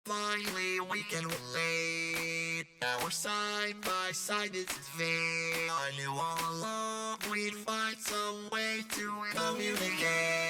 Finally, we can relate. Now we're side by side, this is fate. I knew all along we'd find some way to communicate.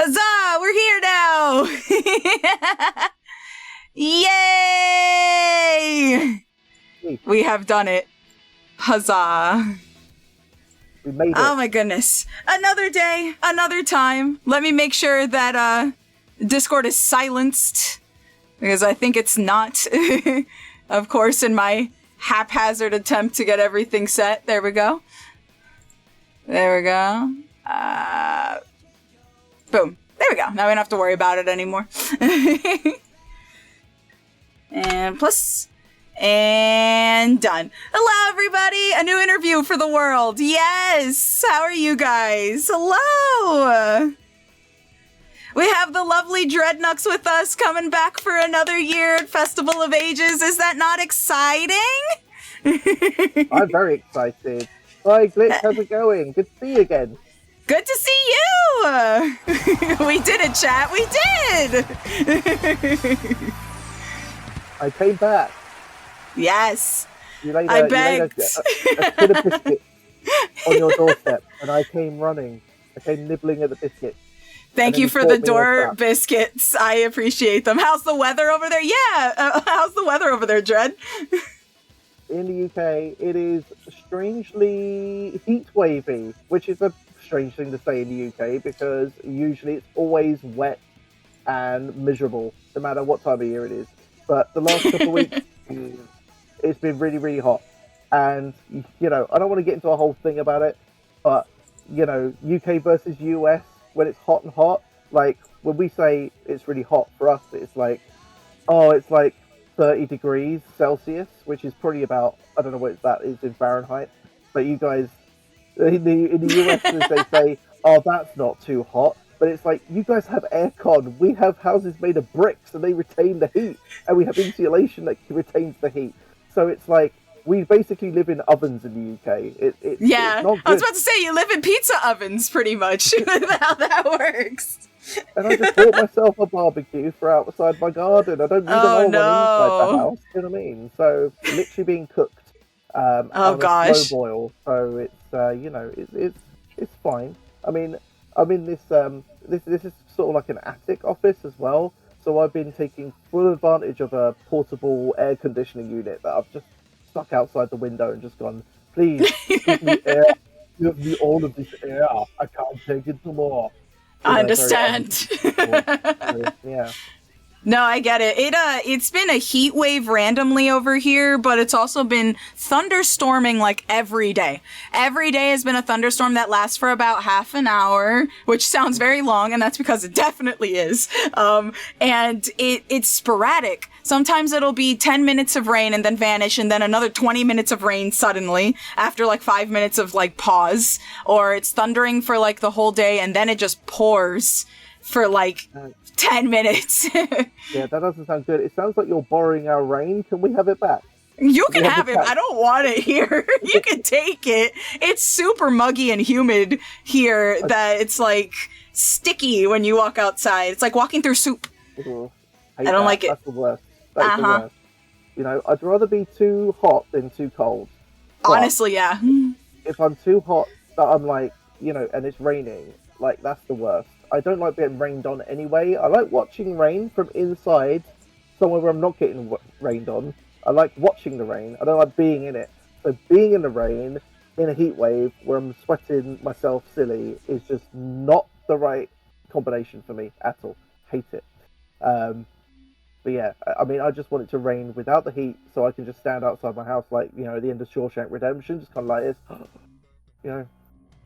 Huzzah! We're here now! Yay! We have done it. Huzzah. We made it. Oh my goodness. Another day, another time. Let me make sure that Discord is silenced, because I think it's not. Of course, in my haphazard attempt to get everything set. There we go. There we go. Boom. There we go. Now we don't have to worry about it anymore. And plus... And done. Hello, everybody! A new interview for the world. Yes! How are you guys? Hello! We have the lovely Dreadknux with us, coming back for another year at Festival of Ages. Is that not exciting? I'm very excited. Hi, Glitch, how's it going? Good to see you again. Good to see you! We did it, chat. We did! I came back. Yes. I begged. You laid a tin of biscuits on your doorstep, and I came running. I came nibbling at the biscuits. Thank you for the door biscuits. I appreciate them. How's the weather over there? Yeah. How's the weather over there, Dread? In the UK, it is strangely heat wavy, which is a strange thing to say in the UK because usually it's always wet and miserable, no matter what time of year it is. But the last couple of weeks, it's been really, really hot. And, you know, I don't want to get into a whole thing about it, but, you know, UK versus US, when it's hot and hot, like, when we say it's really hot for us, it's like, oh, it's like 30 degrees Celsius, which is probably about, I don't know what that is in Fahrenheit, but you guys, in the US, they say, oh, that's not too hot. But it's like, you guys have aircon, we have houses made of bricks and they retain the heat, and we have insulation that retains the heat. So it's like, we basically live in ovens in the UK. Yeah, it's not good. I was about to say, you live in pizza ovens, pretty much, how that works. And I just bought myself a barbecue for outside my garden. I don't need an old one inside the house, you know what I mean? So, literally being cooked on a slow boil. So it's, you know, it's fine. I mean, I'm in this this is sort of like an attic office as well, so I've been taking full advantage of a portable air conditioning unit that I've just stuck outside the window and just gone, please give me air, give me all of this air, I can't take it no more. I understand. So, yeah. No, I get it. It's been a heat wave randomly over here, but it's also been thunderstorming like every day. Every day has been a thunderstorm that lasts for about half an hour, which sounds very long, and that's because it definitely is. And it's sporadic. Sometimes it'll be 10 minutes of rain and then vanish, and then another 20 minutes of rain suddenly after like 5 minutes of like pause, or it's thundering for like the whole day and then it just pours for like 10 minutes. Yeah, that doesn't sound good. It sounds like you're borrowing our rain. Can we have it back? You can have it. I don't want it here. You can take it. It's super muggy and humid here that it's like sticky when you walk outside. It's like walking through soup. I don't like it. That's the worst. That's the worst. You know, I'd rather be too hot than too cold. But honestly, yeah. If I'm too hot that I'm like, you know, and it's raining, like that's the worst. I don't like being rained on anyway. I like watching rain from inside, somewhere where I'm not getting rained on. I like watching the rain. I don't like being in it. So being in the rain, in a heat wave, where I'm sweating myself silly, is just not the right combination for me at all. Hate it. But yeah, I mean, I just want it to rain without the heat, so I can just stand outside my house like, you know, at the end of Shawshank Redemption, just kind of like this, you know.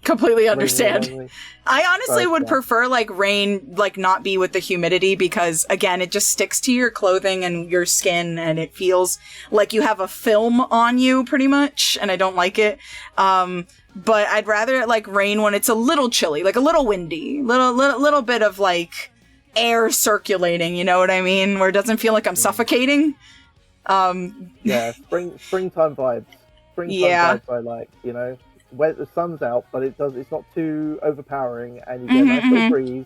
Completely understand. I honestly would prefer like rain like not be with the humidity, because again it just sticks to your clothing and your skin and it feels like you have a film on you pretty much, and I don't like it. But I'd rather it like rain when it's a little chilly, like a little windy, little bit of like air circulating, you know what I mean, where it doesn't feel like I'm suffocating. Yeah, springtime vibes. Vibes I like, you know. Where the sun's out, but it's not too overpowering, and you get a nice little breeze.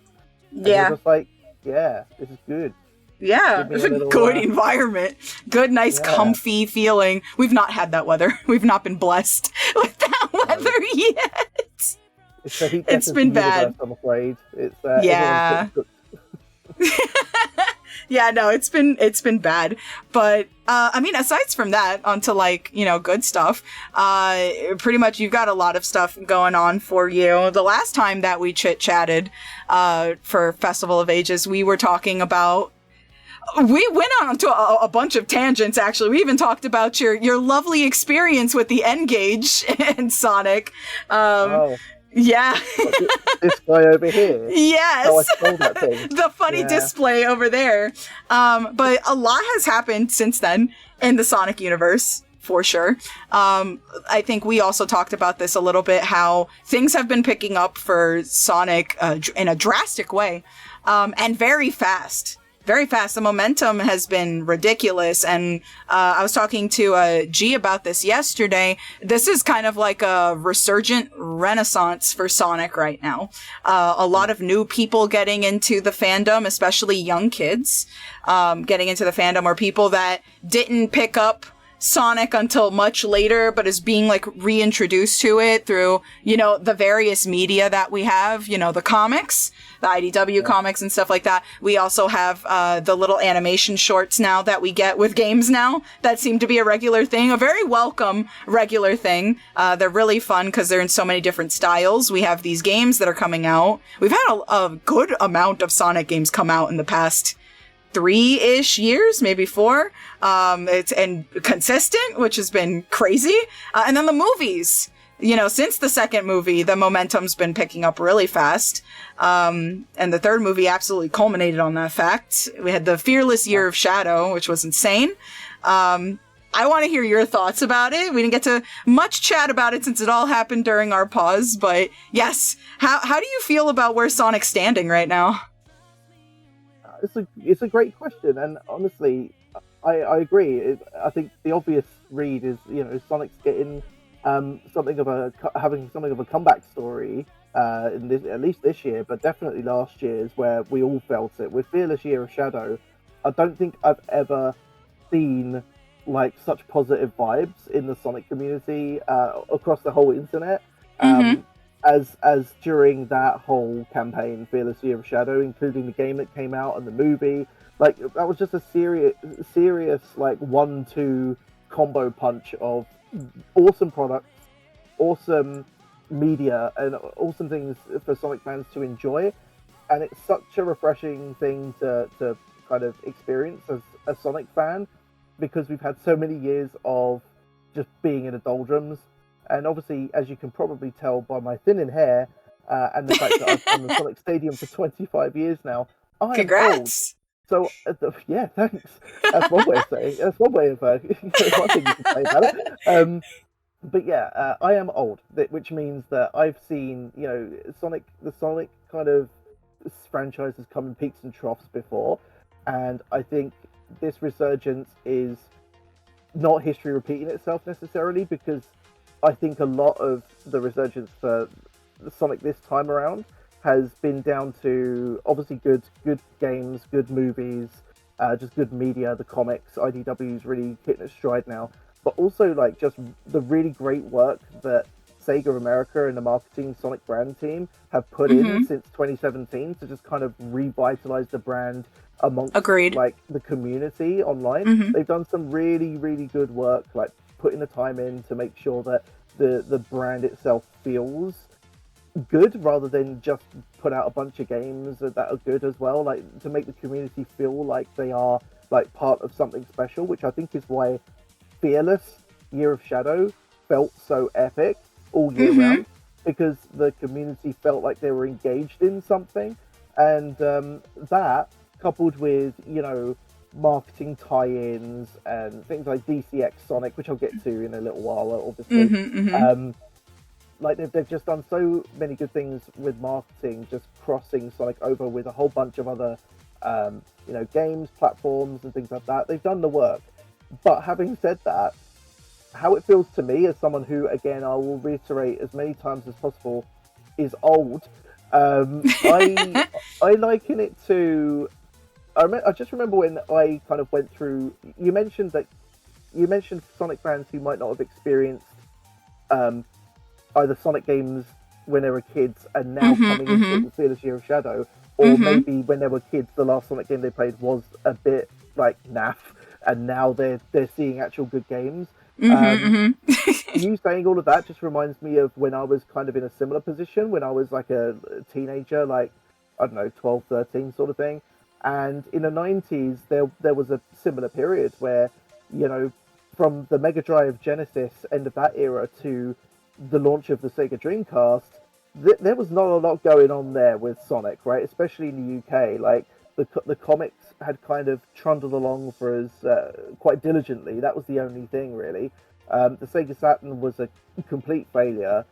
And you're just like, yeah, this is good. Yeah, it's a good environment. Good, nice, comfy feeling. We've not had that weather. We've not been blessed with that weather yet. It's been bad. I'm afraid. It's yeah. Yeah, no, it's been bad. But I mean, aside from that, onto like, good stuff. Pretty much you've got a lot of stuff going on for you. The last time that we chit-chatted for Festival of Ages, we were talking about, we went on to a bunch of tangents, actually. We even talked about your lovely experience with the ngage in Sonic. Yeah. This guy over here. Yes. How I stole that thing. The funny display over there. But a lot has happened since then in the Sonic universe, for sure. I think we also talked about this a little bit, how things have been picking up for Sonic in a drastic way, and very fast. Very fast. The momentum has been ridiculous. And I was talking to G about this yesterday. This is kind of like a resurgent renaissance for Sonic right now. A lot of new people getting into the fandom, especially young kids getting into the fandom, or people that didn't pick up Sonic until much later, but is being like reintroduced to it through, the various media that we have, the comics, the IDW comics and stuff like that. We also have the little animation shorts now that we get with games now that seem to be a regular thing, a very welcome regular thing. They're really fun because they're in so many different styles. We have these games that are coming out. We've had a good amount of Sonic games come out in the past 3-ish years, maybe 4. It's consistent, which has been crazy. And then the movies, since the second movie, the momentum's been picking up really fast. And the third movie absolutely culminated on that fact. We had the Fearless Year of Shadow, which was insane. I want to hear your thoughts about it. We didn't get to much chat about it since it all happened during our pause, but yes, how do you feel about where Sonic's standing right now? It's a great question, and honestly, I agree. I think the obvious read is, Sonic's getting having something of a comeback story at least this year, but definitely last year's, where we all felt it with Fearless Year of Shadow. I don't think I've ever seen like such positive vibes in the Sonic community across the whole internet. As during that whole campaign, Fearless Year of Shadow, including the game that came out and the movie, like that was just a serious like 1-2 combo punch of awesome products, awesome media, and awesome things for Sonic fans to enjoy. And it's such a refreshing thing to kind of experience as a Sonic fan, because we've had so many years of just being in the doldrums. And obviously, as you can probably tell by my thinning hair and the fact that I've been in the Sonic Stadium for 25 years now, Congrats! So, yeah, thanks. That's one way of saying. That's one way of one thing you can say about it. But yeah, I am old, which means that I've seen, the Sonic kind of franchise has come in peaks and troughs before, and I think this resurgence is not history repeating itself necessarily, because I think a lot of the resurgence for Sonic this time around has been down to obviously good games, good movies, just good media, the comics. IDW's really hitting its stride now, but also like just the really great work that Sega America and the marketing Sonic brand team have put in since 2017 to just kind of revitalize the brand amongst like the community online. They've done some really, really good work, like putting the time in to make sure that the brand itself feels good, rather than just put out a bunch of games that are good as well, like to make the community feel like they are like part of something special, which I think is why Fearless Year of Shadow felt so epic all year round, because the community felt like they were engaged in something. And that, coupled with, marketing tie-ins and things like DCX Sonic, which I'll get to in a little while, obviously. Like they've just done so many good things with marketing, just crossing Sonic over with a whole bunch of other, games, platforms, and things like that. They've done the work. But having said that, how it feels to me, as someone who, again, I will reiterate as many times as possible, is old. I liken it to. I just remember when I kind of went through. You mentioned Sonic fans who might not have experienced either Sonic games when they were kids and now coming into Fearless Year of Shadow. or maybe when they were kids, the last Sonic game they played was a bit like naff, and now they're seeing actual good games. You saying all of that just reminds me of when I was kind of in a similar position when I was like a teenager, like I don't know, 12, 13 sort of thing. And in the 90s, there was a similar period where, you know, from the Mega Drive Genesis end of that era to the launch of the Sega Dreamcast, there was not a lot going on there with Sonic, right? Especially in the UK. Like, the comics had kind of trundled along for us quite diligently. That was the only thing, really. The Sega Saturn was a complete failure.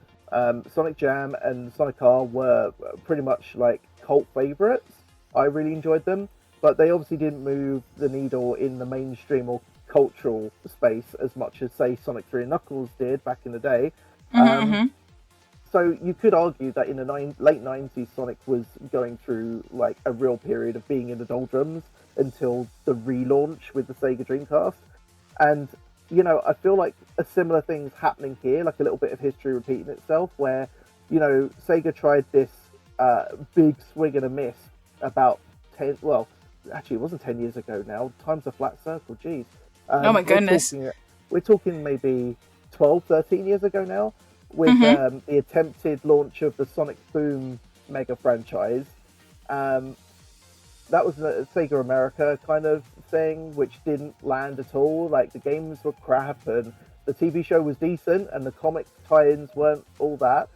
Sonic Jam and Sonic R were pretty much like cult favorites. I really enjoyed them, but they obviously didn't move the needle in the mainstream or cultural space as much as, say, Sonic 3 and Knuckles did back in the day. So you could argue that in the late 90s, Sonic was going through like a real period of being in the doldrums until the relaunch with the Sega Dreamcast. And, you know, I feel like a similar thing's happening here, like a little bit of history repeating itself, where, you know, Sega tried this big swing and a miss about 10, well, actually it wasn't 10 years ago now, time's a flat circle, geez. Oh my goodness. We're talking maybe 12, 13 years ago now, with the attempted launch of the Sonic Boom mega franchise. That was a Sega America kind of thing, which didn't land at all. Like, the games were crap, and the TV show was decent, and the comic tie-ins weren't all that.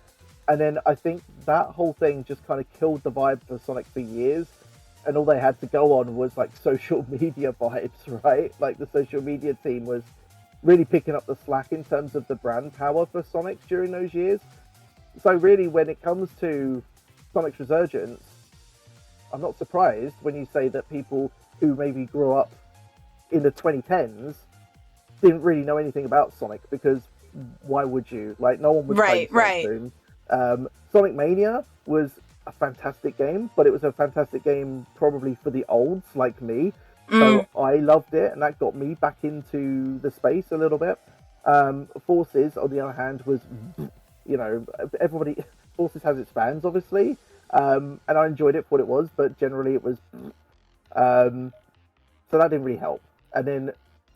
And then I think that whole thing just kind of killed the vibe for Sonic for years. And all they had to go on was like social media vibes, right? Like, the social media team was really picking up the slack in terms of the brand power for Sonic during those years. So really, when it comes to Sonic's resurgence, I'm not surprised when you say that people who maybe grew up in the 2010s didn't really know anything about Sonic, because why would you? Like, no one was playing Sonic Boom. Sonic Mania was a fantastic game, but it was a fantastic game probably for the olds like me. So I loved it, and that got me back into the space a little bit. Forces, on the other hand, was, you know, Forces has its fans, obviously, and I enjoyed it for what it was, but generally it was, so that didn't really help. And then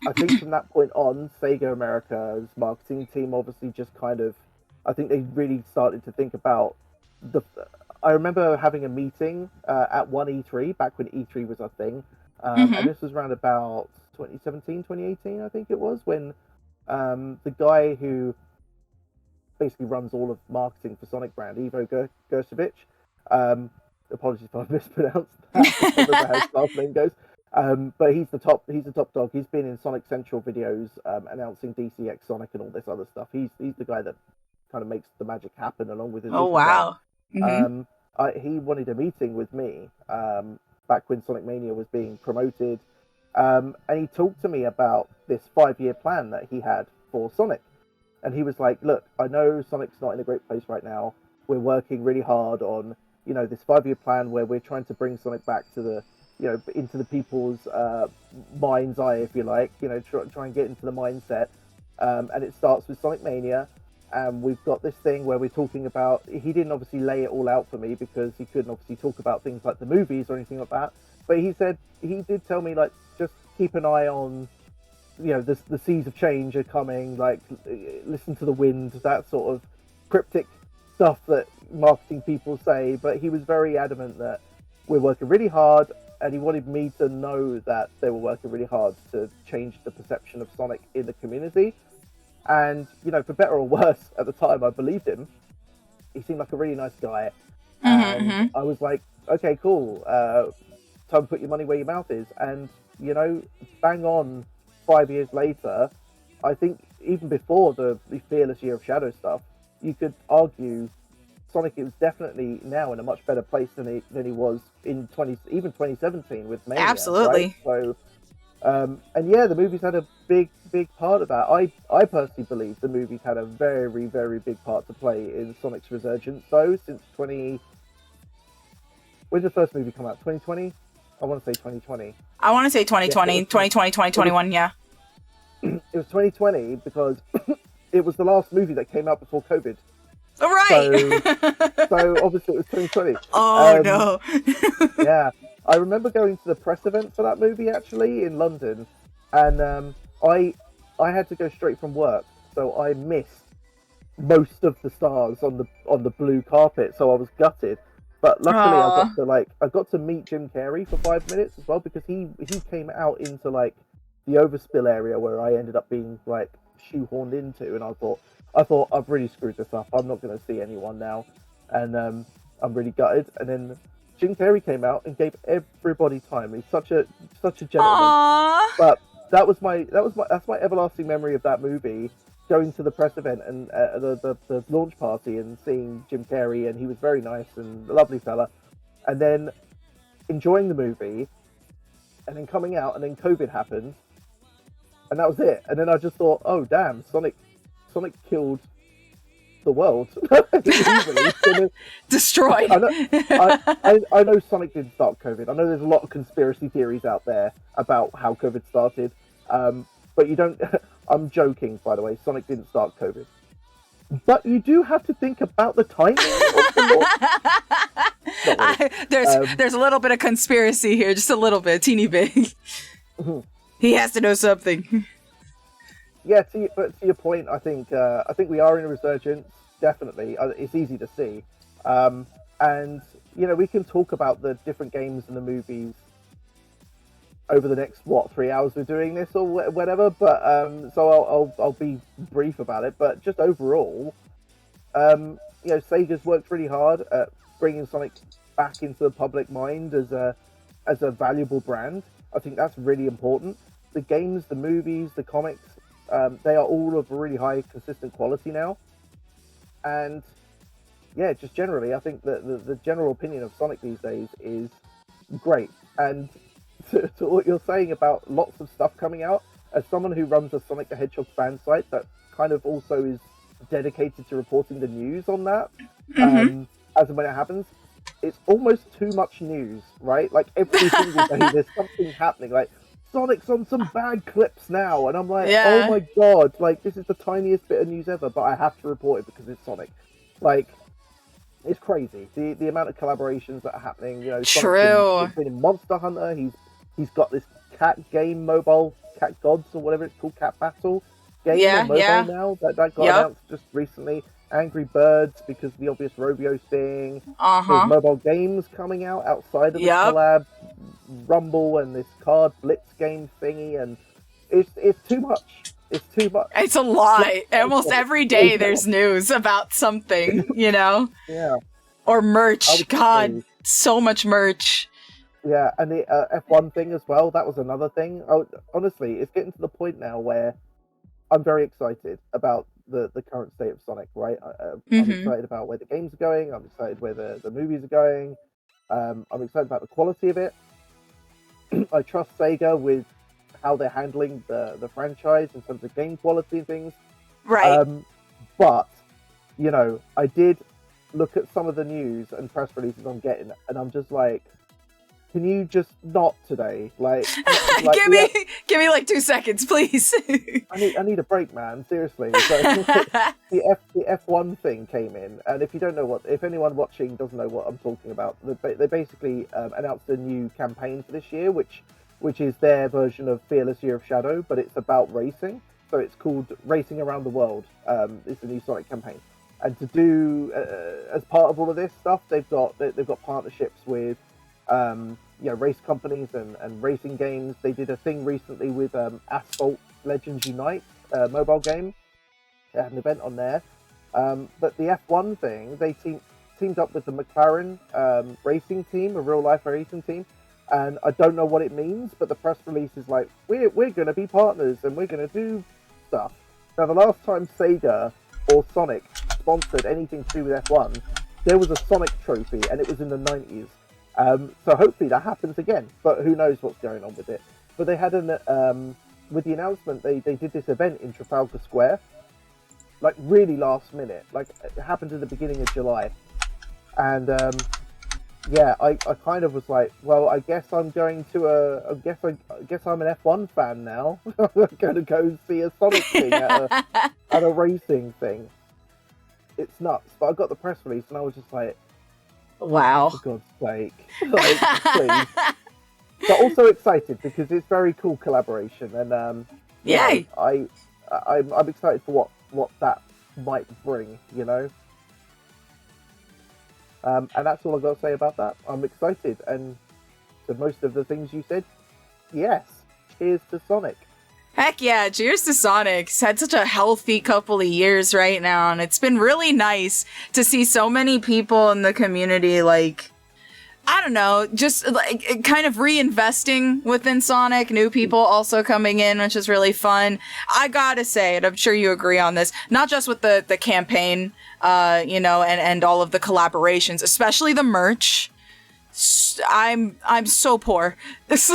I think from that point on, Sega America's marketing team obviously just kind of, I think they really started to think about I remember having a meeting at one E3, back when E3 was a thing, and this was around about 2017, 2018, I think it was, when the guy who basically runs all of marketing for Sonic brand, Ivo Gershevich, apologies if I mispronounced that, I don't know how his last name goes, but he's the top dog. He's been in Sonic Central videos announcing DCX Sonic and all this other stuff. He's the guy that kind of makes the magic happen along with his. Oh wow. He wanted a meeting with me back when Sonic Mania was being promoted, and he talked to me about this 5-year plan that he had for Sonic. And he was like, look, I know Sonic's not in a great place right now. We're working really hard on, you know, this 5-year plan where we're trying to bring Sonic back to the, you know, into the people's mind's eye, if you like, you know, try and get into the mindset. And it starts with Sonic Mania. And we've got this thing where we're talking about, he didn't obviously lay it all out for me because he couldn't obviously talk about things like the movies or anything like that. But he did tell me, like, just keep an eye on, you know, the seas of change are coming, like, listen to the wind, that sort of cryptic stuff that marketing people say. But he was very adamant that we're working really hard, and he wanted me to know that they were working really hard to change the perception of Sonic in the community. And, you know, for better or worse, at the time, I believed him. He seemed like a really nice guy. And I was like, okay, cool. Time to put your money where your mouth is. And, you know, bang on 5 years later, I think even before the Fearless Year of Shadow stuff, you could argue Sonic is definitely now in a much better place than he was in 2017 with Mania. Absolutely. Right? So, and yeah, the movies had a big part of that. I personally believe the movies had a very, very big part to play in Sonic's resurgence, though, since when did the first movie come out? 2020? I want to say 2020. I want to say 2020, yeah, 2020, 2021, yeah. It was 2020 because it was the last movie that came out before COVID. Right. So obviously it was 2020. Oh no. Yeah, I remember going to the press event for that movie actually in London, and I I had to go straight from work, so I missed most of the stars on the blue carpet, so I was gutted. But luckily, Aw. I got to meet Jim Carrey for 5 minutes as well because he came out into like the overspill area where I ended up being like shoehorned into, and I thought I've really screwed this up. I'm not going to see anyone now, and I'm really gutted. And then Jim Carrey came out and gave everybody time. He's such a gentleman. Aw. But that's my everlasting memory of that movie. Going to the press event and the launch party and seeing Jim Carrey, and he was very nice and a lovely fella, and then enjoying the movie, and then coming out, and then COVID happened, and that was it. And then I just thought, oh damn, Sonic killed the world. Destroyed. I know Sonic didn't start COVID. I know there's a lot of conspiracy theories out there about how COVID started, but you don't. I'm joking, by the way. Sonic didn't start COVID. But you do have to think about the timing of the launch. There's a little bit of conspiracy here, just a little bit, teeny bit. He has to know something. Yeah, but to your point, I think we are in a resurgence. Definitely, it's easy to see, and we can talk about the different games and the movies over the next 3 hours we're doing this or whatever. But so I'll be brief about it. But just overall, Sega's worked really hard at bringing Sonic back into the public mind as a valuable brand. I think that's really important. The games, the movies, the comics, they are all of really high, consistent quality now. And yeah, just generally, I think that the general opinion of Sonic these days is great. And to what you're saying about lots of stuff coming out, as someone who runs a Sonic the Hedgehog fan site that kind of also is dedicated to reporting the news on that, as and when it happens, it's almost too much news, right? Like every single day there's something happening, like Sonic's on some bad clips now, and I'm like, oh my god, like this is the tiniest bit of news ever, but I have to report it because it's Sonic. Like, it's crazy. The amount of collaborations that are happening, True. Sonic's been in Monster Hunter, he's got this cat game, mobile Cat Gods or whatever it's called, Cat Battle game on mobile now that got announced just recently. Angry Birds, because of the obvious Robio thing. There's mobile games coming out outside of the collab, Rumble and this card Blitz game thingy, and it's too much. It's too much. It's a lot. Almost every day there's news about something, Yeah. Or merch. God, so much merch. Yeah, and the F1 thing as well, that was another thing. Honestly, it's getting to the point now where I'm very excited about the current state of Sonic, right? I'm excited about where the games are going. I'm excited where the movies are going. I'm excited about the quality of it. I trust Sega with how they're handling the franchise in terms of game quality and things. Right. But, I did look at some of the news and press releases I'm getting, and I'm just like, can you just not today? Like give me like 2 seconds, please. I need a break, man. Seriously. So, the F1 thing came in, and if anyone watching doesn't know what I'm talking about, they basically announced a new campaign for this year, which is their version of Fearless Year of Shadow, but it's about racing. So it's called Racing Around the World. It's a new Sonic campaign, and to do as part of all of this stuff, they've got partnerships with race companies and racing games. They did a thing recently with Asphalt Legends Unite mobile game. They had an event on there. But the F1 thing, they teamed up with the McLaren racing team, a real life racing team. And I don't know what it means, but the press release is like, we're going to be partners and we're going to do stuff. Now, the last time Sega or Sonic sponsored anything to do with F1, there was a Sonic trophy, and it was in the 90s. So hopefully that happens again, but who knows what's going on with it. But they had with the announcement, they did this event in Trafalgar Square, like really last minute, like it happened at the beginning of July. And I kind of was like, well, I guess I'm going to I guess I'm an F1 fan now. I'm going to go see a Sonic thing at a racing thing. it's nuts. But I got the press release and I was just like, Wow. for God's sake, like, please. But also excited because it's very cool collaboration, and Yay! I'm excited for what that might bring, you know. And that's all I've got to say about that. I'm excited, and to most of the things you said, yes. Cheers to Sonic. Heck yeah, cheers to Sonic. He's had such a healthy couple of years right now, and it's been really nice to see so many people in the community, like, I don't know, just like kind of reinvesting within Sonic, new people also coming in, which is really fun. I gotta say, and I'm sure you agree on this, not just with the campaign, you know, and all of the collaborations, especially the merch. I'm so poor. This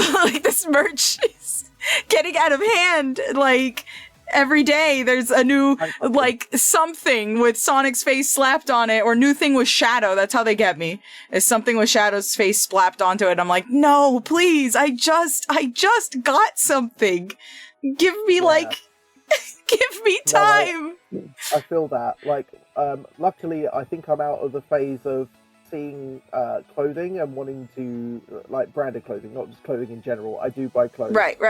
merch is getting out of hand. Like, every day there's a new, like, something with Sonic's face slapped on it, or new thing with Shadow. That's how they get me. Is something with Shadow's face slapped onto it. I'm like, no, please, I just got something. Give me, like, give me time. No, I feel that. Like, luckily, I think I'm out of the phase of seeing clothing and wanting to, like, branded clothing, not just clothing in general. I do buy clothes. Right.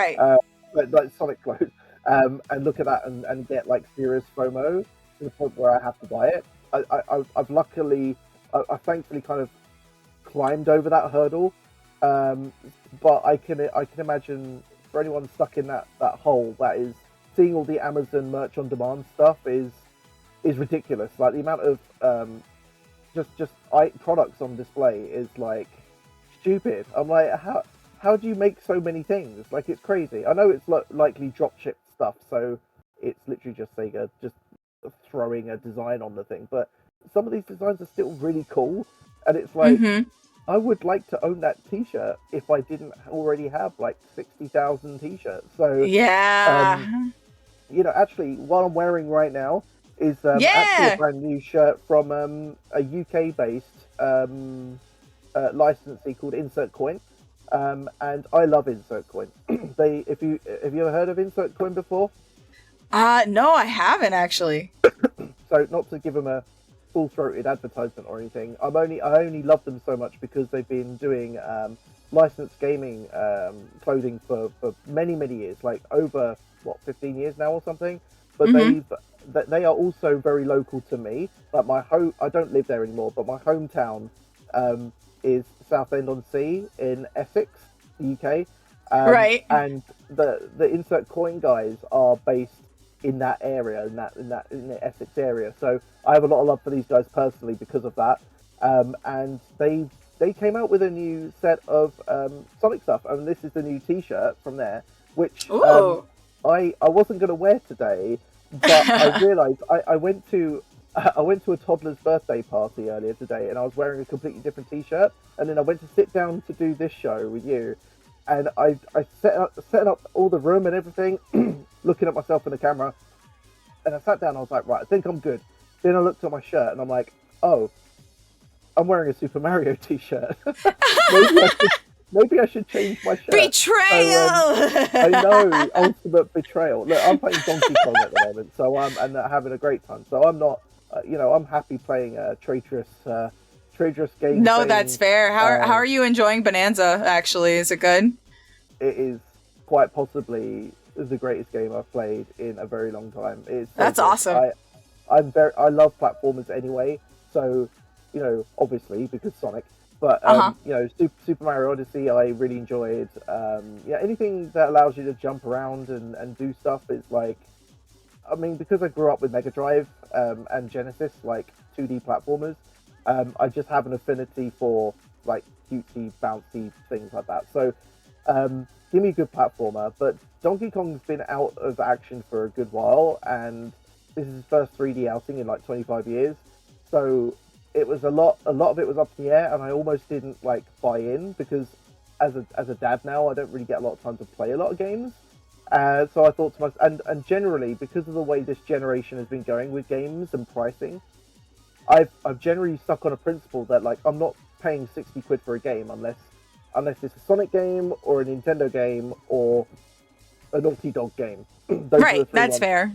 Like Sonic clothes. And look at that and get like serious FOMO to the point where I have to buy it. I've luckily, I've thankfully kind of climbed over that hurdle. But I can imagine for anyone stuck in that hole, that is seeing all the Amazon merch on demand stuff is ridiculous. Like the amount of just products on display is like stupid. I'm like, how do you make so many things? Like, it's crazy. I know it's likely drop ship stuff, so it's literally just Sega just throwing a design on the thing. But some of these designs are still really cool, and it's like, I would like to own that T-shirt if I didn't already have like 60,000 T-shirts. So yeah, you know, actually, what I'm wearing right now is actually a brand new shirt from a UK-based licensee called Insert Coin. And I love Insert Coin. Have you ever heard of Insert Coin before? No, I haven't actually. So not to give them a full-throated advertisement or anything, I only love them so much because they've been doing licensed gaming clothing for many years, like over 15 years now or something. But they are also very local to me. Like I don't live there anymore, but my hometown is Southend-on-Sea in Essex, the UK. Right. And the Insert Coin guys are based in that area, in the Essex area. So I have a lot of love for these guys personally because of that. And they came out with a new set of Sonic stuff, and this is the new T-shirt from there, which I wasn't going to wear today, but I realised I went to a toddler's birthday party earlier today, and I was wearing a completely different T-shirt. And then I went to sit down to do this show with you, and I set up all the room and everything, looking at myself in the camera. And I sat down. I was like, right, I think I'm good. Then I looked at my shirt, and I'm like, oh, I'm wearing a Super Mario T-shirt. Maybe I should change my shirt. Betrayal! So, I know, ultimate betrayal. Look, I'm playing Donkey Kong at the moment, so I'm having a great time. So I'm not, I'm happy playing a traitorous game. No, that's fair. How are you enjoying Bonanza? Actually, is it good? It is quite possibly the greatest game I've played in a very long time. That's awesome. I love platformers anyway, so obviously because Sonic. But Super Mario Odyssey, I really enjoyed. Anything that allows you to jump around and do stuff is like, I mean, because I grew up with Mega Drive and Genesis, like 2D platformers, I just have an affinity for like cutesy, bouncy things like that. So, give me a good platformer. But Donkey Kong's been out of action for a good while, and this is his first 3D outing in like 25 years. So it was a lot of it was up in the air, and I almost didn't like buy in because as a dad now, I don't really get a lot of time to play a lot of games. So I thought to myself, and generally because of the way this generation has been going with games and pricing, I've generally stuck on a principle that like I'm not paying 60 quid for a game unless it's a Sonic game or a Nintendo game or a Naughty Dog game. Right, that's fair.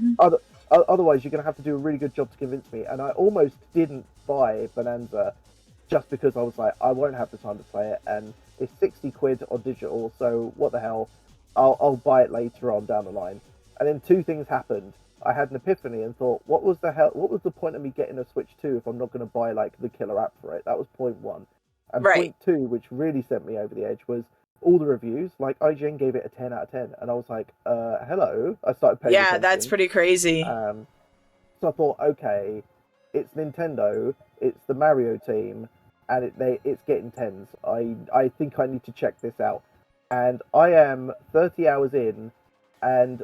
otherwise you're going to have to do a really good job to convince me. And I almost didn't buy Bonanza just because I was like, I won't have the time to play it, and it's 60 quid on digital, so what the hell, I'll buy it later on down the line. And then two things happened. I had an epiphany and thought, what was the point of me getting a Switch 2 if I'm not going to buy like the killer app for it? That was point one. And point two, which really sent me over the edge, was all the reviews. Like IGN gave it a 10 out of 10, and I was like, hello. I started paying attention. That's pretty crazy. So I thought, okay, it's Nintendo, it's the Mario team, and it's getting 10s. I think I need to check this out. And I am 30 hours in, and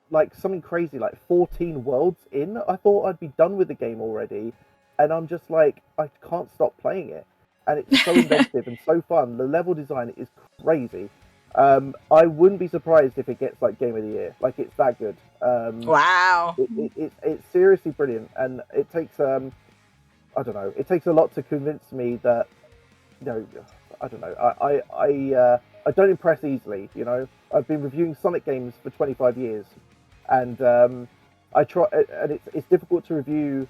like something crazy, like 14 worlds in. I thought I'd be done with the game already, and I'm just like, I can't stop playing it. And it's so inventive and so fun. The level design is crazy. I wouldn't be surprised if it gets like Game of the Year. Like, it's that good. Wow. It's seriously brilliant, and it takes I don't know. It takes a lot to convince me that, you know, I don't know. I don't impress easily. You know, I've been reviewing Sonic games for 25 years, and I try, and it's difficult to review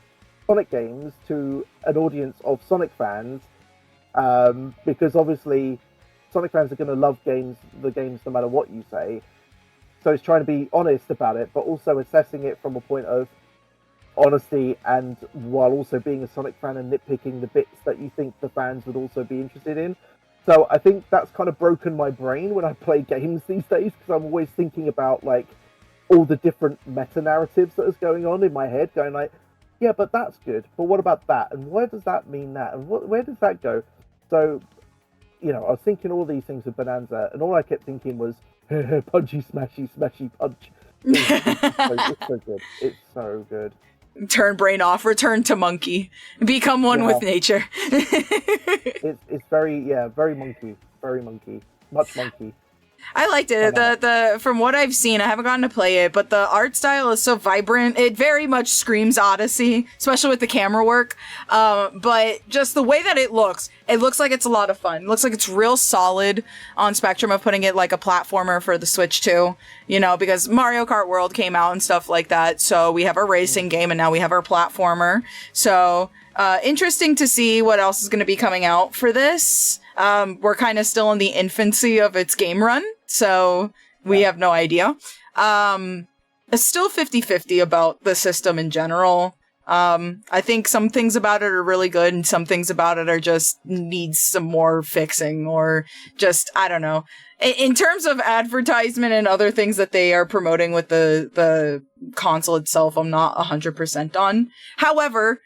Sonic games to an audience of Sonic fans, because obviously Sonic fans are going to love the games no matter what you say. So it's trying to be honest about it, but also assessing it from a point of honesty, and while also being a Sonic fan and nitpicking the bits that you think the fans would also be interested in. So I think that's kind of broken my brain when I play games these days, because I'm always thinking about like all the different meta narratives that is going on in my head, going like, yeah, but that's good, but what about that, and why does that mean that, and where does that go? So, you know, I was thinking all these things with Bonanza, and all I kept thinking was punchy smashy smashy punch. It's so good. It's so good. Turn brain off, return to monkey, become one with nature. It's very monkey, much monkey. I liked it. The from what I've seen, I haven't gotten to play it, but the art style is so vibrant. It very much screams Odyssey, especially with the camera work. But just the way that it looks like it's a lot of fun. It looks like it's real solid on spectrum of putting it like a platformer for the Switch too. You know, because Mario Kart World came out and stuff like that. So we have a racing game, and now we have our platformer. So interesting to see what else is going to be coming out for this. We're kind of still in the infancy of its game run, so we have no idea. It's still 50-50 about the system in general. I think some things about it are really good, and some things about it are just needs some more fixing, or just, I don't know. In terms of advertisement and other things that they are promoting with the console itself, I'm not 100% on. However,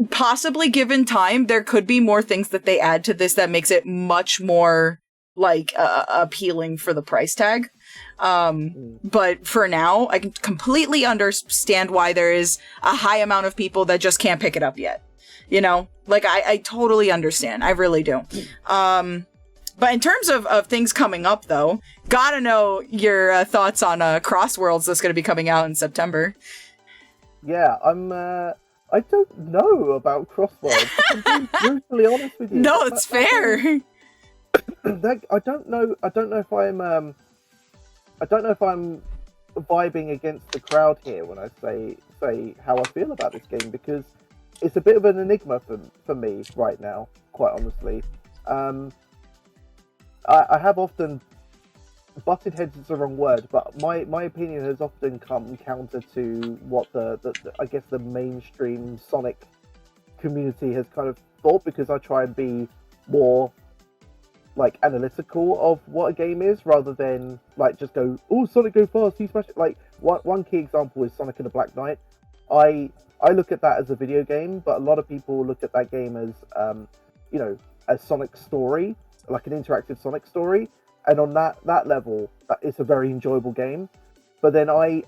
possibly given time, there could be more things that they add to this that makes it much more like appealing for the price tag. But for now, I can completely understand why there is a high amount of people that just can't pick it up yet. You know, like I totally understand. I really do. But in terms of things coming up, though, gotta know your thoughts on Crossworlds that's going to be coming out in September. Yeah, I don't know about Crossworlds. I'm being brutally honest with you. No, it's fair. I don't know if I'm vibing against the crowd here when I say how I feel about this game, because it's a bit of an enigma for me right now, quite honestly. I have often butted heads is the wrong word, but my opinion has often come counter to what the I guess the mainstream Sonic community has kind of thought, because I try and be more like analytical of what a game is, rather than like just go, oh, Sonic go fast, he smashed it. Like one key example is Sonic and the Black Knight. I look at that as a video game, but a lot of people look at that game as you know, a Sonic story, like an interactive Sonic story. And on that level, it's a very enjoyable game. But then I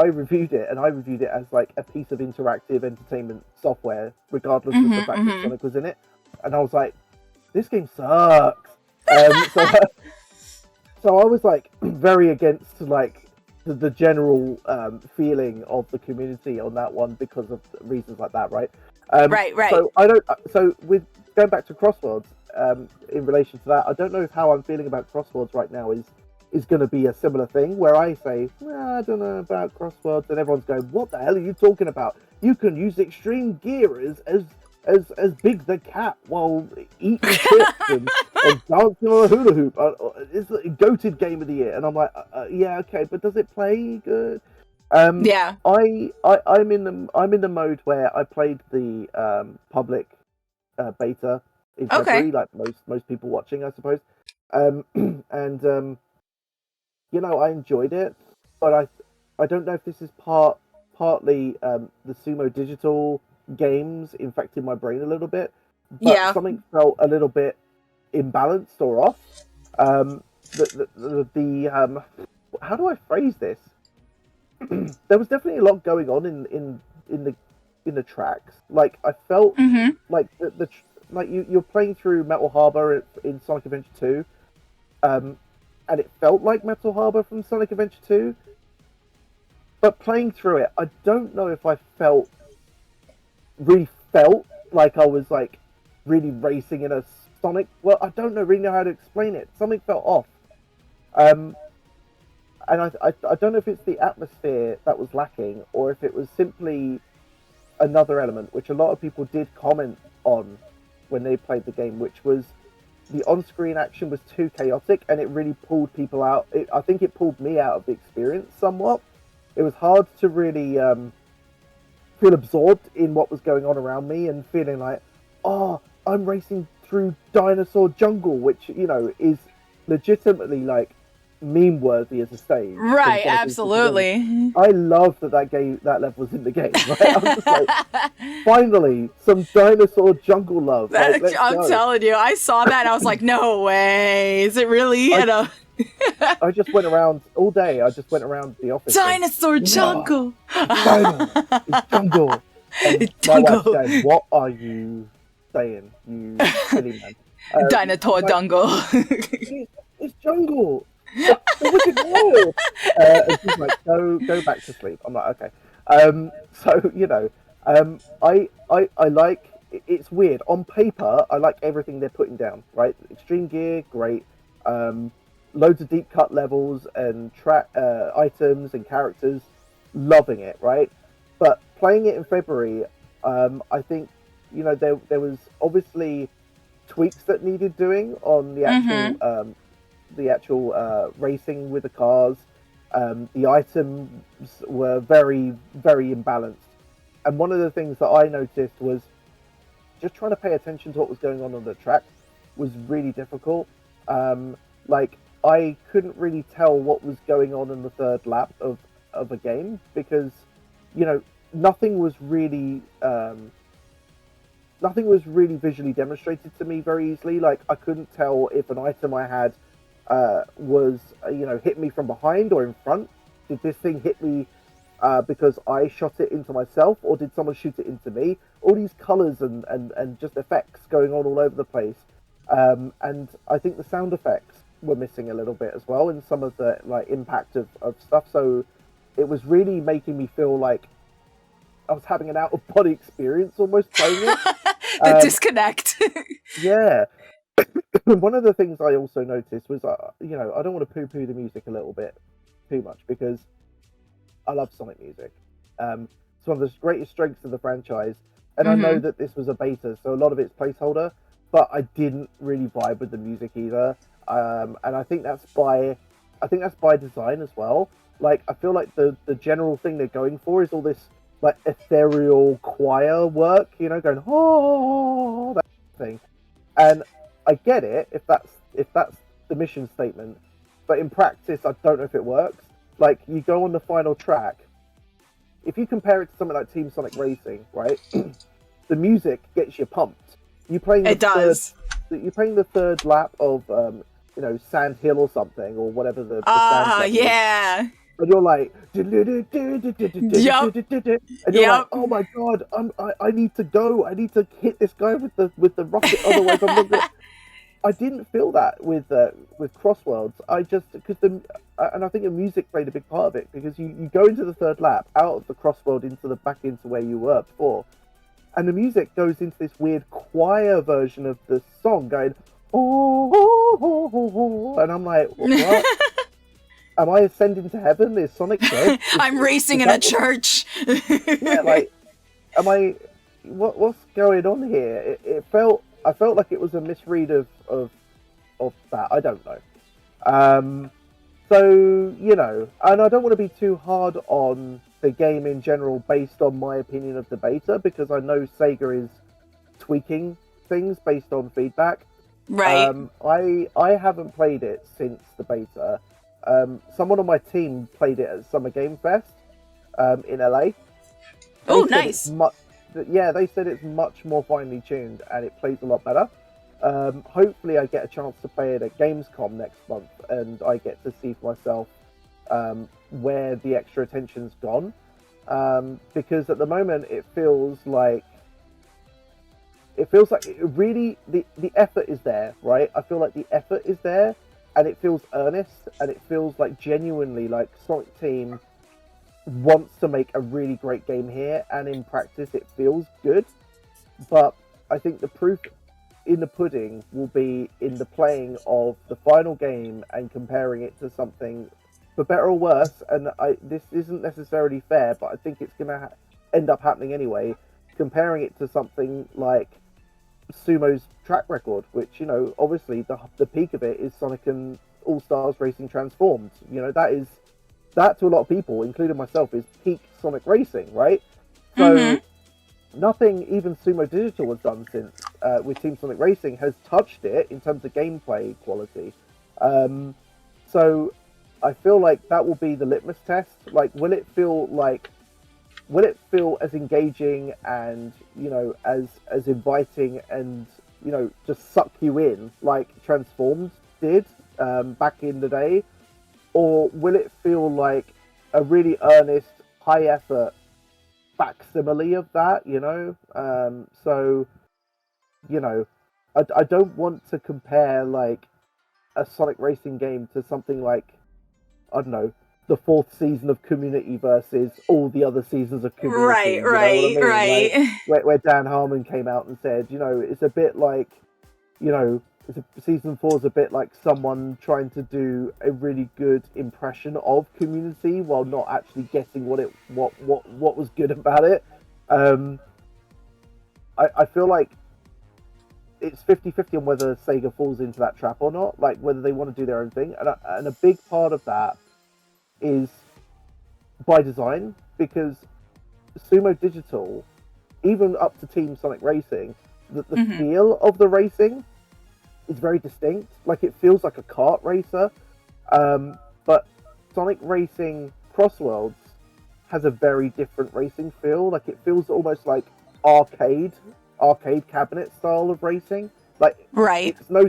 reviewed it, and I reviewed it as like a piece of interactive entertainment software, regardless of the fact that Sonic was in it. And I was like, this game sucks. So I was like very against like the general feeling of the community on that one, because of reasons like that, right? Right. So with going back to Crossworlds, in relation to that, I don't know if how I'm feeling about Crossworlds right now is is going to be a similar thing where I say, I don't know about crosswords, and everyone's going, what the hell are you talking about? You can use extreme gear as Big the Cat while eating chips and dancing on a hula hoop. It's the goated game of the year. And I'm like, yeah, okay, but does it play good? Yeah. I'm in the mode where I played the public beta in February, like most people watching, I suppose. And you know, I enjoyed it, but I don't know if this is partly the Sumo Digital games infected my brain a little bit, but something felt a little bit imbalanced or off. The how do I phrase this? There was definitely a lot going on in the tracks. Like I felt like the like you're playing through Metal Harbor in Sonic Adventure 2, and it felt like Metal Harbor from Sonic Adventure 2. But playing through it, I don't know if I really felt like I was like really racing in a Sonic. Well, I don't really know how to explain it. Something felt off. And I don't know if it's the atmosphere that was lacking, or if it was simply another element, which a lot of people did comment on when they played the game, which was the on-screen action was too chaotic, and it really pulled people out. I think it pulled me out of the experience somewhat. It was hard to really feel absorbed in what was going on around me, and feeling like, oh, I'm racing through dinosaur jungle, which, you know, is legitimately like meme worthy as a stage. Right, absolutely. I love that level was in the game. Right? I'm just like, finally, some dinosaur jungle love. Like, I'm telling you, I saw that and I was like, no way. Is it really? I just went around all day. I just went around the office. Dinosaur jungle. It's jungle. And my wife's going, what are you saying, you silly man? Dinosaur jungle. It's jungle. And she's like, go back to sleep. I'm like, okay. So you know, I like. It's weird. On paper, I like everything they're putting down. Right, extreme gear, great. Loads of deep cut levels and track items and characters, loving it. Right, but playing it in February, I think, you know, there was obviously tweaks that needed doing on the actual racing with the cars. The items were very, very imbalanced. And one of the things that I noticed was just trying to pay attention to what was going on the track was really difficult. Like, I couldn't really tell what was going on in the third lap of a game because, you know, nothing was really visually demonstrated to me very easily. Like, I couldn't tell if an item I had was, you know, hit me from behind or in front. Did this thing hit me because I shot it into myself, or did someone shoot it into me? All these colors and just effects going on all over the place. And I think the sound effects were missing a little bit as well in some of the like impact of stuff. So it was really making me feel like I was having an out of body experience almost playing it. The disconnect. Yeah. One of the things I also noticed was, you know, I don't want to poo-poo the music a little bit too much because I love Sonic music. It's one of the greatest strengths of the franchise, and I know that this was a beta, so a lot of it's placeholder, but I didn't really vibe with the music either. And I think that's by design as well. Like, I feel like the general thing they're going for is all this like ethereal choir work, you know, going oh, that thing. And I get it if that's the mission statement, but in practice I don't know if it works. Like, you go on the final track, if you compare it to something like Team Sonic Racing, right? The music gets you pumped. You're playing the third lap of you know, Sand Hill or something, or whatever the sand yeah. is. And you're like, and you're like, oh my god, I need to go. I need to hit this guy with the rocket, otherwise I'm not gonna... I didn't feel that with Crossworlds. And I think the music played a big part of it, because you go into the third lap out of the Crossworld back into where you were before, and the music goes into this weird choir version of the song going, oh, and I'm like, what? am I ascending to heaven? Is Sonic dead? I'm racing in a church. Yeah, like, am I? What's going on here? I felt like it was a misread of that. I don't know. So, you know, and I don't want to be too hard on the game in general based on my opinion of the beta, because I know Sega is tweaking things based on feedback. Right. I haven't played it since the beta. Someone on my team played it at Summer Game Fest in LA. Oh, nice. They said it's much more finely tuned and it plays a lot better. Hopefully I get a chance to play it at Gamescom next month and I get to see for myself where the extra attention's gone. Because at the moment it feels like really the effort is there, right? I feel like the effort is there and it feels earnest and it feels like genuinely like Sonic Team wants to make a really great game here, and in practice it feels good. But I think the proof in the pudding will be in the playing of the final game and comparing it to something, for better or worse, and this isn't necessarily fair, but I think it's going to end up happening anyway, comparing it to something like Sumo's track record, which, you know, obviously the peak of it is Sonic and All-Stars Racing Transformed. You know, that to a lot of people, including myself, is peak Sonic Racing, right? So nothing even Sumo Digital has done since with Team Sonic Racing has touched it in terms of gameplay quality. So I feel like that will be the litmus test. Like, will it feel as engaging and, you know, as inviting and, you know, just suck you in like Transformed did back in the day? Or will it feel like a really earnest, high effort facsimile of that, you know? So, you know, I don't want to compare like a Sonic Racing game to something like, I don't know, the 4th season of Community versus all the other seasons of Community. Right, you know what I mean? right. Like, where Dan Harmon came out and said, you know, it's a bit like, you know, season 4 is a bit like someone trying to do a really good impression of Community while not actually getting what was good about it. I feel like it's 50-50 on whether Sega falls into that trap or not, like whether they want to do their own thing, and a big part of that is by design, because Sumo Digital, even up to Team Sonic Racing, the feel of the racing is very distinct. Like, it feels like a kart racer, but Sonic Racing Crossworlds has a very different racing feel. Like, it feels almost like arcade cabinet style of racing. Like, right. It's no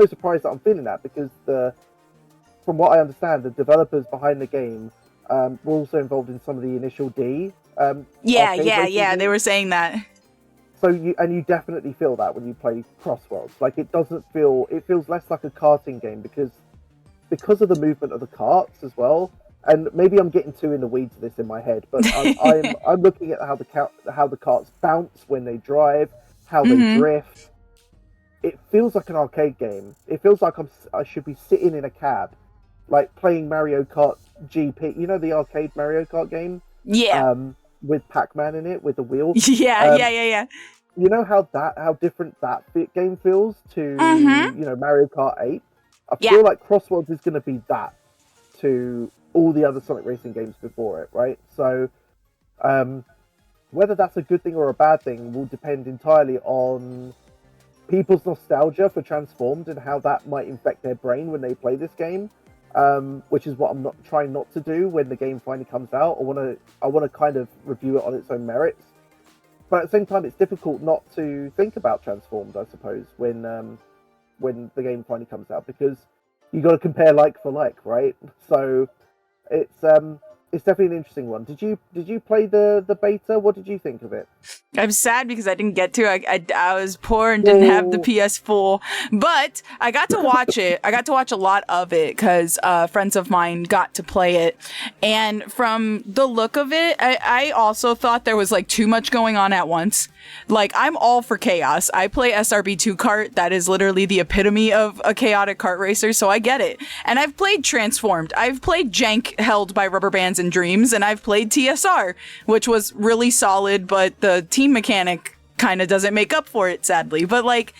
surprise that I'm feeling that, because from what I understand, the developers behind the game were also involved in some of the initial D. Yeah. They were saying that. So you definitely feel that when you play Crossworlds. Like, it feels less like a karting game because of the movement of the karts as well. And maybe I'm getting too in the weeds of this in my head, but I'm looking at how the karts bounce when they drive, how they drift. It feels like an arcade game. It feels like I should be sitting in a cab, like playing Mario Kart GP. You know, the arcade Mario Kart game? Yeah. With Pac-Man in it, with the wheel. Yeah. You know how different that game feels to you know, Mario Kart 8. I feel like Crossworlds is going to be that to all the other Sonic Racing games before it, right? So whether that's a good thing or a bad thing will depend entirely on people's nostalgia for Transformed and how that might infect their brain when they play this game. Which is what I'm not trying not to do when the game finally comes out. I want to kind of review it on its own merits, but at the same time, it's difficult not to think about Transformed, I suppose, when the game finally comes out, because you got to compare like for like, right? So it's definitely an interesting one. Did you play the beta? What did you think of it? I'm sad because I didn't get to. I was poor and didn't have the PS4, but I got to watch it. I got to watch a lot of it because friends of mine got to play it, and from the look of it, I also thought there was like too much going on at once. Like, I'm all for chaos. I play SRB2 kart. That is literally the epitome of a chaotic kart racer, so I get it. And I've played Transformed. I've played Jank held by rubber bands and dreams, and I've played TSR, which was really solid, but the team mechanic kind of doesn't make up for it, sadly. But, like,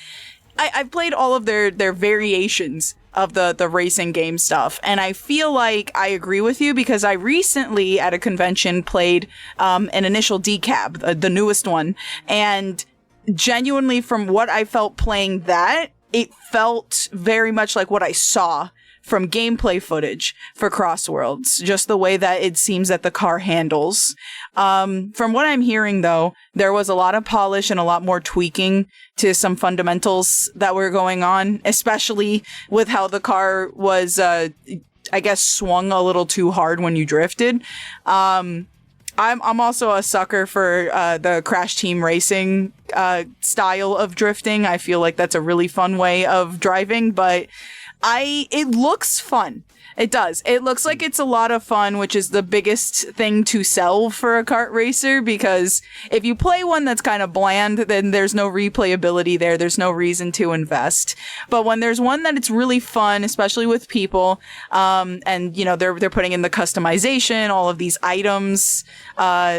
I've played all of their variations of the racing game stuff, and I feel like I agree with you because I recently at a convention played an initial decab, the newest one, and genuinely from what I felt playing that, it felt very much like what I saw from gameplay footage for Crossworlds, just the way that it seems that the car handles. From what I'm hearing, though, there was a lot of polish and a lot more tweaking to some fundamentals that were going on, especially with how the car was, I guess, swung a little too hard when you drifted. I'm also a sucker for the Crash Team Racing style of drifting. I feel like that's a really fun way of driving, but it looks fun. It does. It looks like it's a lot of fun, which is the biggest thing to sell for a kart racer, because if you play one that's kind of bland, then there's no replayability there. There's no reason to invest. But when there's one that it's really fun, especially with people, and you know, they're putting in the customization, all of these items,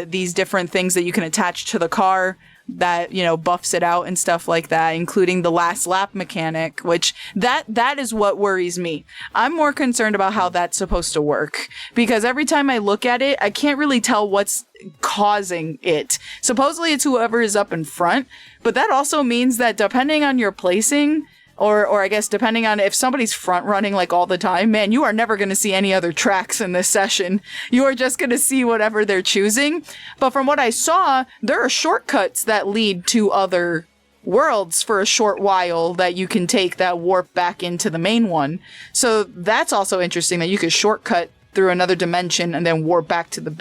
these different things that you can attach to the car that, you know, buffs it out and stuff like that, including the last lap mechanic, which that is what worries me. I'm more concerned about how that's supposed to work, because every time I look at it, I can't really tell what's causing it. Supposedly it's whoever is up in front, but that also means that depending on your placing, or I guess depending on if somebody's front running like all the time, man, you are never going to see any other tracks in this session. You are just going to see whatever they're choosing. But from what I saw, there are shortcuts that lead to other worlds for a short while that you can take that warp back into the main one. So that's also interesting, that you could shortcut through another dimension and then warp back to the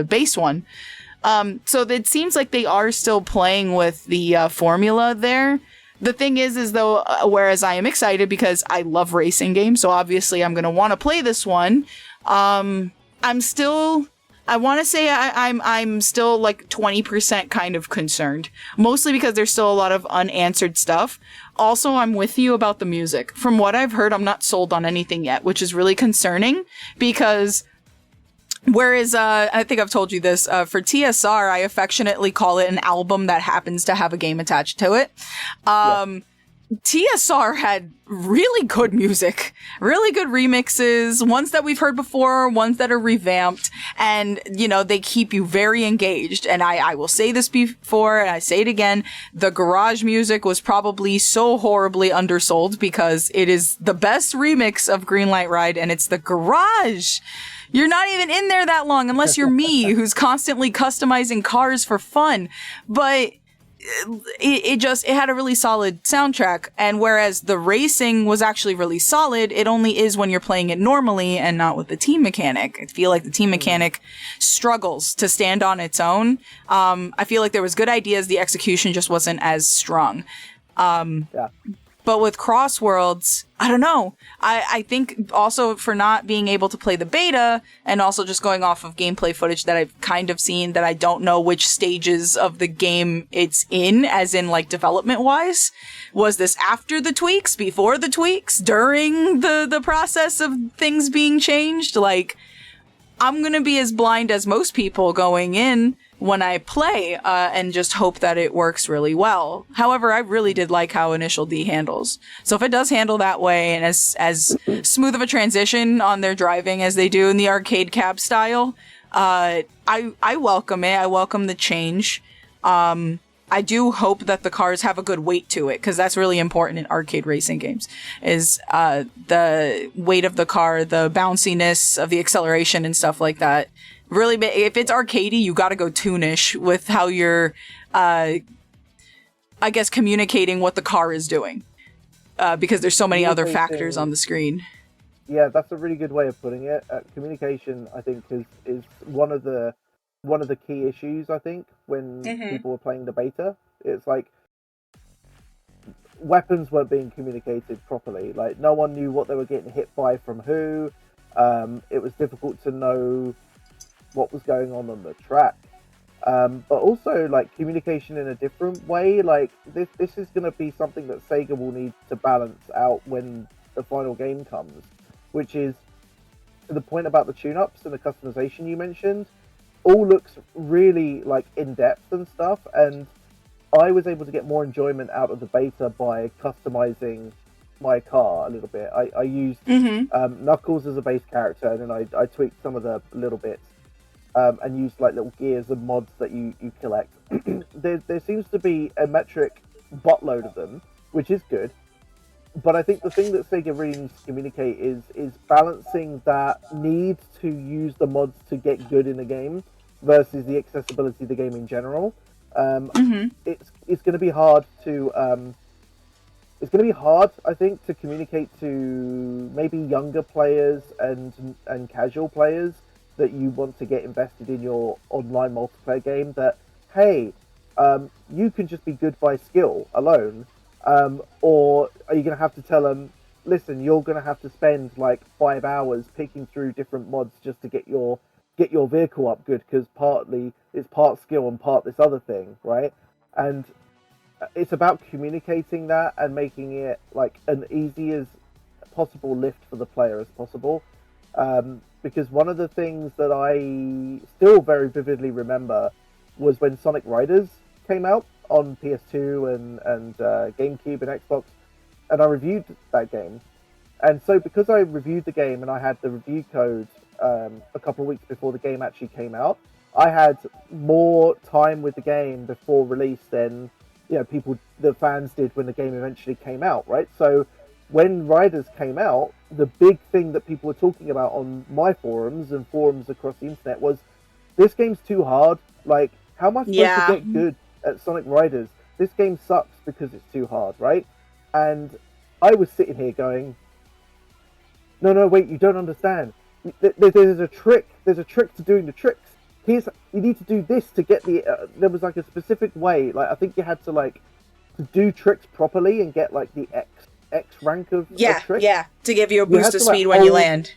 base one. So it seems like they are still playing with the formula there. The thing is though, whereas I am excited because I love racing games, so obviously I'm going to want to play this one. I'm still like 20% kind of concerned, mostly because there's still a lot of unanswered stuff. Also, I'm with you about the music. From what I've heard, I'm not sold on anything yet, which is really concerning, because whereas, I think I've told you this, for TSR, I affectionately call it an album that happens to have a game attached to it. TSR had really good music, really good remixes, ones that we've heard before, ones that are revamped, and, you know, they keep you very engaged. And I will say this before, and I say it again, the garage music was probably so horribly undersold, because it is the best remix of Greenlight Ride, and it's the garage. You're not even in there that long, unless you're me, who's constantly customizing cars for fun. But it had a really solid soundtrack. And whereas the racing was actually really solid, it only is when you're playing it normally and not with the team mechanic. I feel like the team mechanic struggles to stand on its own. I feel like there was good ideas. The execution just wasn't as strong. But with Crossworlds, I don't know. I think also for not being able to play the beta, and also just going off of gameplay footage that I've kind of seen, that I don't know which stages of the game it's in, as in like development wise. Was this after the tweaks, before the tweaks, during the process of things being changed? Like, I'm gonna be as blind as most people going in when I play, and just hope that it works really well. However, I really did like how Initial D handles. So if it does handle that way, and as smooth of a transition on their driving as they do in the arcade cab style, I welcome it. I welcome the change. I do hope that the cars have a good weight to it, because that's really important in arcade racing games, is the weight of the car, the bounciness of the acceleration and stuff like that. Really, if it's arcadey, you gotta go toonish with how you're, I guess, communicating what the car is doing, because there's so many other factors on the screen. Yeah, that's a really good way of putting it. Communication, I think, is one of the key issues, I think, when people were playing the beta. It's like weapons weren't being communicated properly. Like, no one knew what they were getting hit by from who. It was difficult to know what was going on the track. but also like communication in a different way. Like this is going to be something that Sega will need to balance out when the final game comes, which is to the point about the tune-ups and the customization you mentioned. All looks really like in depth and stuff, and I was able to get more enjoyment out of the beta by customizing my car a little bit. I used Knuckles as a base character, and then I tweaked some of the little bits, and used like little gears and mods that you collect. There seems to be a metric buttload of them, which is good. But I think the thing that Sega really needs to communicate is balancing that need to use the mods to get good in the game versus the accessibility of the game in general. It's going to be hard to I think, to communicate to maybe younger players and casual players that you want to get invested in your online multiplayer game. That hey, you can just be good by skill alone. Or are you going to have to tell them, listen, you're going to have to spend like 5 hours picking through different mods just to get your vehicle up good, because partly it's part skill and part this other thing, right? And it's about communicating that and making it like an easy as possible lift for the player as possible. Because one of the things that I still very vividly remember was when Sonic Riders came out on PS2 and GameCube and Xbox, and I reviewed that game. And so because I reviewed the game and I had the review code a couple of weeks before the game actually came out, I had more time with the game before release than the fans did when the game eventually came out, right? So when Riders came out, the big thing that people were talking about on my forums and forums across the internet was, this game's too hard. Like, how am I supposed to get good at Sonic Riders? This game sucks because it's too hard, right? And I was sitting here going, no, wait, you don't understand. There's a trick. There's a trick to doing the tricks. You need to do this to get the. There was like a specific way. Like I think you had to to do tricks properly and get like the X rank of tricks. Yeah, to give you a boost of speed when you land.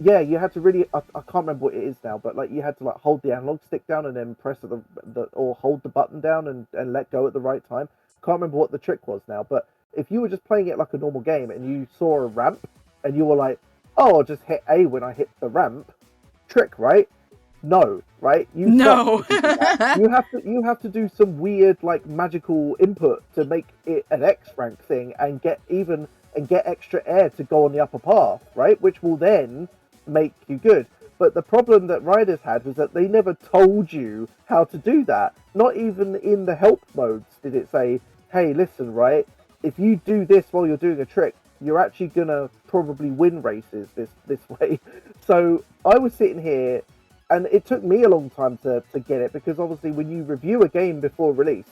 Yeah, you had to really. I can't remember what it is now, but like you had to hold the analog stick down and then press or hold the button down and let go at the right time. Can't remember what the trick was now, but if you were just playing it like a normal game and you saw a ramp and you were like, oh, I'll just hit A when I hit the ramp, trick, right? No, right? No. You have to do some weird magical input to make it an X rank thing and get extra air to go on the upper path, right? Which will then make you good. But the problem that Riders had was that they never told you how to do that. Not even in the help modes did it say, hey, listen, right? If you do this while you're doing a trick, you're actually gonna probably win races this way. So I was sitting here, and it took me a long time to get it, because obviously when you review a game before release,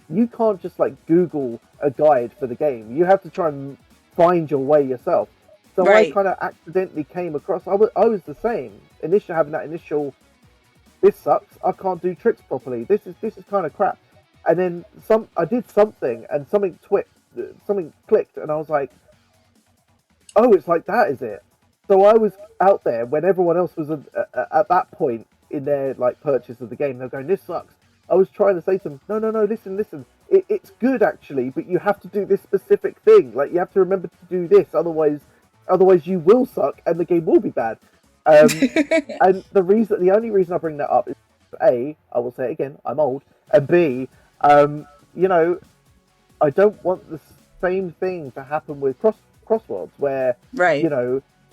you can't just Google a guide for the game. You have to try and find your way yourself. So right. I kind of accidentally came across. I was the same. Having that initial, this sucks. I can't do tricks properly. This is kind of crap. And then I did something, and something clicked, and I was like, oh, it's like that, is it? So I was out there when everyone else was at that point in their purchase of the game. They're going, this sucks. I was trying to say to them, no, listen. It's good actually, but you have to do this specific thing. You have to remember to do this, otherwise you will suck and the game will be bad. And the only reason I bring that up is A, I will say it again, I'm old, and B, I don't want the same thing to happen with Crossworlds, where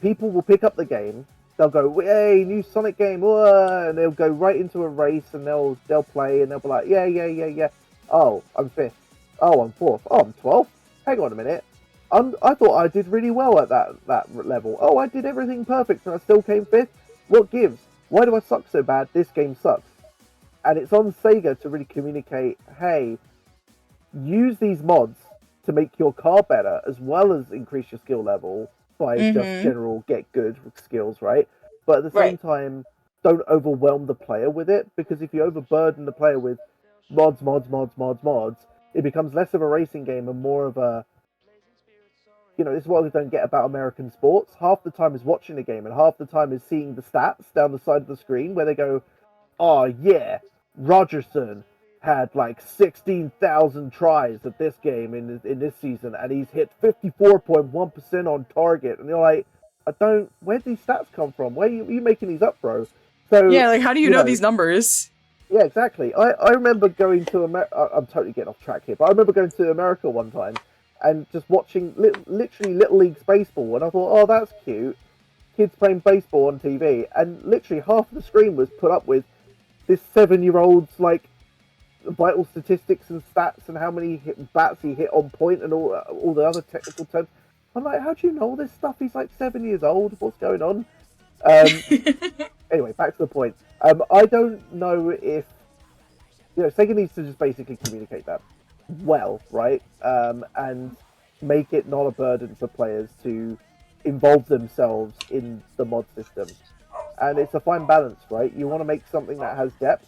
people will pick up the game, they'll go, hey, new Sonic game, whoa, and they'll go right into a race, and they'll play, and they'll be like, yeah. Oh, I'm 5th. Oh, I'm 4th. Oh, I'm 12th. Hang on a minute. I thought I did really well at that level. Oh, I did everything perfect, and I still came 5th. What gives? Why do I suck so bad? This game sucks. And it's on Sega to really communicate, hey, use these mods to make your car better, as well as increase your skill level by just general get good skills, right? But at the same time, don't overwhelm the player with it, because if you overburden the player with mods, it becomes less of a racing game and more of a, this is what we don't get about American sports. Half the time is watching the game, and half the time is seeing the stats down the side of the screen where they go, oh yeah, Rogerson had like 16,000 tries at this game in this season, and he's hit 54.1% on target. And you're like, where do these stats come from? Where are you making these up, bro? So Yeah, like, how do you know these numbers? Yeah, exactly. I remember going to America. I'm totally getting off track here, but I remember going to America one time and just watching literally Little Leagues baseball, and I thought, oh, that's cute. Kids playing baseball on TV, and literally half of the screen was put up with this 7-year-old's like vital statistics and stats and how many bats he hit on point and all the other technical terms. I'm like, how do you know all this stuff? He's like 7 years old. What's going on? Anyway, back to the point. I don't know if Sega needs to just basically communicate that well, right? And make it not a burden for players to involve themselves in the mod system. And it's a fine balance, right? You want to make something that has depth,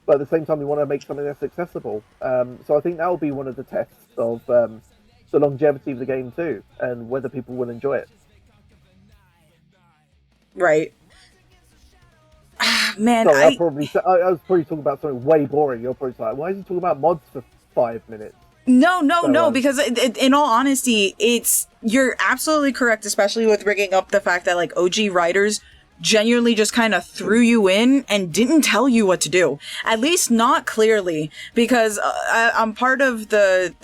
but at the same time, you want to make something that's accessible. So I think that will be one of the tests of the longevity of the game too, and whether people will enjoy it. Right. Man, Sorry, I was probably talking about something way boring. You're probably like, why is he talking about mods for 5 minutes? No, because in all honesty, you're absolutely correct, especially with bringing up the fact that like OG writers genuinely just kind of threw you in and didn't tell you what to do, at least not clearly, because I'm part of the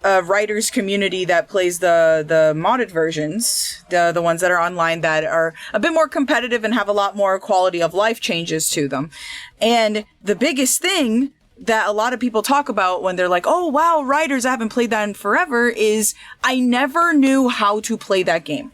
writers community that plays the modded versions, the ones that are online that are a bit more competitive and have a lot more quality of life changes to them. And the biggest thing that a lot of people talk about when they're like, oh wow, writers, I haven't played that in forever, is I never knew how to play that game.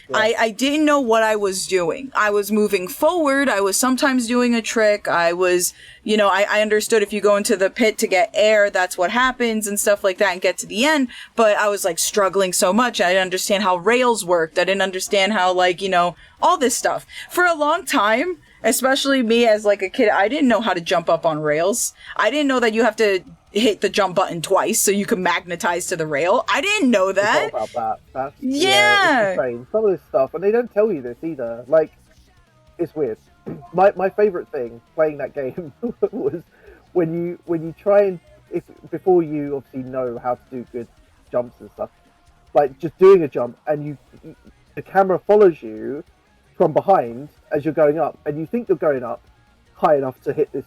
Yeah. I didn't know what I was doing. I was moving forward. I was sometimes doing a trick. I was, I understood if you go into the pit to get air, that's what happens and stuff like that and get to the end. But I was like struggling so much. I didn't understand how rails worked. I didn't understand how all this stuff. For a long time, especially me as like a kid, I didn't know how to jump up on rails. I didn't know that you have to hit the jump button twice so you can magnetize to the rail. I didn't know that. About that. Yeah. It's insane. Some of this stuff, and they don't tell you this either. Like, it's weird. My favorite thing playing that game was when you try and before you obviously know how to do good jumps and stuff, like just doing a jump and the camera follows you from behind as you're going up, and you think you're going up high enough to hit this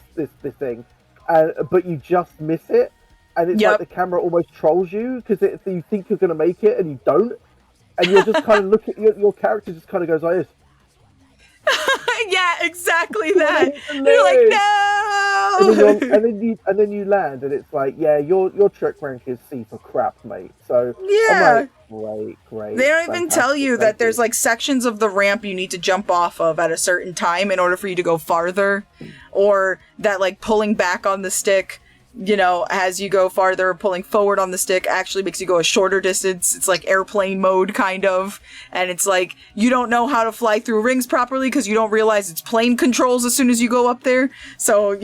thing. But you just miss it, and it's like the camera almost trolls you because you think you're going to make it and you don't, and you're just kind of looking. Your character just kind of goes like this. Yeah, exactly that. You're like, no. And then you land, and it's like, yeah, your trick rank is C for crap, mate. So yeah, I'm like, great. They don't even tell you that there's like sections of the ramp you need to jump off of at a certain time in order for you to go farther, or that like pulling back on the stick, as you go farther, pulling forward on the stick actually makes you go a shorter distance. It's like airplane mode kind of, and it's like you don't know how to fly through rings properly because you don't realize it's plane controls as soon as you go up there. So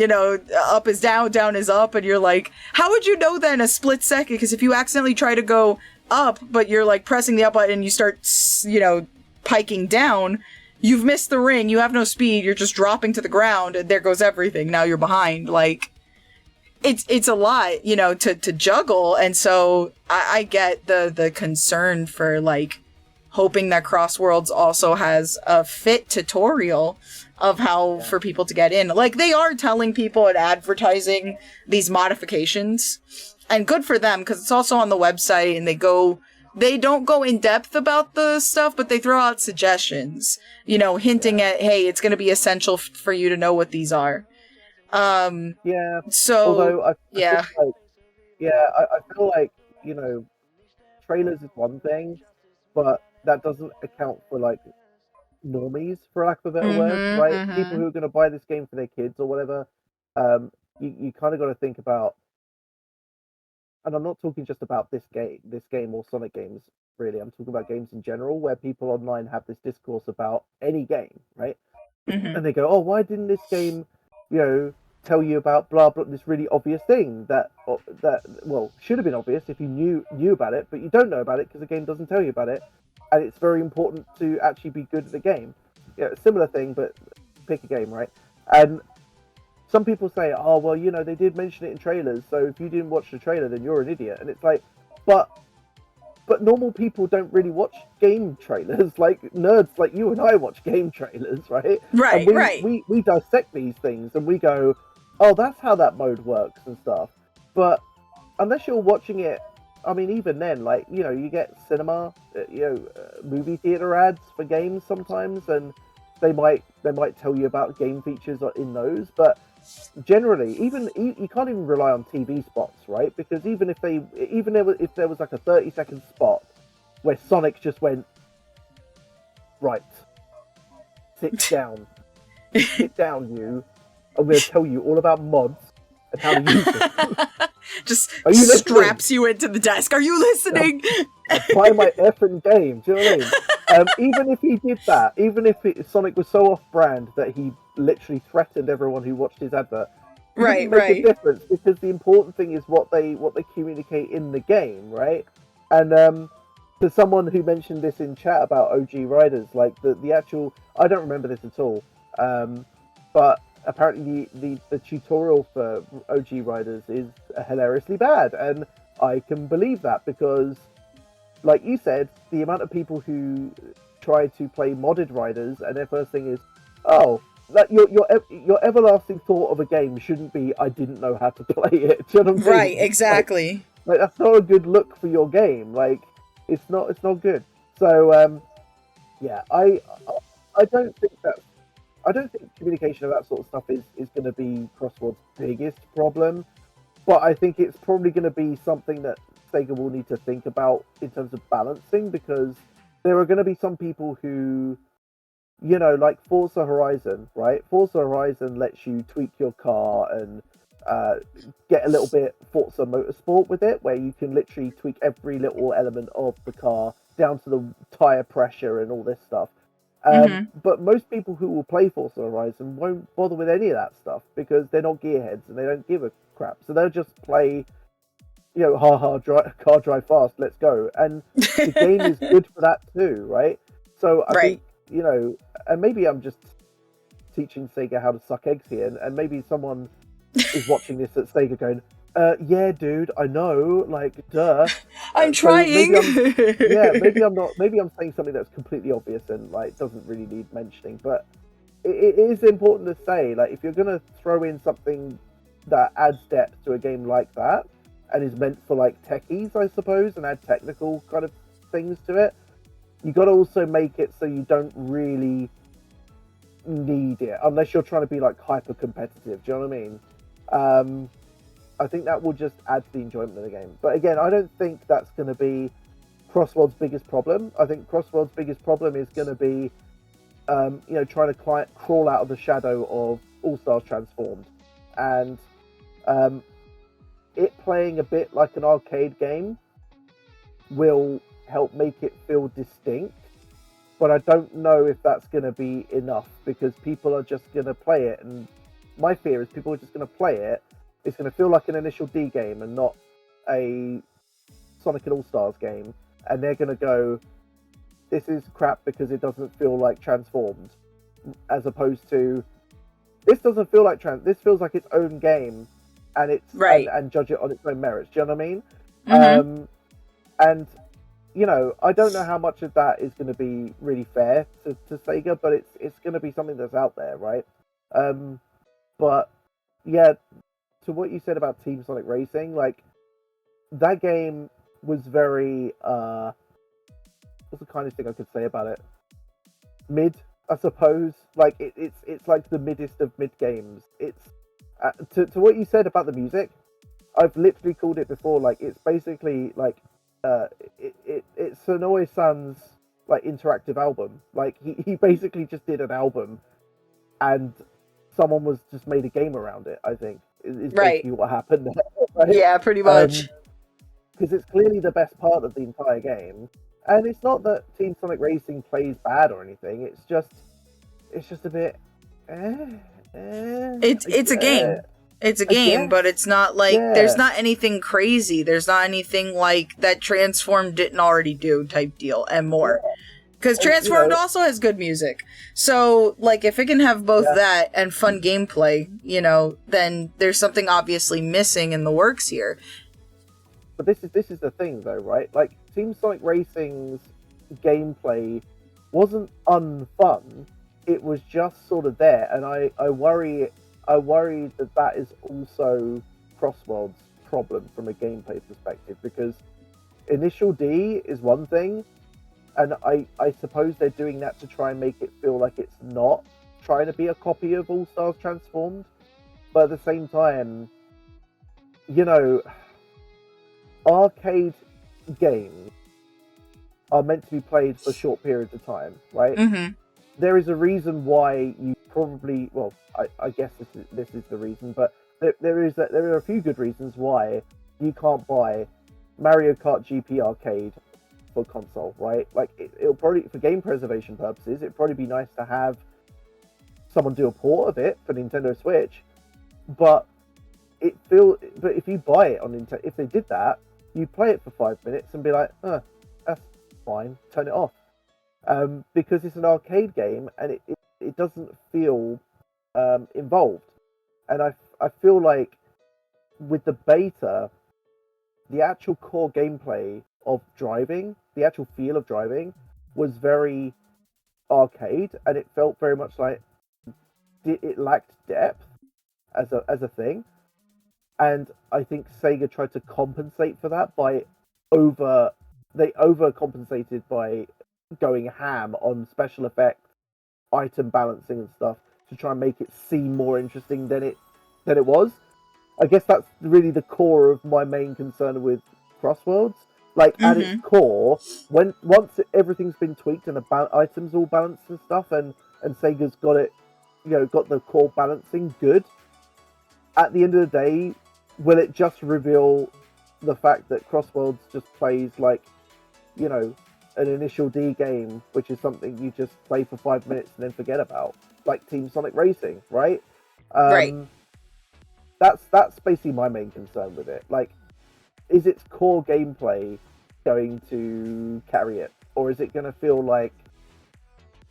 up is down, down is up, and you're like, how would you know that in a split second? Because if you accidentally try to go up but you're like pressing the up button and you start piking down, you've missed the ring, you have no speed, you're just dropping to the ground, and there goes everything. Now you're behind. Like, it's a lot, to juggle. And so I get the concern for like hoping that Crossworlds also has a fit tutorial of how for people to get in. Like, they are telling people and advertising these modifications, and good for them, because it's also on the website, and they don't go in depth about the stuff, but they throw out suggestions, hinting at, hey, it's going to be essential for you to know what these are. Yeah. So, although I yeah. feel like, trailers is one thing, but that doesn't account for like normies, for lack of a better word, right? Mm-hmm. People who are going to buy this game for their kids or whatever. You kind of got to think about, and I'm not talking just about this game or Sonic games, really. I'm talking about games in general, where people online have this discourse about any game, right? Mm-hmm. And they go, oh, why didn't this game, tell you about blah blah, this really obvious thing that should have been obvious if you knew about it, but you don't know about it because the game doesn't tell you about it, and it's very important to actually be good at the game. Similar thing, but pick a game, right? And some people say, oh, well, you know, they did mention it in trailers, so if you didn't watch the trailer, then you're an idiot. And it's like, but normal people don't really watch game trailers. Like, nerds like you and I watch game trailers, right? Right, and right. We dissect these things, and we go, oh, that's how that mode works and stuff. But unless you're watching it, I mean, even then, like, you know, you get cinema, movie theater ads for games sometimes, and they might tell you about game features in those, but generally, even you can't even rely on TV spots, right? Because even if there was like a 30-second spot where Sonic just went, right, sit down, you. I'm going to tell you all about mods and how to use them. Just Are you straps you into the desk. Are you listening? I'm playing my effing game. Do you know what I mean? Even if he did that, even if Sonic was so off-brand that he literally threatened everyone who watched his advert, it didn't make a difference, because the important thing is what they communicate in the game, right? And to someone who mentioned this in chat about OG Riders, like the actual, I don't remember this at all, but apparently the tutorial for OG Riders is hilariously bad, and I can believe that, because like you said, the amount of people who try to play modded Riders and their first thing is, oh, that your everlasting thought of a game shouldn't be, I didn't know how to play it. Do you know what I mean? Right, exactly. Like that's not a good look for your game. Like it's not good. So yeah, I don't think communication of that sort of stuff is going to be Crossword's biggest problem, but I think it's probably going to be something that Sega will need to think about in terms of balancing, because there are going to be some people who, you know, like Forza Horizon, right? Forza Horizon lets you tweak your car and get a little bit Forza Motorsport with it, where you can literally tweak every little element of the car down to the tire pressure and all this stuff. But most people who will play Forza Horizon won't bother with any of that stuff, because they're not gearheads and they don't give a crap. So they'll just play, you know, car drive fast, let's go. And the game is good for that too, right? So I think, you know, and maybe I'm just teaching Sega how to suck eggs here, and maybe someone is watching this at Sega going, yeah, dude, I know, like, duh. I'm trying. Maybe I'm saying something that's completely obvious and, like, doesn't really need mentioning, but it is important to say, like, if you're going to throw in something that adds depth to a game like that, and is meant for, like, techies, I suppose, and add technical kind of things to it, you got to also make it so you don't really need it, unless you're trying to be, like, hyper competitive. Do you know what I mean? I think that will just add to the enjoyment of the game. But again, I don't think that's going to be Crossworld's biggest problem. I think Crossworld's biggest problem is going to be, you know, trying to crawl out of the shadow of All Stars Transformed, and it playing a bit like an arcade game will help make it feel distinct. But I don't know if that's going to be enough, because people are just going to play it, and my fear is people are just going to play it. It's going to feel like an Initial D game and not a Sonic and All-Stars game. And they're going to go, this is crap because it doesn't feel like Transformed. As opposed to, this doesn't feel like this feels like its own game. And it's and judge it on its own merits. Do you know what I mean? Mm-hmm. And, you know, I don't know how much of that is going to be really fair to Sega, but it's going to be something that's out there, right? But, yeah, to what you said about Team Sonic Racing, like, that game was very, what's the kindest thing I could say about it? Mid, I suppose. Like, it's like the middest of mid games. It's, to what you said about the music, I've literally called it before, like, it's basically, like, it's Sonoe-san's, like, interactive album. Like, he basically just did an album, and someone was just made a game around it, I think, is basically what happened there. Right? Yeah, pretty much. Because it's clearly the best part of the entire game. And it's not that Team Sonic Racing plays bad or anything, it's just a bit, It's a game. It's a game, but it's not like, there's not anything crazy. There's not anything like that Transform didn't already do type deal and more. Because Transformed also has good music. So, like, if it can have both that and fun gameplay, then there's something obviously missing in the works here. But this is the thing, though, right? Like, Team Sonic Racing's gameplay wasn't unfun. It was just sort of there, and I worry that is also Crossworld's problem from a gameplay perspective, because Initial D is one thing, and I suppose they're doing that to try and make it feel like it's not trying to be a copy of All Stars Transformed, but at the same time, arcade games are meant to be played for short periods of time, right? Mm-hmm. There is a reason why you probably, well, I guess this is the reason, but there are a few good reasons why you can't buy Mario Kart GP Arcade for console, right? Like, it'll probably, for game preservation purposes, it'd probably be nice to have someone do a port of it for Nintendo Switch, but if you buy it on Nintendo, if they did that, you play it for 5 minutes and be like, that's fine, turn it off. Because it's an arcade game and it doesn't feel involved. And I feel like with the beta, the actual core gameplay of driving, the actual feel of driving, was very arcade, and it felt very much like it lacked depth as a thing. And I think Sega tried to compensate for that by overcompensated by going ham on special effects, item balancing and stuff to try and make it seem more interesting than it was. I guess that's really the core of my main concern with Crossworlds. Like, at its core, once everything's been tweaked and the items all balanced and stuff, and Sega's got it, got the core balancing good, at the end of the day, will it just reveal the fact that Crossworlds just plays like, an Initial D game, which is something you just play for 5 minutes and then forget about, like Team Sonic Racing, right? Right. That's basically my main concern with it. Like, is its core gameplay going to carry it, or is it going to feel like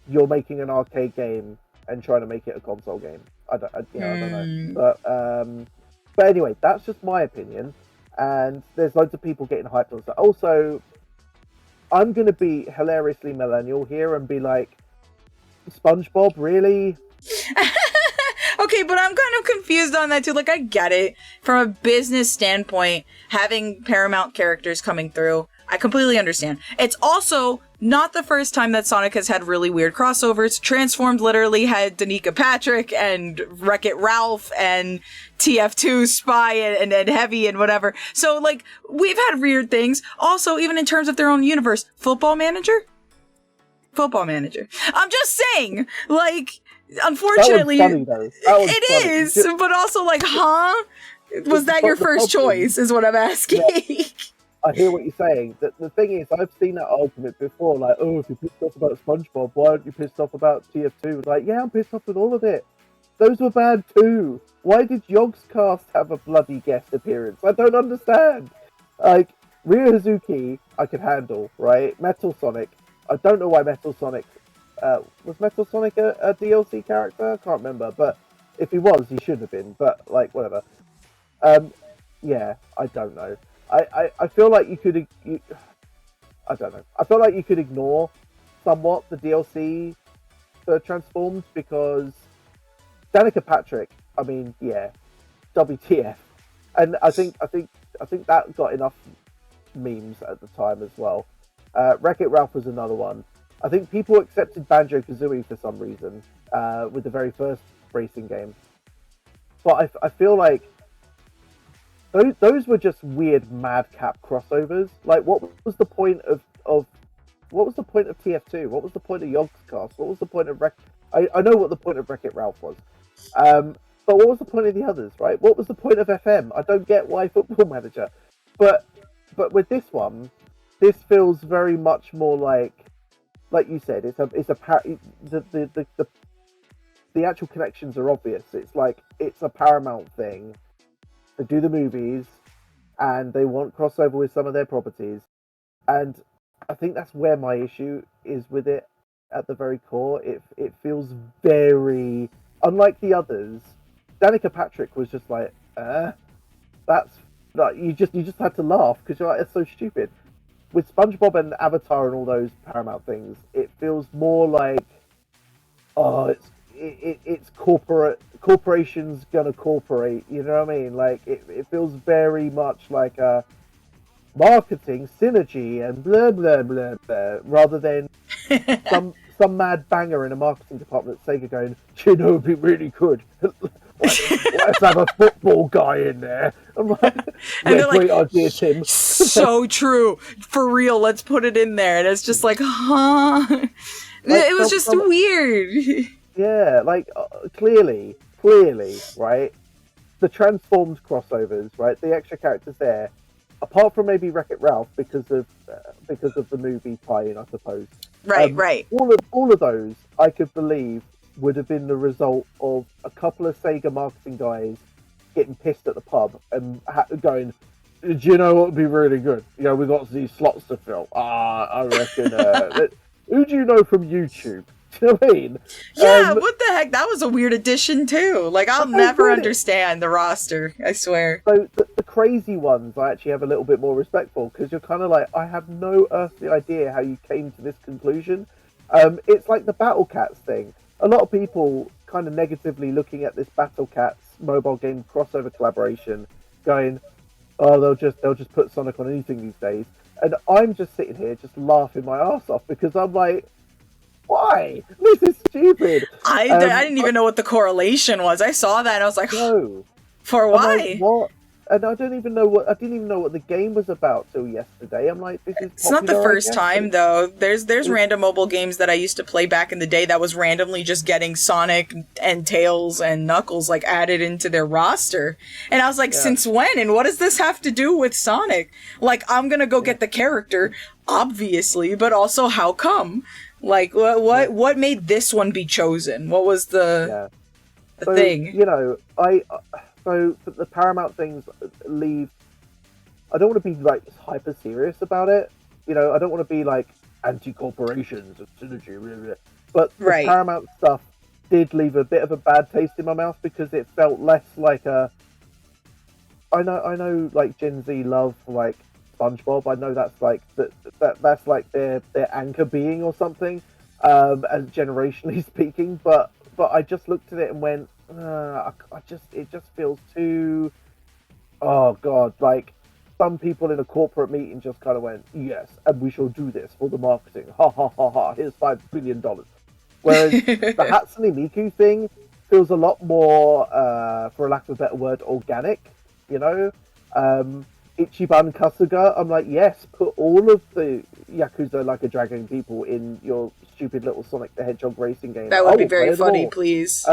you're making an arcade game and trying to make it a console game? I don't know. But anyway, that's just my opinion. And there's loads of people getting hyped on that. Also, I'm going to be hilariously millennial here and be like, SpongeBob, really? Okay, but I'm kind of confused on that too. Like, I get it. From a business standpoint, having Paramount characters coming through, I completely understand. It's also not the first time that Sonic has had really weird crossovers. Transformed literally had Danica Patrick and Wreck-It Ralph and TF2 Spy and Heavy and whatever. So, like, we've had weird things. Also, even in terms of their own universe, Football Manager. I'm just saying, like, unfortunately, that was funny, though. It is, but also, like, was that your first choice, is what I'm asking. Yeah. I hear what you're saying. The thing is, I've seen that argument before, like, oh, if you're pissed off about SpongeBob, why aren't you pissed off about TF2? Like, yeah, I'm pissed off with all of it. Those were bad too. Why did Yogscast have a bloody guest appearance? I don't understand. Like, Ryo Hazuki, I could handle, right? Metal Sonic, I don't know why Metal Sonic... was Metal Sonic a DLC character? I can't remember, but if he was, he should have been, but, like, whatever. Yeah, I don't know. I feel like you could... I don't know. I feel like you could ignore somewhat the DLC for Transformed, because Danica Patrick, I mean, yeah, WTF. And I think that got enough memes at the time as well. Wreck-It Ralph was another one. I think people accepted Banjo-Kazooie for some reason with the very first racing game. But I feel like those were just weird madcap crossovers. Like, what was the point of what was the point of TF2? What was the point of Yogscast? What was the point of I know what the point of Wreck-It Ralph was. But what was the point of the others, right? What was the point of FM? I don't get why Football Manager. But with this one, this feels very much more like you said, the actual connections are obvious. It's like, it's a Paramount thing. They do the movies, and they want crossover with some of their properties. And I think that's where my issue is with it. At the very core, it feels very unlike the others. Danica Patrick was just like, that's like you just had to laugh because you're like, it's so stupid. With SpongeBob and Avatar and all those Paramount things, it feels more like, oh, it's corporations gonna corporate. You know what I mean? Like it feels very much like a marketing synergy and blah blah blah blah, rather than some mad banger in a marketing department at Sega going, you know, it'd be really good. Let's have a football guy in there. I'm like, And yeah, they're like, great idea, Tim. so true. For real, let's put it in there. And it's just like, huh? Like, It was just weird. Yeah, like clearly, right? The transformed crossovers, right? The extra characters there, apart from maybe Wreck-It Ralph because of the movie tie-in, I suppose. Right. All of those, I could believe, would have been the result of a couple of Sega marketing guys getting pissed at the pub and going, "Do you know what would be really good? You know, we've got these slots to fill. I reckon. Who do you know from YouTube?" Do you know what I mean? Yeah, what the heck? That was a weird addition, too. Like, I'll never understand the roster, I swear. So, the crazy ones I actually have a little bit more respect for, because you're kind of like, I have no earthly idea how you came to this conclusion. It's like the Battle Cats thing. A lot of people kind of negatively looking at this Battle Cats mobile game crossover collaboration, going, "Oh, they'll just put Sonic on anything these days." And I'm just sitting here just laughing my ass off because I'm like, why? This is stupid. I didn't even know what the correlation was. I saw that and I was like, no. For why? Like, what? And I didn't even know what the game was about till yesterday. I'm like, this is. It's not the first time though. There's random mobile games that I used to play back in the day that was randomly just getting Sonic and Tails and Knuckles like added into their roster. And I was like, since when? And what does this have to do with Sonic? Like, I'm gonna go get the character, obviously, but also how come? Like, what made this one be chosen? What was the thing? You know, So the Paramount things leave. I don't want to be like hyper serious about it. You know, I don't want to be like anti-corporations and synergy. Blah, blah. But the Paramount stuff did leave a bit of a bad taste in my mouth because it felt less like a. I know, like Gen Z love like SpongeBob. I know that's like that's like their anchor being or something, as generationally speaking. But I just looked at it and went. It just feels too. Oh God! Like some people in a corporate meeting just kind of went, "Yes, and we shall do this for the marketing." Ha ha ha ha! Here's $5 billion. Whereas the Hatsune Miku thing feels a lot more, for lack of a better word, organic. You know, Ichiban Kasuga. I'm like, yes, put all of the Yakuza Like a Dragon people in your stupid little Sonic the Hedgehog racing game. That would be very funny, please.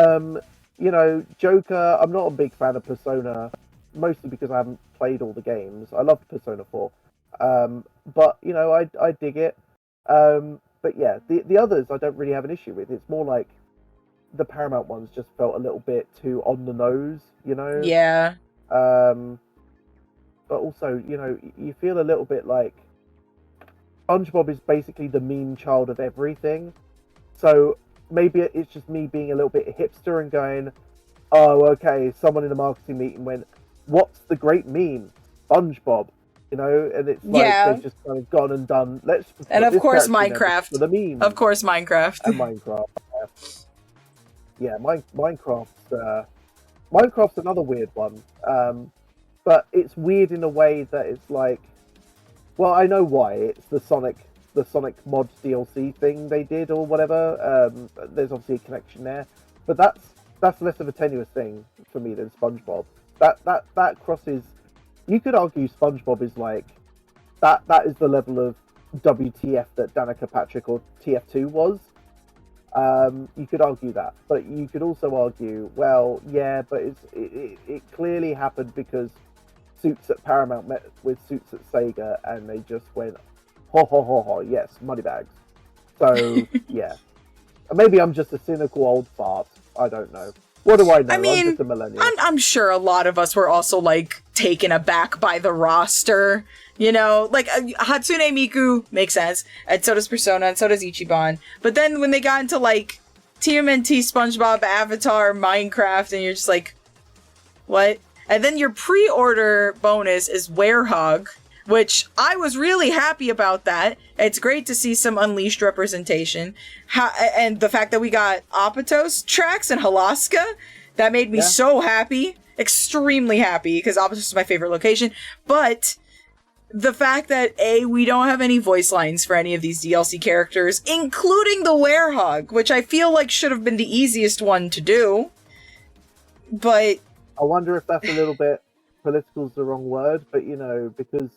You know, Joker, I'm not a big fan of Persona, mostly because I haven't played all the games. I loved Persona 4. But, you know, I dig it. But yeah, the others I don't really have an issue with. It's more like the Paramount ones just felt a little bit too on the nose, you know? Yeah. But also, you know, you feel a little bit like SpongeBob is basically the meme child of everything. So maybe it's just me being a little bit hipster and going, oh, okay, someone in a marketing meeting went, what's the great meme? SpongeBob. You know, and it's like they've just kind of gone and done, and of course Minecraft. For the meme. Of course Minecraft. And Minecraft. Yeah, Minecraft's another weird one. But it's weird in a way that it's like, well, I know why. It's the Sonic mod DLC thing they did or whatever. There's obviously a connection there, but that's less of a tenuous thing for me than SpongeBob. That crosses. You could argue SpongeBob is like that is the level of WTF that Danica Patrick or TF2 was. You could argue that, but you could also argue, well, yeah, but it clearly happened because suits at Paramount met with suits at Sega, and they just went, ho ho ho ho, yes, money bags. So yeah, and maybe I'm just a cynical old fart. I don't know. What do I know? I mean, I'm just a millennial. I'm sure a lot of us were also, like, taken aback by the roster. You know, like, Hatsune Miku makes sense, and so does Persona, and so does Ichiban. But then when they got into, like, TMNT, SpongeBob, Avatar, Minecraft, and you're just like, what? And then your pre-order bonus is Werehog, which I was really happy about that. It's great to see some Unleashed representation. And the fact that we got Apatos tracks and Halaska, that made me so happy. Extremely happy, because Apatos is my favorite location. But the fact that, A, we don't have any voice lines for any of these DLC characters, including the Werehog, which I feel like should have been the easiest one to do. But I wonder if that's a little bit political's the wrong word, but you know, because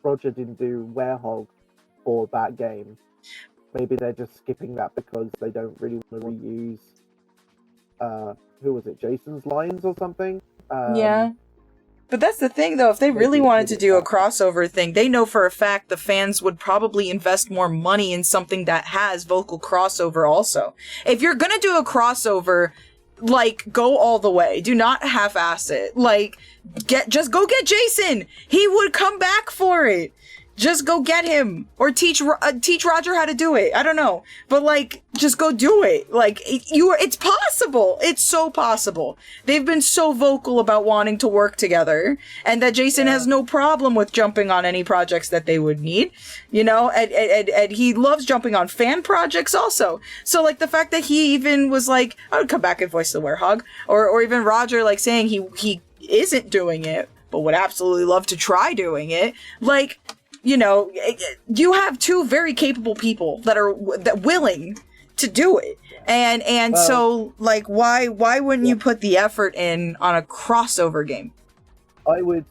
Roger didn't do Werehog for that game, maybe they're just skipping that because they don't really want to reuse who was it, Jason's lines or something. Yeah. But that's the thing, though. If they really wanted to do a crossover thing, they know for a fact the fans would probably invest more money in something that has vocal crossover also. If you're gonna do a crossover, like, go all the way. Do not half-ass it. Like, just go get Jason. He would come back for it. Just go get him, or teach Roger how to do it. I don't know, but like, just go do it. Like, it's possible. It's so possible. They've been so vocal about wanting to work together, and that Jason has no problem with jumping on any projects that they would need. You know, and he loves jumping on fan projects also. So like the fact that he even was like, I would come back and voice the Werehog, or even Roger like saying he isn't doing it, but would absolutely love to try doing it. Like, you know, you have two very capable people that are willing to do it, and so like, why wouldn't you put the effort in on a crossover game? I would,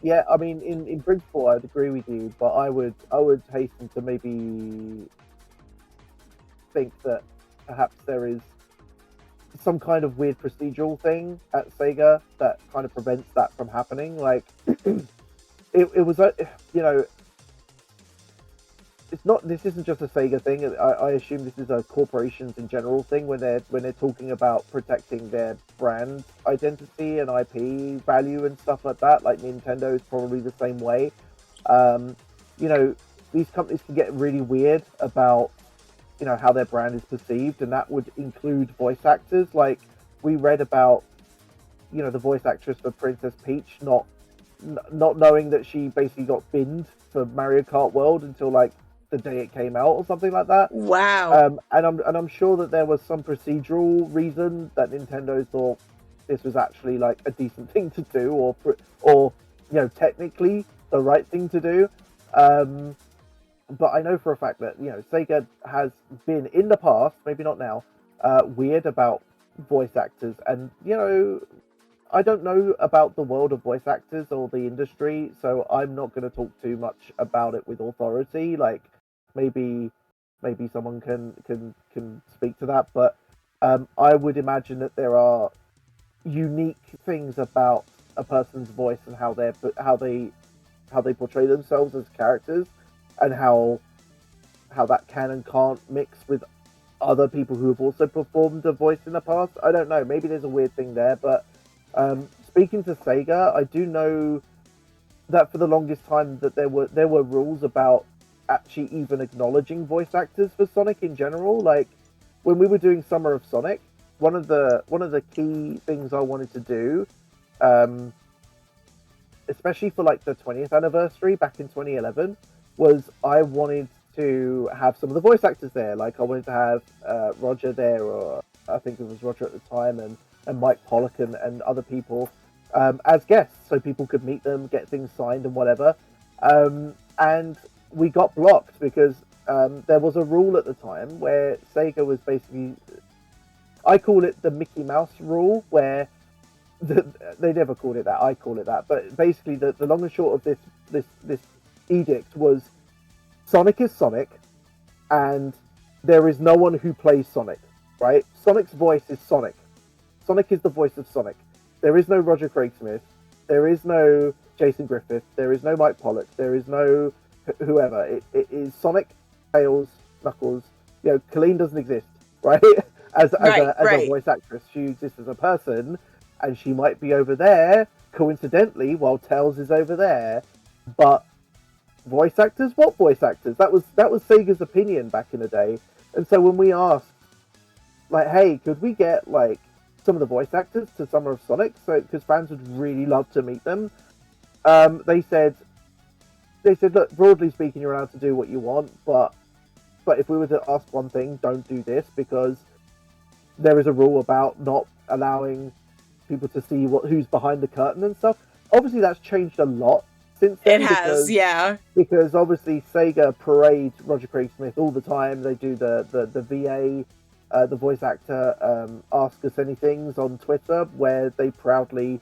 I mean, in principle, I'd agree with you, but I would hasten to maybe think that perhaps there is some kind of weird procedural thing at Sega that kind of prevents that from happening. Like, it was, you know, it's not. This isn't just a Sega thing. I assume this is a corporations in general thing when they're talking about protecting their brand identity and IP value and stuff like that. Like Nintendo is probably the same way. You know, these companies can get really weird about, you know, how their brand is perceived, and that would include voice actors. Like, we read about, you know, the voice actress for Princess Peach not knowing that she basically got binned for Mario Kart World until like the day it came out or something like that. Wow. And I'm sure that there was some procedural reason that Nintendo thought this was actually like a decent thing to do, or you know, technically the right thing to do. But I know for a fact that, you know, Sega has been in the past, maybe not now, weird about voice actors. And, you know, I don't know about the world of voice actors or the industry, so I'm not going to talk too much about it with authority. Like, maybe someone can speak to that, but I would imagine that there are unique things about a person's voice and how they portray themselves as characters, and how that can and can't mix with other people who have also performed a voice in the past. I don't know. Maybe there's a weird thing there, but speaking to Sega, I do know that for the longest time that there were rules about actually even acknowledging voice actors for Sonic in general. Like, when we were doing Summer of Sonic, one of the key things I wanted to do, especially for like the 20th anniversary back in 2011, was I wanted to have some of the voice actors there. Like, I wanted to have Roger there, or I think it was Roger at the time, and Mike Pollock and other people as guests, so people could meet them, get things signed and whatever. And we got blocked because there was a rule at the time where Sega was basically, I call it the Mickey Mouse rule, where they never called it that, I call it that, but basically the long and short of this edict was, Sonic is Sonic, and there is no one who plays Sonic, right? Sonic's voice is Sonic. Sonic is the voice of Sonic. There is no Roger Craig Smith. There is no Jason Griffith. There is no Mike Pollock. There is no whoever. It is Sonic, Tails, Knuckles. You know, Colleen doesn't exist, right? as Right, a right. voice actress. She exists as a person, and she might be over there coincidentally while Tails is over there. But voice actors, what voice actors? That was Sega's opinion back in the day. And so when we asked, like, hey, could we get like some of the voice actors to Summer of Sonic, so because fans would really love to meet them, they said, look, broadly speaking, you're allowed to do what you want, but if we were to ask one thing, don't do this, because there is a rule about not allowing people to see who's behind the curtain and stuff. Obviously, that's changed a lot since then. It has, yeah. Because obviously Sega parades Roger Craig Smith all the time. They do the VA, the voice actor Ask Us Anythings on Twitter, where they proudly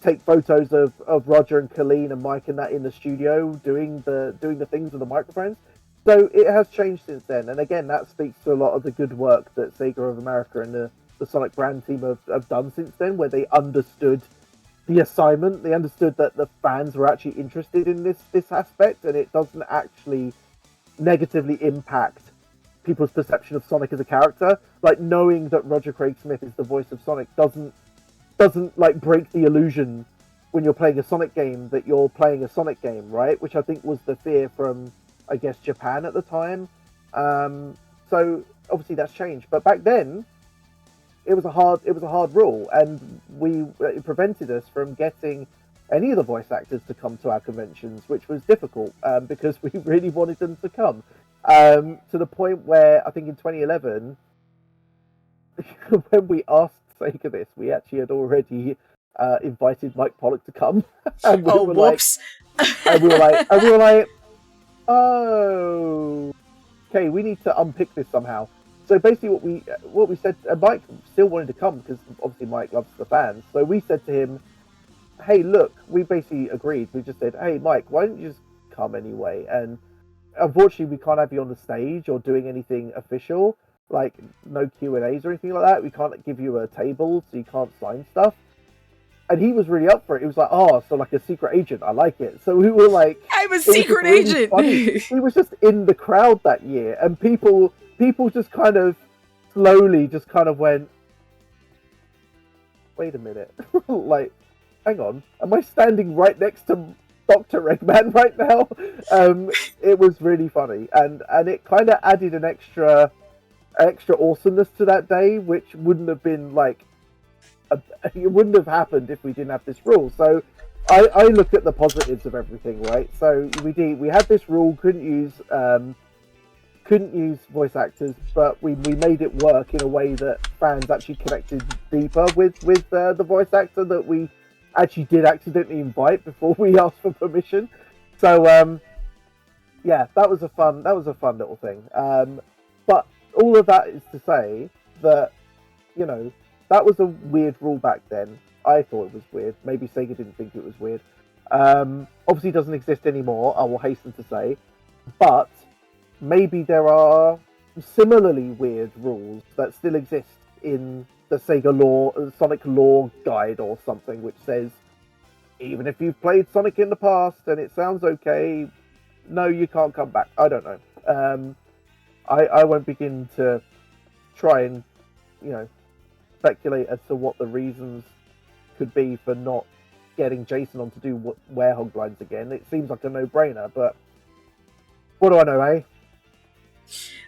take photos of Roger and Colleen and Mike and that in the studio doing the things with the microphones. So it has changed since then, and again, that speaks to a lot of the good work that Sega of America and the Sonic brand team have done since then, where they understood the assignment. They understood that the fans were actually interested in this aspect, and it doesn't actually negatively impact people's perception of Sonic as a character. Like, knowing that Roger Craig Smith is the voice of Sonic doesn't like break the illusion when you're playing a Sonic game that you're playing a Sonic game, right? Which I think was the fear from, I guess, Japan at the time. So obviously that's changed, but back then it was a hard rule, and it prevented us from getting any of the voice actors to come to our conventions, which was difficult because we really wanted them to come. To the point where I think in 2011, when we asked Sega this, we actually had already invited Mike Pollock to come. And we were whoops! And we were like, oh, okay, we need to unpick this somehow. So basically, what we said, Mike still wanted to come because obviously Mike loves the fans. So we said to him, "Hey, look," we basically agreed. We just said, "Hey, Mike, why don't you just come anyway?" And unfortunately, we can't have you on the stage or doing anything official, like no Q&As or anything like that. We can't give you a table, so you can't sign stuff. And he was really up for it. He was like, "Oh, so like a secret agent. I like it." So we were like, I'm a secret agent. He was just in the crowd that year, and people just kind of slowly just kind of went, "Wait a minute, like, hang on, am I standing right next to Dr. Eggman right now?" It was really funny, and it kind of added an extra awesomeness to that day, which wouldn't have been like, it wouldn't have happened if we didn't have this rule. So I look at the positives of everything, right? So we had this rule, couldn't use voice actors, but we made it work in a way that fans actually connected deeper with the voice actor that we actually did accidentally invite before we asked for permission. So yeah, that was a fun little thing. But all of that is to say that, you know, that was a weird rule back then. I thought it was weird. Maybe Sega didn't think it was weird. Obviously it doesn't exist anymore, I will hasten to say. But maybe there are similarly weird rules that still exist in the Sega Sonic lore guide or something, which says, even if you've played Sonic in the past and it sounds okay, no, you can't come back. I don't know. I won't begin to try and, you know, speculate as to what the reasons could be for not getting Jason on to do Werehog lines again. It seems like a no-brainer, but what do I know, eh?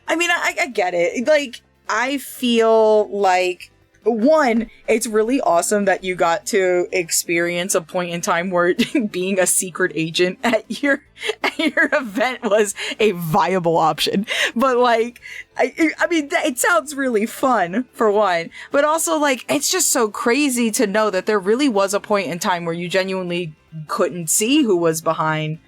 I mean, I get it. Like, I feel like, one, it's really awesome that you got to experience a point in time where being a secret agent at your event was a viable option. But like, I mean, it sounds really fun, for one, but also like, it's just so crazy to know that there really was a point in time where you genuinely couldn't see who was behind,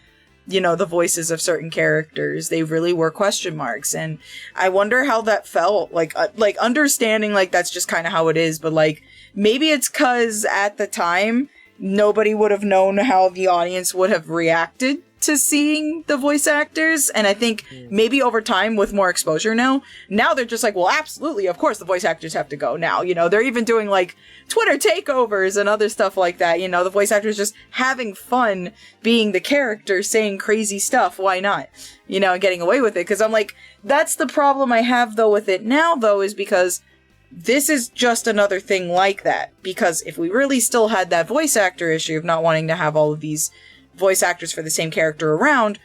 you know, the voices of certain characters. They really were question marks, and I wonder how that felt. Like understanding, like, that's just kind of how it is, but like, maybe it's because at the time nobody would have known how the audience would have reacted to seeing the voice actors, and I think maybe over time with more exposure now they're just like, well, absolutely, of course the voice actors have to go now. You know, they're even doing like Twitter takeovers and other stuff like that. You know, the voice actors just having fun being the character, saying crazy stuff. Why not? You know, and getting away with it. Because I'm like, that's the problem I have though with it now though, is because this is just another thing like that. Because if we really still had that voice actor issue of not wanting to have all of these voice actors for the same character around,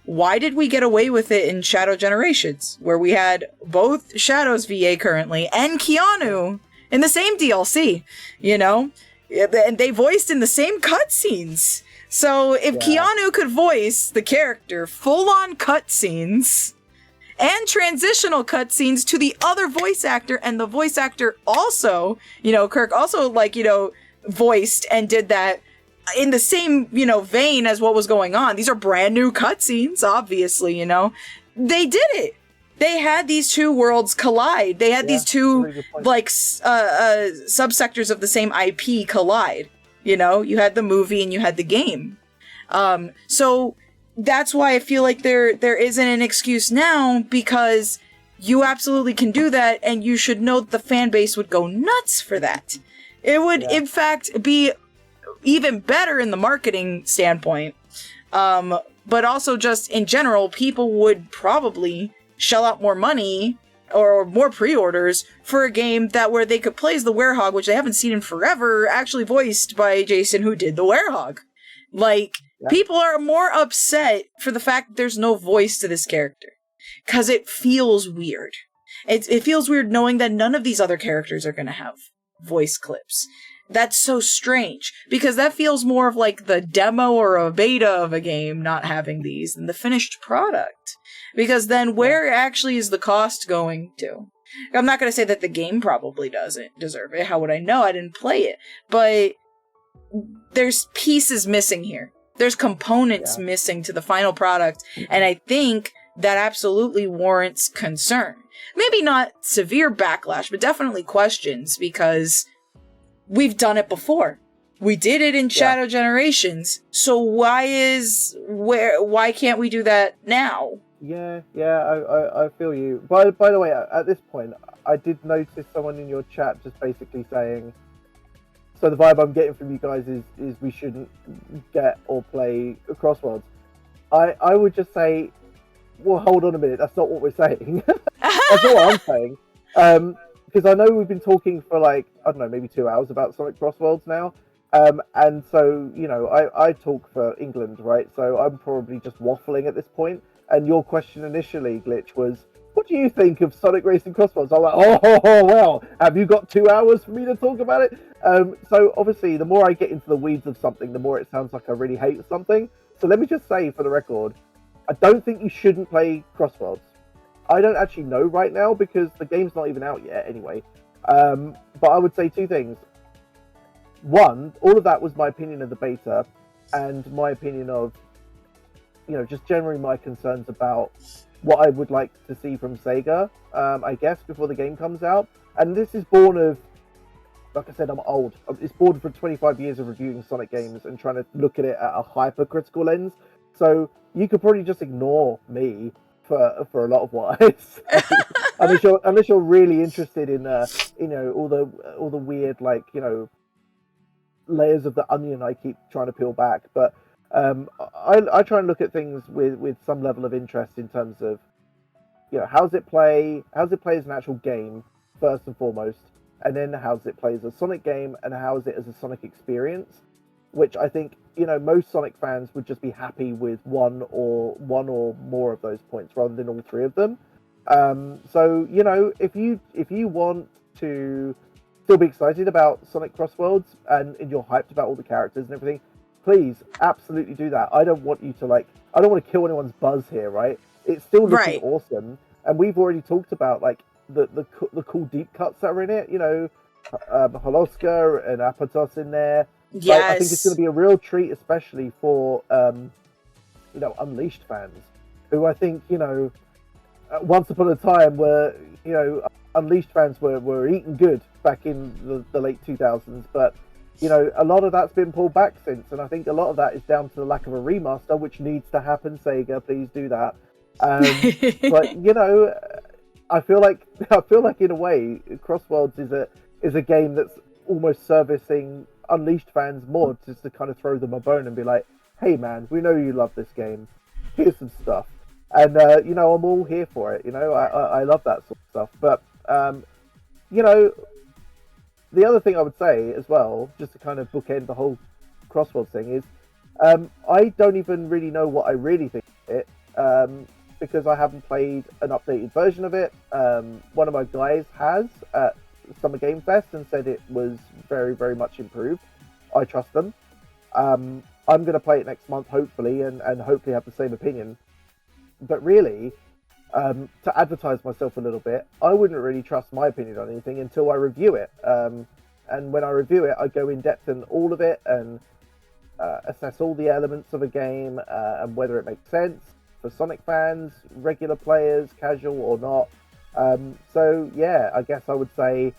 why did we get away with it in Shadow Generations, where we had both Shadow's VA currently and Keanu in the same DLC, you know? And they voiced in the same cutscenes. So if Keanu could voice the character full-on cutscenes and transitional cutscenes to the other voice actor, and the voice actor also, you know, Kirk also, like, you know, voiced and did that in the same, you know, vein as what was going on. These are brand new cutscenes, obviously, you know. They did it. They had these two worlds collide. They had these two, like, subsectors of the same IP collide. You know, you had the movie and you had the game. So that's why I feel like there isn't an excuse now, because you absolutely can do that, and you should know that the fan base would go nuts for that. It would, in fact, be even better in the marketing standpoint. But also just in general, people would probably shell out more money or more pre-orders for a game that where they could play as the Werehog, which they haven't seen in forever, actually voiced by Jason, who did the Werehog. Like, people are more upset for the fact that there's no voice to this character, because it feels weird. It feels weird knowing that none of these other characters are going to have voice clips. That's so strange, because that feels more of like the demo or a beta of a game not having these than the finished product. Because then where actually is the cost going to? I'm not going to say that the game probably doesn't deserve it. How would I know? I didn't play it. But there's pieces missing here. There's components missing to the final product. And I think that absolutely warrants concern. Maybe not severe backlash, but definitely questions, because we've done it before. We did it in Shadow Generations. So why can't we do that now? I feel you. By the way, at this point, I did notice someone in your chat just basically saying, so the vibe I'm getting from you guys is we shouldn't get or play Crossworlds. I would just say, well, hold on a minute, that's not what we're saying. That's not what I'm saying. Because I know we've been talking for like, I don't know, maybe 2 hours about Sonic Crossworlds now. And so, you know, I talk for England, right? So I'm probably just waffling at this point. And your question initially, Glitch, was, what do you think of Sonic Racing Crossworlds? I'm like, oh, well, have you got 2 hours for me to talk about it? So obviously, the more I get into the weeds of something, the more it sounds like I really hate something. So let me just say, for the record, I don't think you shouldn't play Crossworlds. I don't actually know right now, because the game's not even out yet anyway. But I would say two things. One, all of that was my opinion of the beta, and my opinion of, you know, just generally my concerns about what I would like to see from Sega, I guess, before the game comes out. And this is born of, like I said, I'm old. It's born from 25 years of reviewing Sonic games and trying to look at it at a hypercritical lens. So you could probably just ignore me for a lot of what I say, unless you're really interested in you know, all the weird, like, you know, layers of the onion I keep trying to peel back. But I try and look at things with some level of interest in terms of, you know, how's it play as an actual game first and foremost, and then how's it play as a Sonic game, and how is it as a Sonic experience, which I think, you know, most Sonic fans would just be happy with one or more of those points rather than all three of them. So, you know, if you want to still be excited about Sonic Crossworlds and you're hyped about all the characters and everything, please absolutely do that. I don't want you to, like, I don't want to kill anyone's buzz here, right? It's still looking awesome, and we've already talked about, like, the cool deep cuts that are in it. You know, Holoska and Apatos in there. Yes. Like, I think it's going to be a real treat, especially for you know, Unleashed fans, who I think, you know, once upon a time were, you know, Unleashed fans were eating good back in the late 2000s, but, you know, a lot of that's been pulled back since, and I think a lot of that is down to the lack of a remaster, which needs to happen. Sega, please do that. But, you know, I feel like in a way, Crossworlds is a game that's almost servicing Unleashed fans more, just to kind of throw them a bone and be like, hey man, we know you love this game, here's some stuff. And you know, I'm all here for it. You know, I love that sort of stuff. But you know, the other thing I would say as well, just to kind of bookend the whole Crossworld thing, is I don't even really know what I really think of it, because I haven't played an updated version of it. One of my guys has at Summer Game Fest and said it was very, very much improved. I trust them. I'm going to play it next month, hopefully, and hopefully have the same opinion. But really, to advertise myself a little bit, I wouldn't really trust my opinion on anything until I review it. And when I review it, I go in depth in all of it and assess all the elements of a game and whether it makes sense for Sonic fans, regular players, casual or not. So yeah, I guess I would say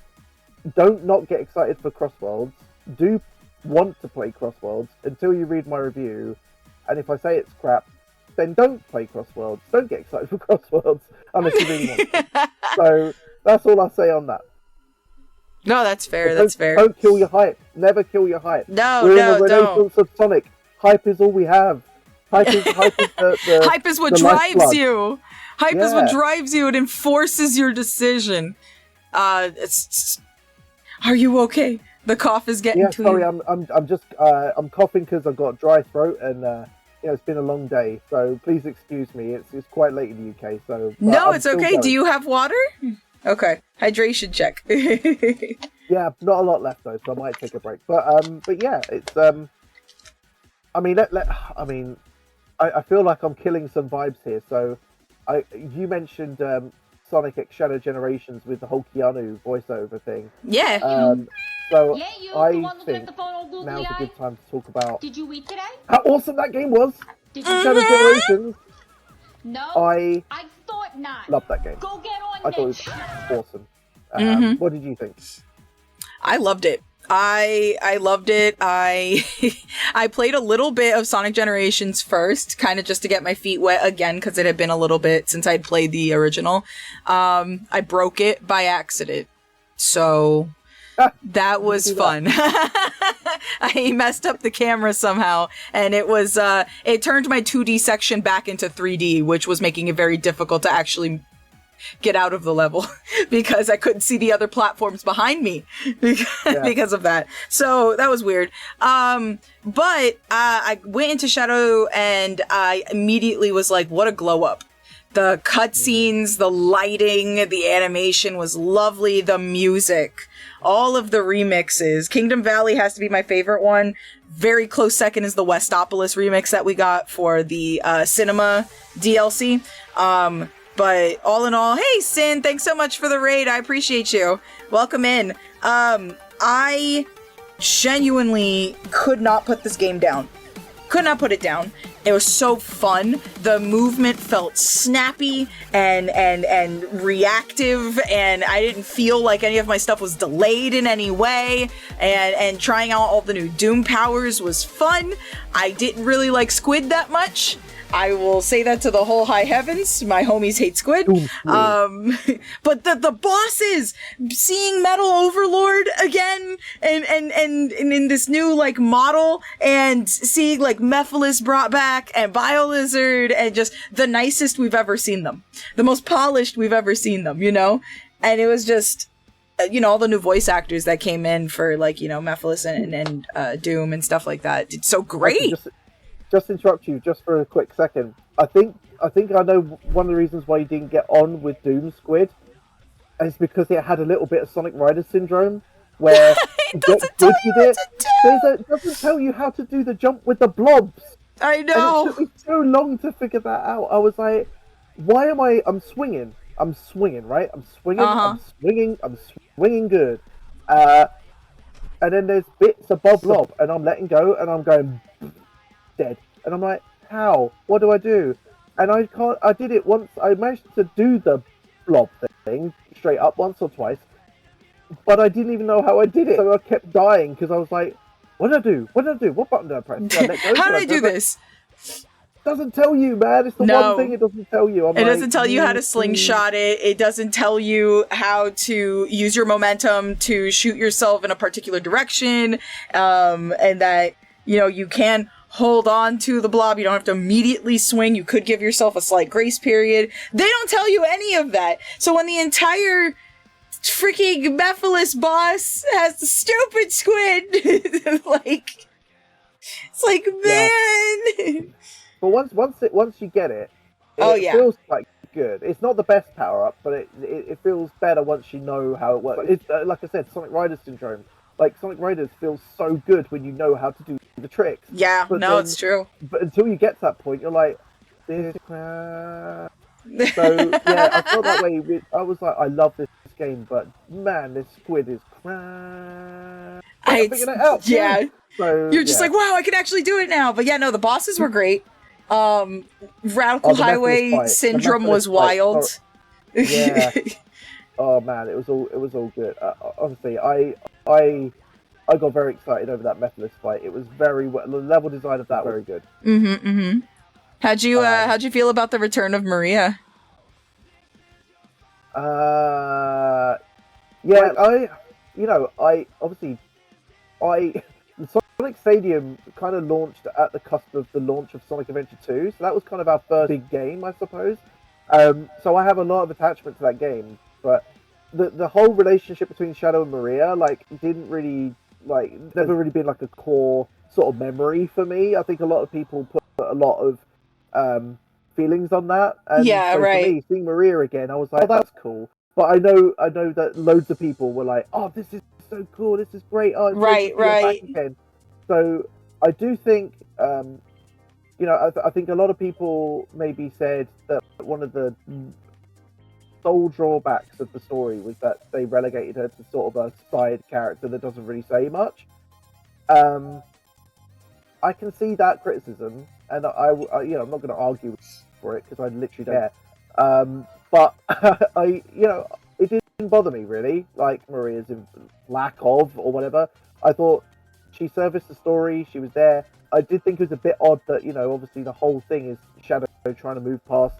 don't not get excited for Crossworlds. Do want to play Crossworlds until you read my review. And if I say it's crap, then don't play Crossworlds. Don't get excited for Crossworlds unless you really want to. So that's all I'll say on that. No, that's fair. That's fair. Don't kill your hype. Never kill your hype. No, We're no, in the renaissance don't. of Sonic. Hype is all we have. Hype is the hype is what the drives lifeblood. you. Hype is what drives you. It enforces your decision. Are you okay? The cough is getting to sorry, you. I'm just I'm coughing because I've got a dry throat and it's been a long day. So please excuse me. It's quite late in the UK. So no, it's okay. Going. Do you have water? Okay, hydration check. Yeah, not a lot left though, so I might take a break. But yeah, it's I mean, I feel like I'm killing some vibes here. So you mentioned Sonic X Shadow Generations with the whole Keanu voiceover thing. Yeah. So yeah, you, I think now's a good time to talk about. Did you eat today? How awesome that game was! Did you Shadow Generations. No, I thought not. Loved that game. Go get on I thought it was awesome. What did you think? I loved it. I loved it. I played a little bit of Sonic Generations first, kind of just to get my feet wet again, because it had been a little bit since I'd played the original. I broke it by accident, so that was fun. I messed up the camera somehow, and it was it turned my 2D section back into 3D, which was making it very difficult to actually get out of the level because I couldn't see the other platforms behind me because of that. So that was weird. But I went into Shadow and I immediately was like, what a glow up. The cutscenes, the lighting, the animation was lovely. The music, all of the remixes. Kingdom Valley has to be my favorite one. Very close second is the Westopolis remix that we got for the Cinema DLC. But all in all, hey, Sin, thanks so much for the raid. I appreciate you. Welcome in. I genuinely could not put this game down. Could not put it down. It was so fun. The movement felt snappy and reactive, and I didn't feel like any of my stuff was delayed in any way. And trying out all the new Doom powers was fun. I didn't really like Squid that much. I will say that to the whole high heavens. My homies hate Squid. But the bosses, seeing Metal Overlord again, and in this new like model, and seeing like Mephiles brought back, and BioLizard, and just the nicest we've ever seen them, the most polished we've ever seen them, you know. And it was just, all the new voice actors that came in for like Mephiles and Doom and stuff like that. It's so great. Just interrupt you just for a quick second. I think I know one of the reasons why you didn't get on with Doom Squid is because it had a little bit of Sonic Rider syndrome, where it doesn't tell you what to do. It doesn't tell you how to do the jump with the blobs. I know. And it took me so long to figure that out. I was like, why am I'm swinging, right? I'm swinging good. And then there's bits above blob, and I'm letting go, and I'm going dead, and I'm like, how? What do I do? And I did it once. I managed to do the blob thing straight up once or twice, but I didn't even know how I did it. So I kept dying because I was like, what did I do? What button did I press? Did I let go? How did I do this? Doesn't tell you, man. It's the one thing it doesn't tell you. It doesn't tell you how to slingshot it. It doesn't tell you how to use your momentum to shoot yourself in a particular direction, and that you can hold on to the blob. You don't have to immediately swing. You could give yourself a slight grace period. They don't tell you any of that. So when the entire freaking Mephiles boss has the stupid squid. Like, it's like, man. But once you get it, Oh, it yeah. feels quite good. It's not the best power up, but it feels better once you know how it works. It's like I said, Sonic Rider syndrome. Like Sonic Riders feels so good when you know how to do the tricks. Yeah, But no, it's true. But until you get to that point, you're like, this is crap. So yeah, I felt that way. I was like, I love this game, but man, this squid is crap. I figured it out. Yeah. So You're just like, wow, I can actually do it now. But yeah, no, the bosses were great. Radical the Highway Mephiles fight. Syndrome The was Mephiles fight. wild. Yeah. Oh man, it was all good. Honestly, I got very excited over that Mephiles fight. It was very well. The level design of that was very good. How'd you feel about the return of Maria? Yeah, the Sonic Stadium kind of launched at the cusp of the launch of Sonic Adventure 2, so that was kind of our first big game, I suppose. So I have a lot of attachment to that game, but the whole relationship between Shadow and Maria, like, didn't really, like, never really been like a core sort of memory for me. I think a lot of people put a lot of feelings on that, and Yeah, so right. for me, seeing Maria again, I was like, oh, that's cool. But I know that loads of people were like, oh, this is so cool, this is great, oh, it's great to see her back again. So I do think, I think a lot of people maybe said that one of the sole drawbacks of the story was that they relegated her to sort of a side character that doesn't really say much. I can see that criticism, and I'm not going to argue for it because I literally don't care. But it didn't bother me really, like Maria's lack of or whatever. I thought she serviced the story. She was there. I did think it was a bit odd that obviously the whole thing is Shadow trying to move past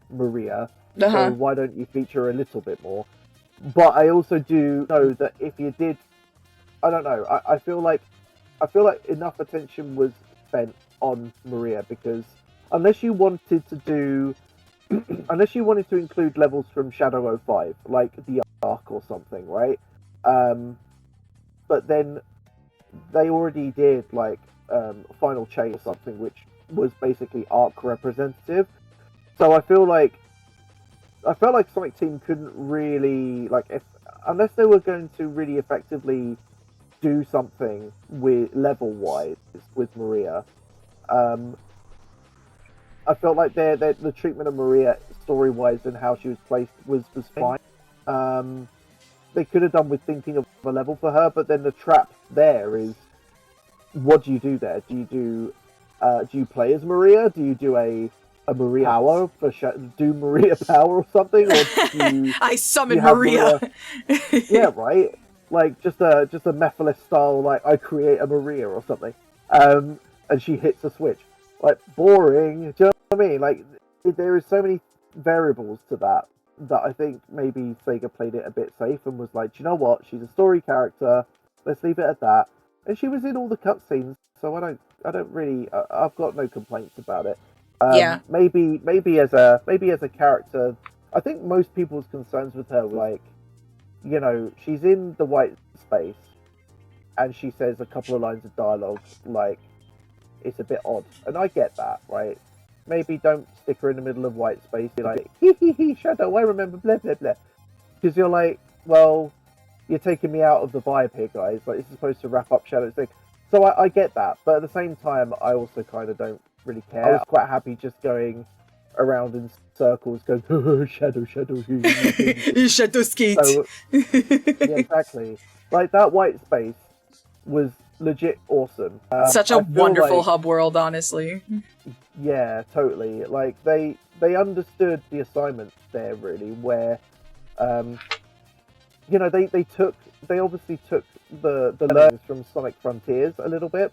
Maria. So why don't you feature her a little bit more? But I also do know that if you did, I don't know. I feel like enough attention was spent on Maria, because unless you wanted to include levels from Shadow 05, like the Ark or something, right? But then they already did like Final Chase or something, which was basically Ark representative. So I felt like Sonic Team couldn't really, like, unless they were going to really effectively do something with level-wise with Maria. I felt like the treatment of Maria story-wise and how she was placed was fine. They could have done with thinking of a level for her, but then the trap there is, what do you do there? Do you play as Maria? Do you do a Maria power do Maria power or something? Or do you, I summon Maria. Yeah, right. Like just a Mephiles style, like I create a Maria or something, and she hits a switch. Like, boring. Do you know what I mean? Like, there is so many variables to that I think maybe Sega played it a bit safe and was like, do you know what? She's a story character. Let's leave it at that. And she was in all the cutscenes, so I don't really. I've got no complaints about it. Yeah. Maybe as a character, I think most people's concerns with her were like, she's in the white space, and she says a couple of lines of dialogue, like, it's a bit odd, and I get that, right? Maybe don't stick her in the middle of white space. You're like, hee, Shadow, I remember, blah, blah, blah. Because you're like, well, you're taking me out of the vibe here, guys. Like, this is supposed to wrap up Shadow's thing. So I get that, but at the same time, I also kind of don't really care. I was quite happy just going around in circles, going, Shadow, Shadow skate. So, yeah, exactly. Like, that white space was legit awesome. Such a wonderful hub world, honestly. Yeah, totally. Like, they understood the assignment there, really, where they obviously took the learnings from Sonic Frontiers a little bit,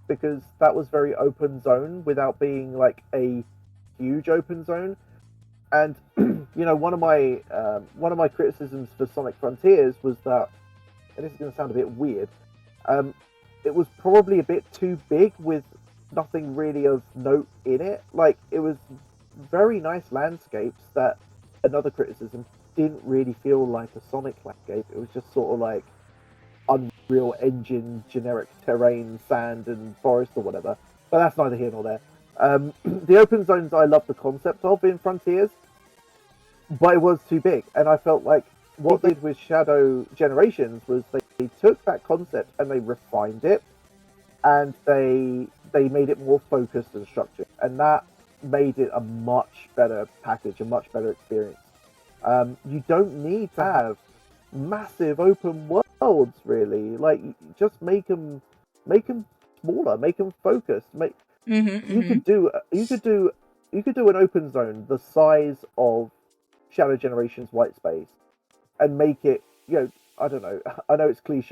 because that was very open zone without being like a huge open zone. And one of my criticisms for Sonic Frontiers was that, and this is going to sound a bit weird, it was probably a bit too big with nothing really of note in it. Like, it was very nice landscapes that, another criticism, didn't really feel like a Sonic landscape. It was just sort of like Unreal Engine, generic terrain, sand and forest or whatever. But that's neither here nor there. The open zones I love the concept of in Frontiers, but it was too big, and I felt like what they did with Shadow Generations was they took that concept and they refined it, and they made it more focused and structured, and that made it a much better package, a much better experience. You don't need to have massive open worlds, really. Like, just make them smaller, make them focused. You could do an open zone the size of Shadow Generations White Space, and make it, I don't know. I know it's cliche,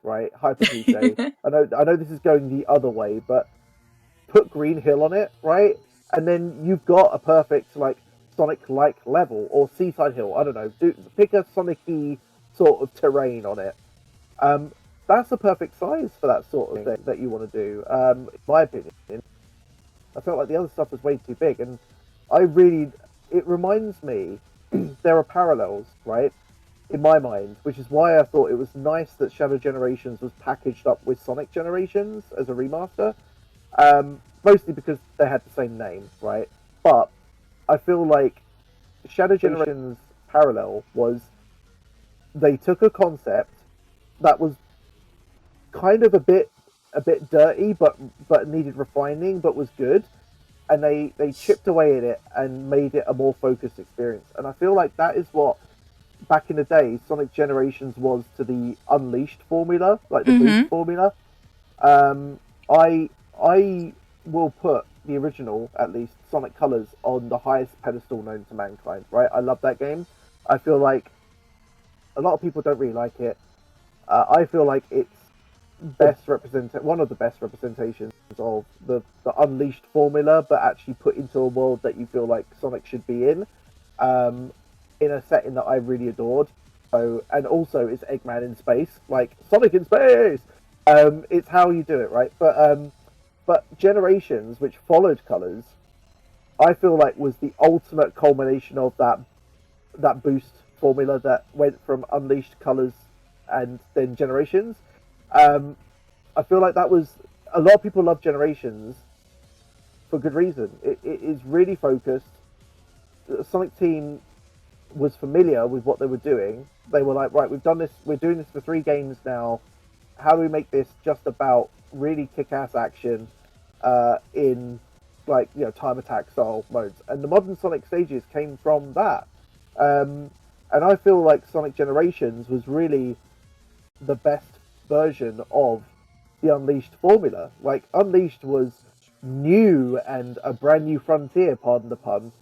right? Hyper cliche. I know this is going the other way, but put Green Hill on it, right? And then you've got a perfect Sonic-like level, or Seaside Hill. I don't know. Pick a Sonic-y sort of terrain on it. That's the perfect size for that sort of thing that you want to do. In my opinion, I felt like the other stuff was way too big, and it reminds me there are parallels, right, in my mind, which is why I thought it was nice that Shadow Generations was packaged up with Sonic Generations as a remaster, mostly because they had the same name, right? But I feel like Shadow Generations parallel was they took a concept that was kind of a bit dirty, but needed refining, but was good, and they chipped away at it and made it a more focused experience. And I feel like that is what back in the day Sonic Generations was to the Unleashed formula, like the Boost formula. I will put the original, at least, Sonic Colors on the highest pedestal known to mankind, right? I love that game. I feel like a lot of people don't really like it. I feel like it's one of the best representations of the Unleashed formula, but actually put into a world that you feel like Sonic should be in a setting that I really adored. So, and also it's Eggman in space, like Sonic in space. It's how you do it, right? But Generations, which followed Colors, I feel like was the ultimate culmination of that Boost formula that went from Unleashed, Colors, and then Generations. I feel like that was, a lot of people love Generations for good reason. It is really focused. The Sonic team was familiar with what they were doing. They were like, right, we've done this, we're doing this for 3 games now. How do we make this just about really kick-ass action in time attack style modes? And the modern Sonic stages came from that. And I feel like Sonic Generations was really the best version of the Unleashed formula. Like, Unleashed was new and a brand new frontier, pardon the pun,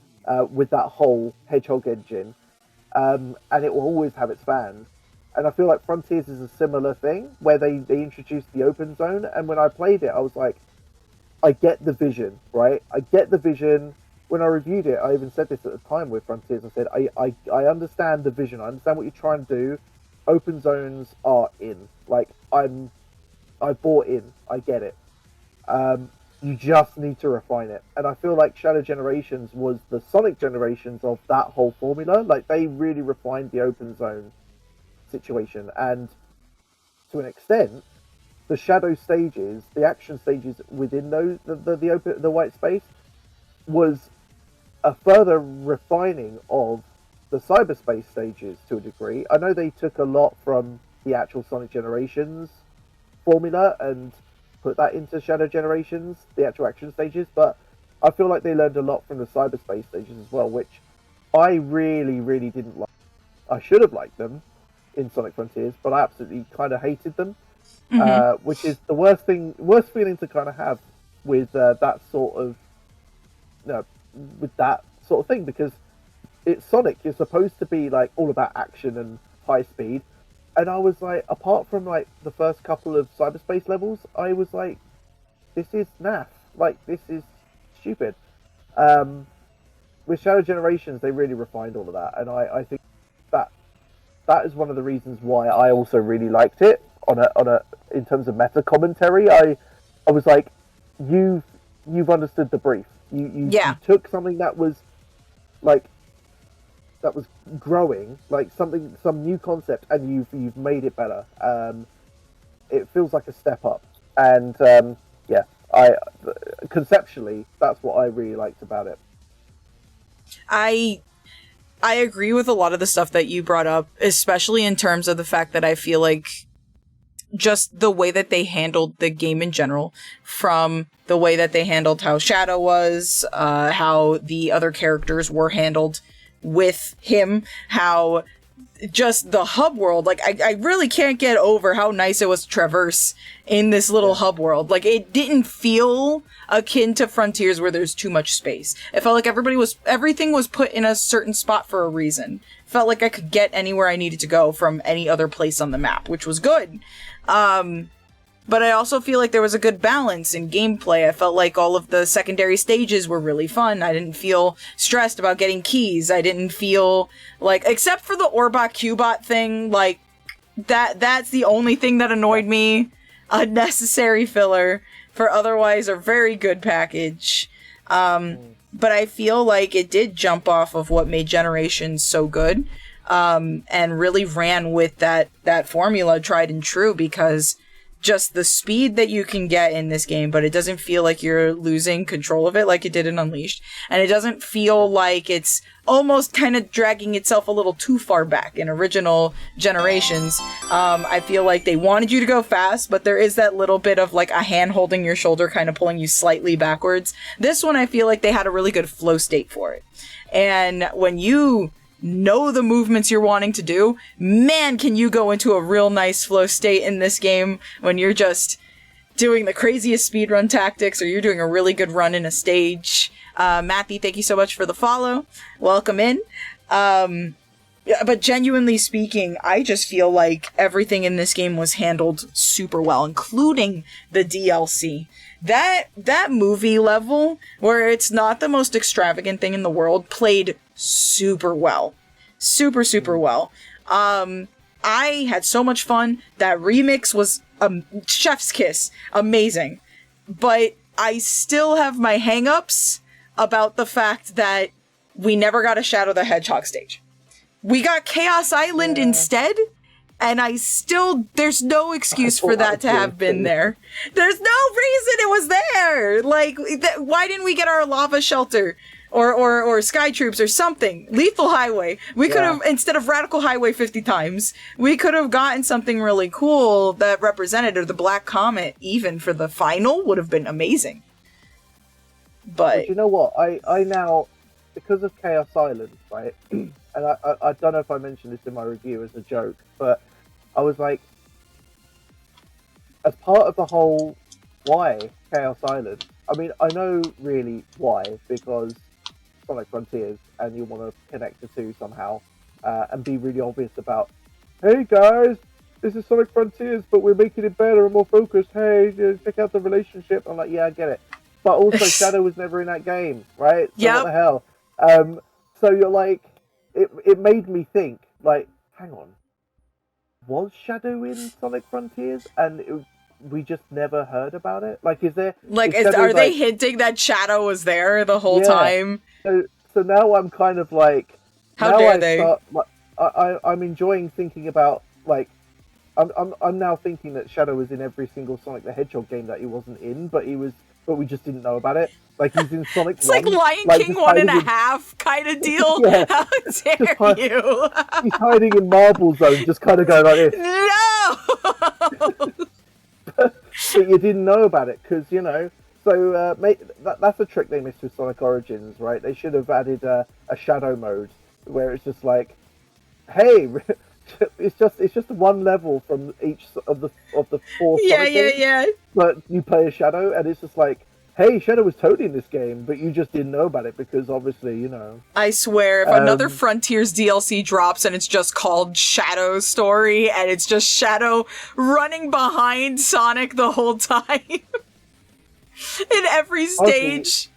with that whole Hedgehog engine. And it will always have its fans. And I feel like Frontiers is a similar thing, where they introduced the open zone, and when I played it, I was like, I get the vision, right? I get the vision. When I reviewed it, I even said this at the time with Frontiers, I said, I understand the vision, I understand what you're trying to do. Open zones are in. Like, I bought in. I get it. You just need to refine it. And I feel like Shadow Generations was the Sonic Generations of that whole formula. Like, they really refined the open zone situation. And to an extent, the Shadow stages, the action stages within those, the white space, was a further refining of the cyberspace stages to a degree. I know they took a lot from the actual Sonic Generations formula and put that into Shadow Generations, the actual action stages, but I feel like they learned a lot from the cyberspace stages as well, which I really, really didn't like. I should have liked them in Sonic Frontiers, but I absolutely kind of hated them, which is the worst feeling to kind of have with that sort of, with that sort of thing, because it's Sonic. You're supposed to be like all about action and high speed, and I was like, apart from like the first couple of cyberspace levels, I was like, this is naff. Like, this is stupid. With Shadow Generations, they really refined all of that, and I think that is one of the reasons why I also really liked it on a in terms of meta commentary. I was like, you've understood the brief. You took something that was like growing, like some new concept, and you've made it better. It feels like a step up, and yeah, I conceptually that's what I really liked about it. I agree with a lot of the stuff that you brought up, especially in terms of the fact that I feel like just the way that they handled the game in general, from the way that they handled how Shadow was, how the other characters were handled with him, how just the hub world, like, I really can't get over how nice it was to traverse in this little hub world. Like, it didn't feel akin to Frontiers where there's too much space. It felt like everything was put in a certain spot for a reason. Felt like I could get anywhere I needed to go from any other place on the map, which was good. But I also feel like there was a good balance in gameplay. I felt like all of the secondary stages were really fun. I didn't feel stressed about getting keys. I didn't feel like, except for the Orbot Cubot thing, like, that's the only thing that annoyed me. Unnecessary filler for otherwise a very good package. But I feel like it did jump off of what made Generations so good, and really ran with that formula tried and true, because just the speed that you can get in this game, but it doesn't feel like you're losing control of it like it did in Unleashed. And it doesn't feel like it's almost kind of dragging itself a little too far back in original Generations. I feel like they wanted you to go fast, but there is that little bit of like a hand holding your shoulder kind of pulling you slightly backwards. This one, I feel like they had a really good flow state for it. And when you know the movements you're wanting to do, man, can you go into a real nice flow state in this game when you're just doing the craziest speedrun tactics, or you're doing a really good run in a stage. Matthew, thank you so much for the follow. Welcome in. Yeah, but genuinely speaking, I just feel like everything in this game was handled super well, including the DLC. That movie level, where it's not the most extravagant thing in the world, played super well. Super well. I had so much fun. That remix was chef's kiss. Amazing. But I still have my hang-ups about the fact that we never got a Shadow the Hedgehog stage. We got Chaos Island instead, and there's no excuse for that to have been there. There's no reason it was there! Like, why didn't we get our lava shelter? Or Sky Troops or something. Lethal Highway. We could have, instead of Radical Highway 50 times, we could have gotten something really cool that represented, or the Black Comet, even for the final, would have been amazing. But you know what? I now, because of Chaos Island, right? And I don't know if I mentioned this in my review as a joke, but I was like, as part of the whole why Chaos Island, I mean, I know really why, because Sonic Frontiers, and you want to connect the two somehow, and be really obvious about, hey guys, this is Sonic Frontiers, but we're making it better and more focused. Hey, check out the relationship. I'm like, yeah, I get it. But also, Shadow was never in that game, right? So what the hell? So you're like, it made me think, like, hang on, was Shadow in Sonic Frontiers? And we just never heard about it? Like, is there... Like, are they hinting that Shadow was there the whole time? So now I'm kind of like... How dare they? I'm enjoying thinking about, like... I'm now thinking that Shadow was in every single Sonic the Hedgehog game that he wasn't in, but we just didn't know about it. Like, he's in Sonic It's 1. like Lion King 1.5 kind of deal. How dare you? He's hiding in Marble Zone, just kind of going like this. No! But you didn't know about it, because, you know... So, that's a trick they missed with Sonic Origins, right? They should have added a Shadow mode, where it's just like, hey... It's just one level from each of the four Sonic games, but you play a Shadow, and it's just like, hey, Shadow was totally in this game, but you just didn't know about it because obviously, you know. I swear, if another Frontiers DLC drops and it's just called Shadow Story, and it's just Shadow running behind Sonic the whole time in every stage.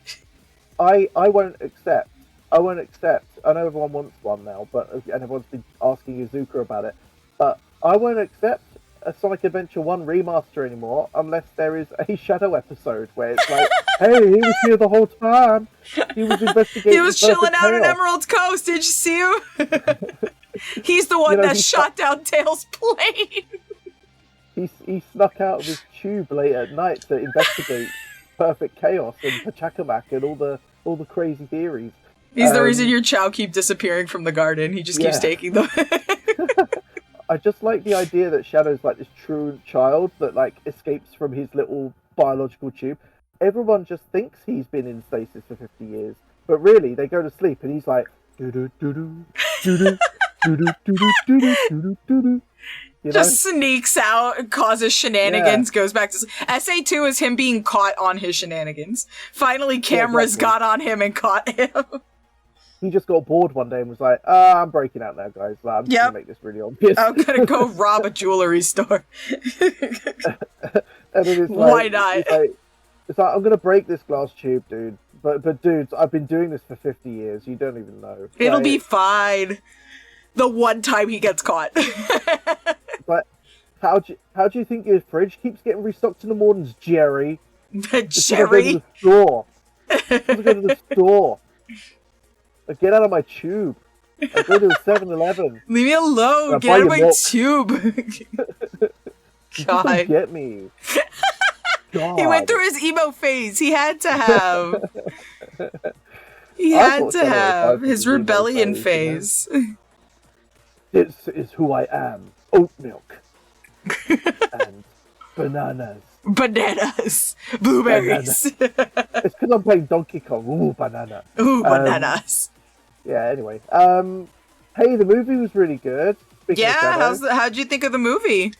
Okay. I won't accept. I know everyone wants one now, and everyone's been asking Izuka about it, but I won't accept a Sonic Adventure 1 remaster anymore unless there is a Shadow episode where it's like, hey, he was here the whole time. He was investigating. He was chilling out on chaos. Emerald Coast. Did you see him? He's the one that shot down Tails' plane. He snuck out of his tube late at night to investigate Perfect Chaos and Pachacamac and all the crazy theories. He's the reason your Chow keep disappearing from the garden. He just keeps taking them. I just like the idea that Shadow's like this truant child that like escapes from his little biological tube. Everyone just thinks he's been in stasis for 50 years, but really they go to sleep and he's like doo doo doo doo doo doo doo doo doo doo doo doo doo. Just sneaks out, causes shenanigans, goes back to... SA2 is him being caught on his shenanigans. Finally, cameras got on him and caught him. He just got bored one day and was like, I'm breaking out now, guys. I'm just going to make this really obvious. I'm going to go rob a jewelry store. And then it's why not? It's like, I'm going to break this glass tube, dude. But dudes, I've been doing this for 50 years. You don't even know. It'll be fine. The one time he gets caught. But how do you think your fridge keeps getting restocked in the mornings, Jerry? Jerry? Go to the store. Like, get out of my tube. I go to a 7-Eleven. Leave me alone. Get out of my tube. God. You get me. God. He went through his emo phase. He had to have. He had to have his rebellion phase. This is who I am. Oat milk. And bananas. Bananas. Blueberries. It's because I'm playing Donkey Kong. Ooh, banana. Ooh, bananas. Yeah, anyway. Hey, the movie was really good. How'd you think of the movie?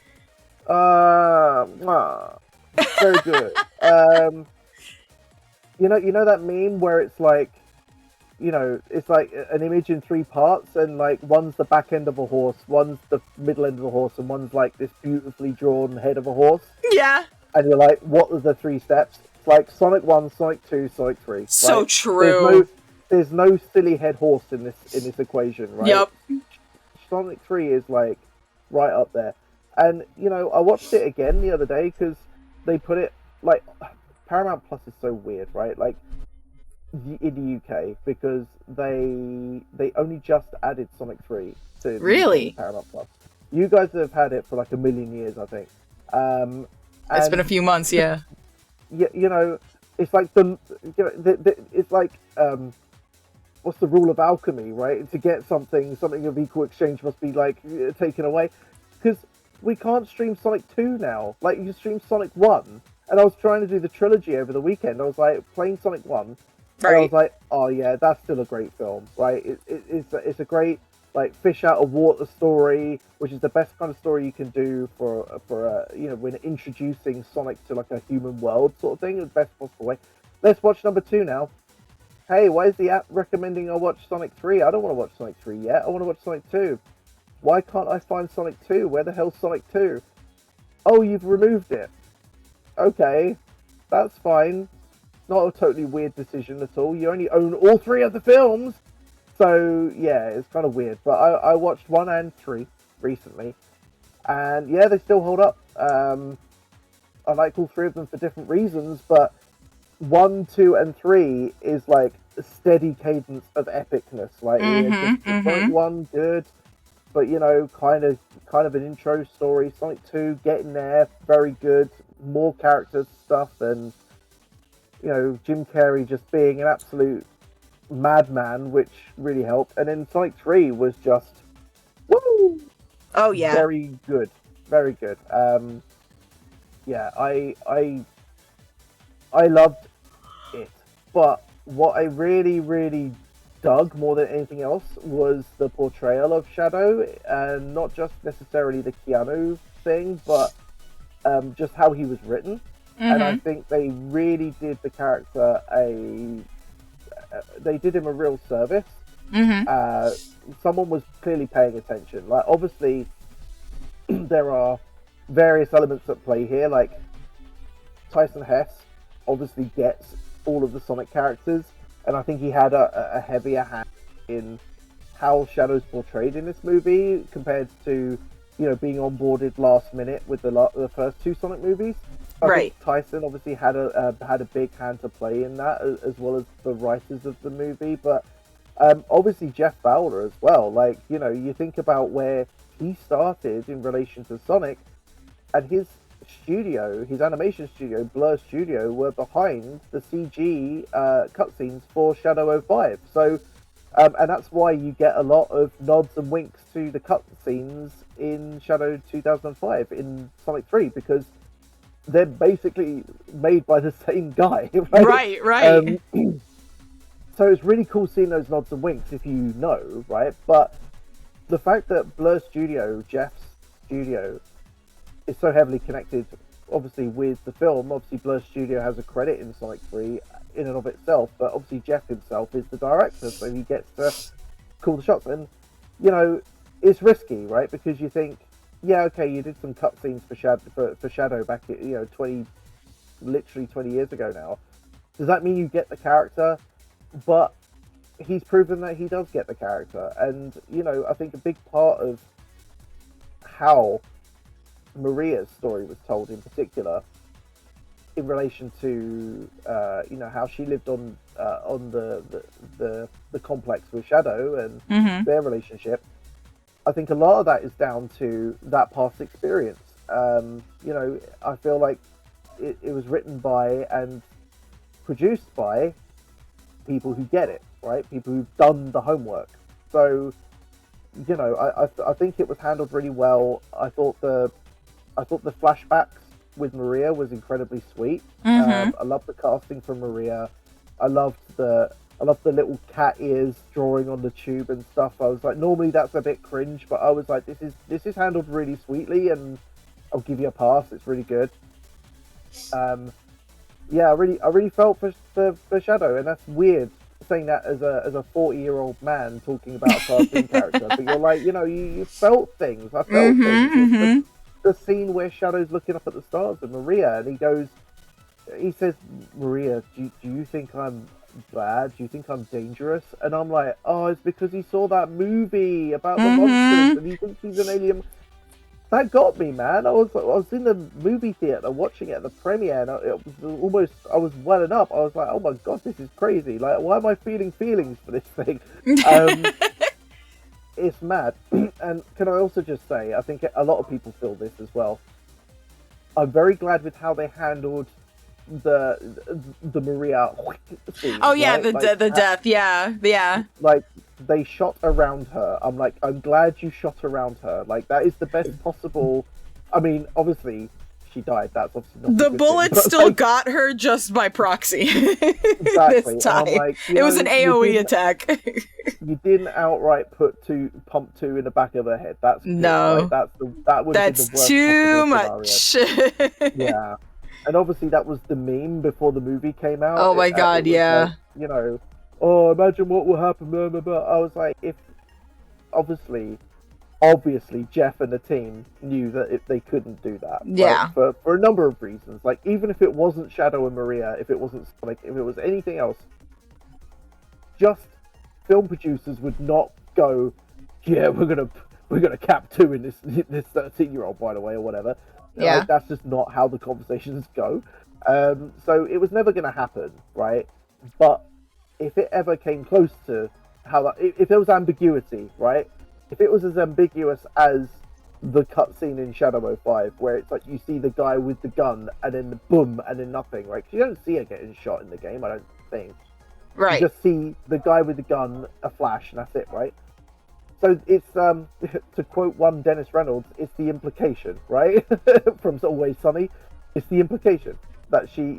Very good. You know that meme where it's like, it's like an image in 3 parts, and like one's the back end of a horse, one's the middle end of a horse, and one's like this beautifully drawn head of a horse. Yeah. And you're like, what are the 3 steps? It's like Sonic 1, Sonic 2, Sonic 3. So right? true. There's no silly head horse in this equation, right? Yep. Sonic 3 is like right up there. And I watched it again the other day because they put it like Paramount Plus is so weird, right? Like in the UK because they only just added Sonic 3 to Paramount Plus. You guys have had it for like a million years, I think. It's been a few months, yeah. It's like it's like what's the rule of alchemy, right? To get something of equal exchange must be like taken away, because we can't stream Sonic 2 now. Like, you stream Sonic 1, and I was trying to do the trilogy over the weekend. I was like playing Sonic 1, and I was like, oh yeah, that's still a great film, right? It's a great like fish out of water story, which is the best kind of story you can do for when introducing Sonic to like a human world sort of thing in the best possible way. Let's watch number 2 now. Hey, why is the app recommending I watch Sonic 3? I don't want to watch Sonic 3 yet. I want to watch Sonic 2. Why can't I find Sonic 2? Where the hell's Sonic 2? Oh, you've removed it. Okay, that's fine. Not a totally weird decision at all. You only own all 3 of the films. So, yeah, it's kind of weird. But I watched 1 and 3 recently. And, yeah, they still hold up. I like all 3 of them for different reasons. But 1, 2, and 3 is, like, a steady cadence of epicness. Like, Sonic 1, good. But, kind of an intro story. Sonic 2, getting there, very good. More character stuff. And, Jim Carrey just being an absolute madman, which really helped. And then Sonic 3 was just woo! Oh yeah, very good, very good. Yeah, I loved it. But what I really dug more than anything else was the portrayal of Shadow, and not just necessarily the Keanu thing, but just how he was written. And I think they really did the character they did him a real service. Someone was clearly paying attention. Like, obviously, there are various elements at play here. Like, Tyson Hess obviously gets all of the Sonic characters, and I think he had a heavier hand in how Shadow's portrayed in this movie compared to being onboarded last minute with the first two Sonic movies. I Right. think Tyson obviously had a big hand to play in that, as well as the writers of the movie. But obviously Jeff Fowler as well. Like, you think about where he started in relation to Sonic, and his studio, his animation studio, Blur Studio, were behind the CG cutscenes for Shadow 05. So, and that's why you get a lot of nods and winks to the cutscenes in Shadow 2005 in Sonic 3, because they're basically made by the same guy, right? Right. So it's really cool seeing those nods and winks, if you know, right? But the fact that Blur Studio, Jeff's studio, is so heavily connected, obviously, with the film. Obviously, Blur Studio has a credit in Sonic 3 in and of itself, but obviously Jeff himself is the director, so he gets to call the shots. And, it's risky, right? Because you think, yeah, okay, you did some cutscenes for Shadow back at, literally 20 years ago now. Does that mean you get the character? But he's proven that he does get the character. And, I think a big part of how Maria's story was told in particular, in relation to how she lived on the complex with Shadow and their relationship, I think a lot of that is down to that past experience. I feel like it was written by and produced by people who get it, right? People who've done the homework. So, I think it was handled really well. I thought the flashbacks with Maria was incredibly sweet. I loved the casting for Maria. I loved the little cat ears drawing on the tube and stuff. I was like, normally that's a bit cringe, but I was like, this is handled really sweetly, and I'll give you a pass. It's really good. I really felt for Shadow, and that's weird saying that as a 40-year-old man talking about a cartoon character. But you're like, you felt things. I felt things. The scene where Shadow's looking up at the stars with Maria, and he says, Maria, do you think I'm bad? Do you think I'm dangerous? And I'm like, oh, it's because he saw that movie about the monsters and he thinks he's an alien. That got me, man. I was in the movie theater watching it at the premiere, and I was welling up. I was like, oh my god, this is crazy. Like, why am I feeling feelings for this thing? It's mad. And can I also just say, I think a lot of people feel this as well. I'm very glad with how they handled the Maria scene. Oh yeah, right? the death. Yeah. Like, they shot around her. I'm like, I'm glad you shot around her. Like, that is the best possible. I mean, obviously she died. That's obviously not The a good bullet thing, still got her just by proxy. Exactly. This time. Like, it was an AoE attack. You didn't outright pump two in the back of her head. That's good, no. Right? That would have been the worst too possible much. Yeah. And obviously that was the meme before the movie came out. Oh my god, yeah. Like, oh, imagine what will happen. Blah, blah, blah. I was like, if obviously Jeff and the team knew that they couldn't do that. Yeah. Right? For a number of reasons. Like, even if it wasn't Shadow and Maria, if it wasn't Sonic, if it was anything else, just film producers would not go, yeah, we're gonna cap 2 in this 13-year-old, by the way, or whatever. Yeah. Like, that's just not how the conversations go. So it was never gonna happen, right? But if it ever came close to how that, if there was ambiguity, right? If it was as ambiguous as the cutscene in Shadow 05, where it's like you see the guy with the gun and then the boom and then nothing, right? 'Cause you don't see her getting shot in the game, I don't think. Right. You just see the guy with the gun, a flash, and that's it, right? So it's to quote one Dennis Reynolds, it's the implication, right? From Always Sunny, it's the implication that she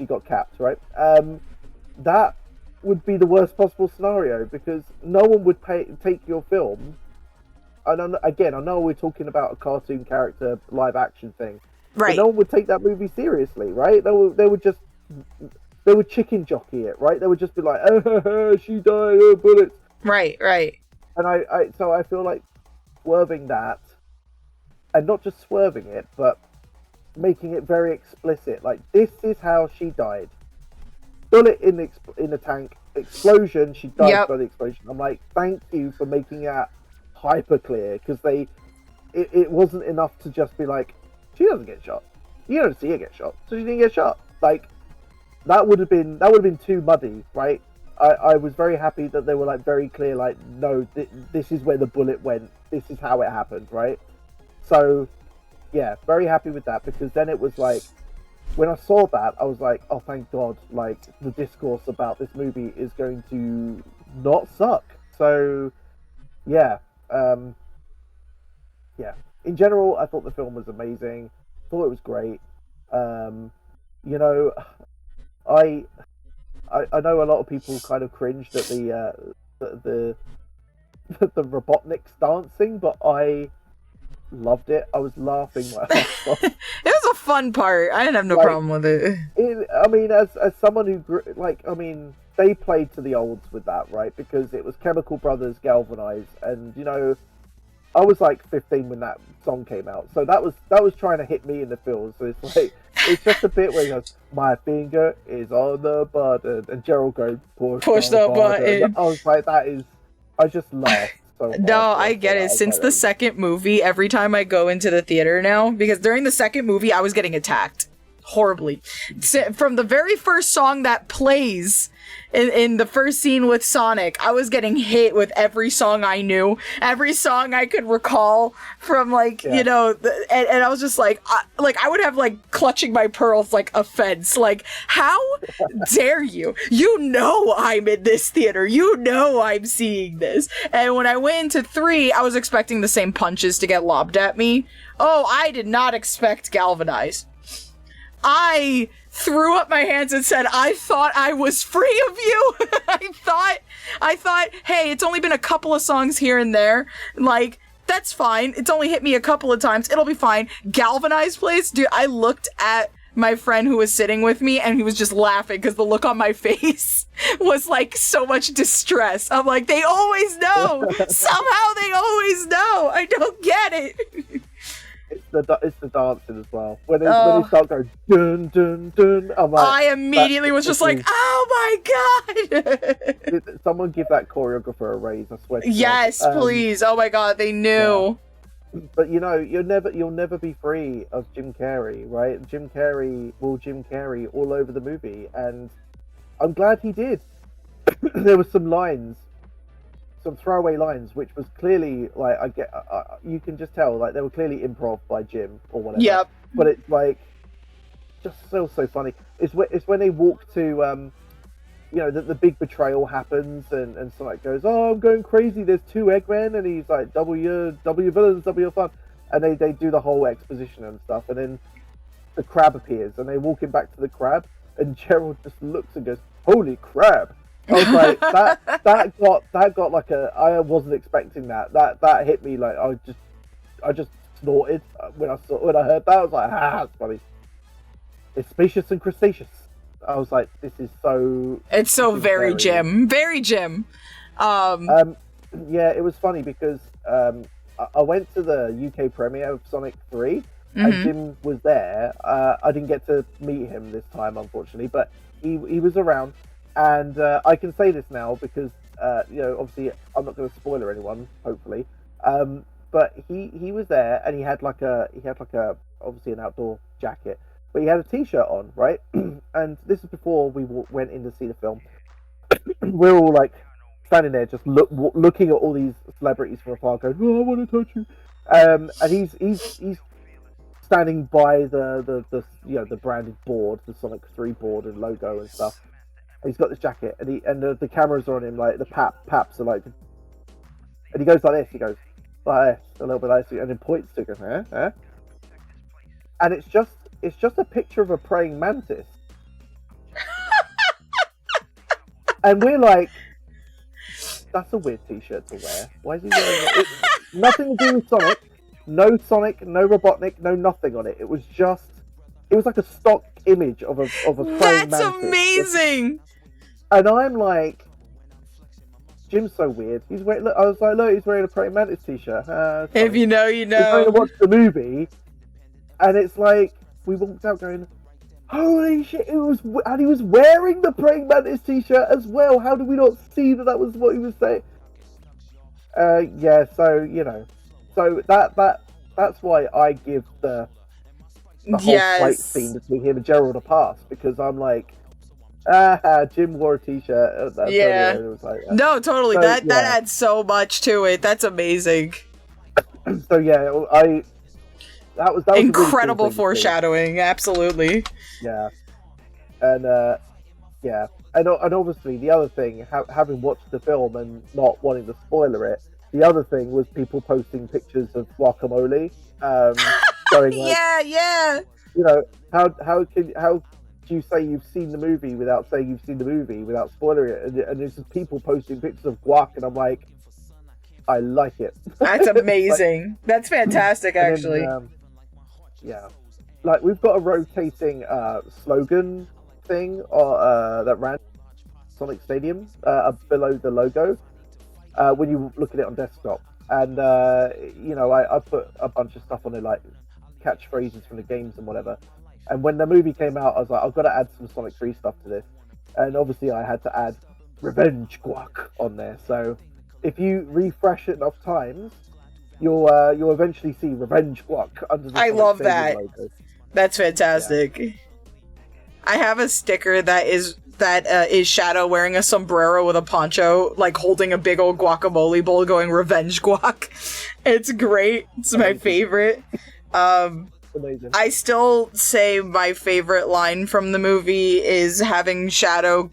got capped, right? That would be the worst possible scenario, because no one would take your film. And again, I know we're talking about a cartoon character live action thing, right? But no one would take that movie seriously, right? They would chicken jockey it, right? They would just be like, oh, she died, oh, bullets. Right. And so I feel like swerving that, and not just swerving it, but making it very explicit. Like, this is how she died. Bullet in the tank, explosion, she died by the explosion. I'm like, thank you for making that hyper clear, because it wasn't enough to just be like, she doesn't get shot. You don't see her get shot, so she didn't get shot. Like, that would have been too muddy, right? I was very happy that they were like very clear, like, no, this is where the bullet went. This is how it happened, right? So, yeah, very happy with that, because then it was like, when I saw that, I was like, oh, thank God, like, the discourse about this movie is going to not suck. So, yeah. Yeah. In general, I thought the film was amazing. Thought it was great. You know, I know a lot of people kind of cringed at the Robotnik's dancing, but I loved it. I was laughing my ass off. It was a fun part. I didn't have no problem with it. I mean, as someone who grew, like, I mean, they played to the olds with that, right? Because it was Chemical Brothers, Galvanize, and you know, I was like 15 when that song came out, so that was trying to hit me in the feels. So it's like, it's just a bit where he goes, "My finger is on the button," and Gerald goes, "Push the button." I was like, that is, I just laughed. No, I get it. Since the second movie, every time I go into the theater now, because during the second movie, I was getting attacked horribly. From the very first song that plays in the first scene with Sonic, I was getting hit with every song I knew, every song I could recall from, like, you know, and I was just like, I would have, like, clutching my pearls like a fence. Like, how dare you? You know I'm in this theater. You know I'm seeing this. And when I went into 3, I was expecting the same punches to get lobbed at me. Oh, I did not expect Galvanize. I threw up my hands and said, I thought I was free of you. I thought, hey, it's only been a couple of songs here and there. Like, that's fine. It's only hit me a couple of times. It'll be fine. Galvanize plays. Dude, I looked at my friend who was sitting with me and he was just laughing because the look on my face was like so much distress. I'm like, they always know. Somehow they always know. I don't get it. It's the dancing as well. When they start going dun dun dun, I'm like, I immediately was just like, oh my god! Someone give that choreographer a raise, I swear. Yes, please. Oh my god, they knew. Yeah. But you know, you'll never be free of Jim Carrey, right? Jim Carrey will Jim Carrey all over the movie, and I'm glad he did. There were some lines. Some throwaway lines, which was clearly like, you can just tell, like, they were clearly improv by Jim or whatever. Yep. But it's like just so funny. It's when they walk to, you know, the big betrayal happens, and Sonic goes, "Oh, I'm going crazy. There's 2 Eggmen," and he's like, "W villains, W fun," and they do the whole exposition and stuff, and then the crab appears, and they walk him back to the crab, and Gerald just looks and goes, "Holy crab!" I was like, that got like I wasn't expecting that. That hit me like I just snorted when I heard that. I was like, that's funny. It's spacious and crustaceous. I was like, this is so. It's so very Jim, very Jim. Yeah, it was funny because I went to the UK premiere of Sonic 3, and Jim was there. I didn't get to meet him this time, unfortunately, but he was around. And I can say this now because, you know, obviously I'm not going to spoiler anyone, hopefully. But he was there, and he had like a obviously an outdoor jacket, but he had a t-shirt on, right? And this is before we went in to see the film. We're all like standing there, just looking at all these celebrities from afar, going, "Oh, I want to touch you." And he's standing by the you know, the branded board, the Sonic 3 board and logo and stuff. He's got this jacket, and the cameras are on him, like the paps are like, and he goes like this. He goes like this, a little bit like this, and then points to him, and it's just a picture of a praying mantis, and we're like, that's a weird t-shirt to wear. Why is he wearing it? Nothing to do with Sonic, no Robotnik, no nothing on it. It was like a stock image of a praying mantis. That's amazing. And I'm like, Jim's so weird. He's wearing. Look, I was like, look, he's wearing a praying mantis t-shirt. If you know, you know. He's going to watch the movie, and it's like we walked out going, holy shit! And he was wearing the praying mantis t-shirt as well. How did we not see that was what he was saying? Yeah. So you know, so that that's why I give the whole fight scene between him and Gerald a pass, because I'm like, Jim wore a t-shirt. That's Yeah. it was like, No, totally. So, that adds so much to it. That's amazing. So yeah, that was Incredible a really cool thing to see. foreshadowing. Absolutely. Yeah, and yeah, and obviously the other thing, having watched the film and not wanting to spoiler it, the other thing was people posting pictures of guacamole, going like, yeah. you know, how do you say you've seen the movie without saying you've seen the movie without spoiling it? And there's just people posting pictures of guac, and I'm like, I like it. That's amazing. That's fantastic, actually. Then, yeah, like we've got a rotating slogan thing that ran Sonic Stadium below the logo when you look at it on desktop, and I put a bunch of stuff on it, like catchphrases from the games and whatever. And when the movie came out, I was like, I've got to add some Sonic 3 stuff to this, and obviously I had to add Revenge Guac on there. So if you refresh it enough times, you'll eventually see Revenge Guac under the Sonic love Stadium that. logo. That's fantastic. Yeah. I have a sticker that is Shadow wearing a sombrero with a poncho, like holding a big old guacamole bowl, going Revenge Guac. It's great. It's my favorite. Amazing. I still say my favorite line from the movie is having Shadow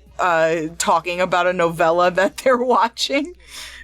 talking about a novella that they're watching,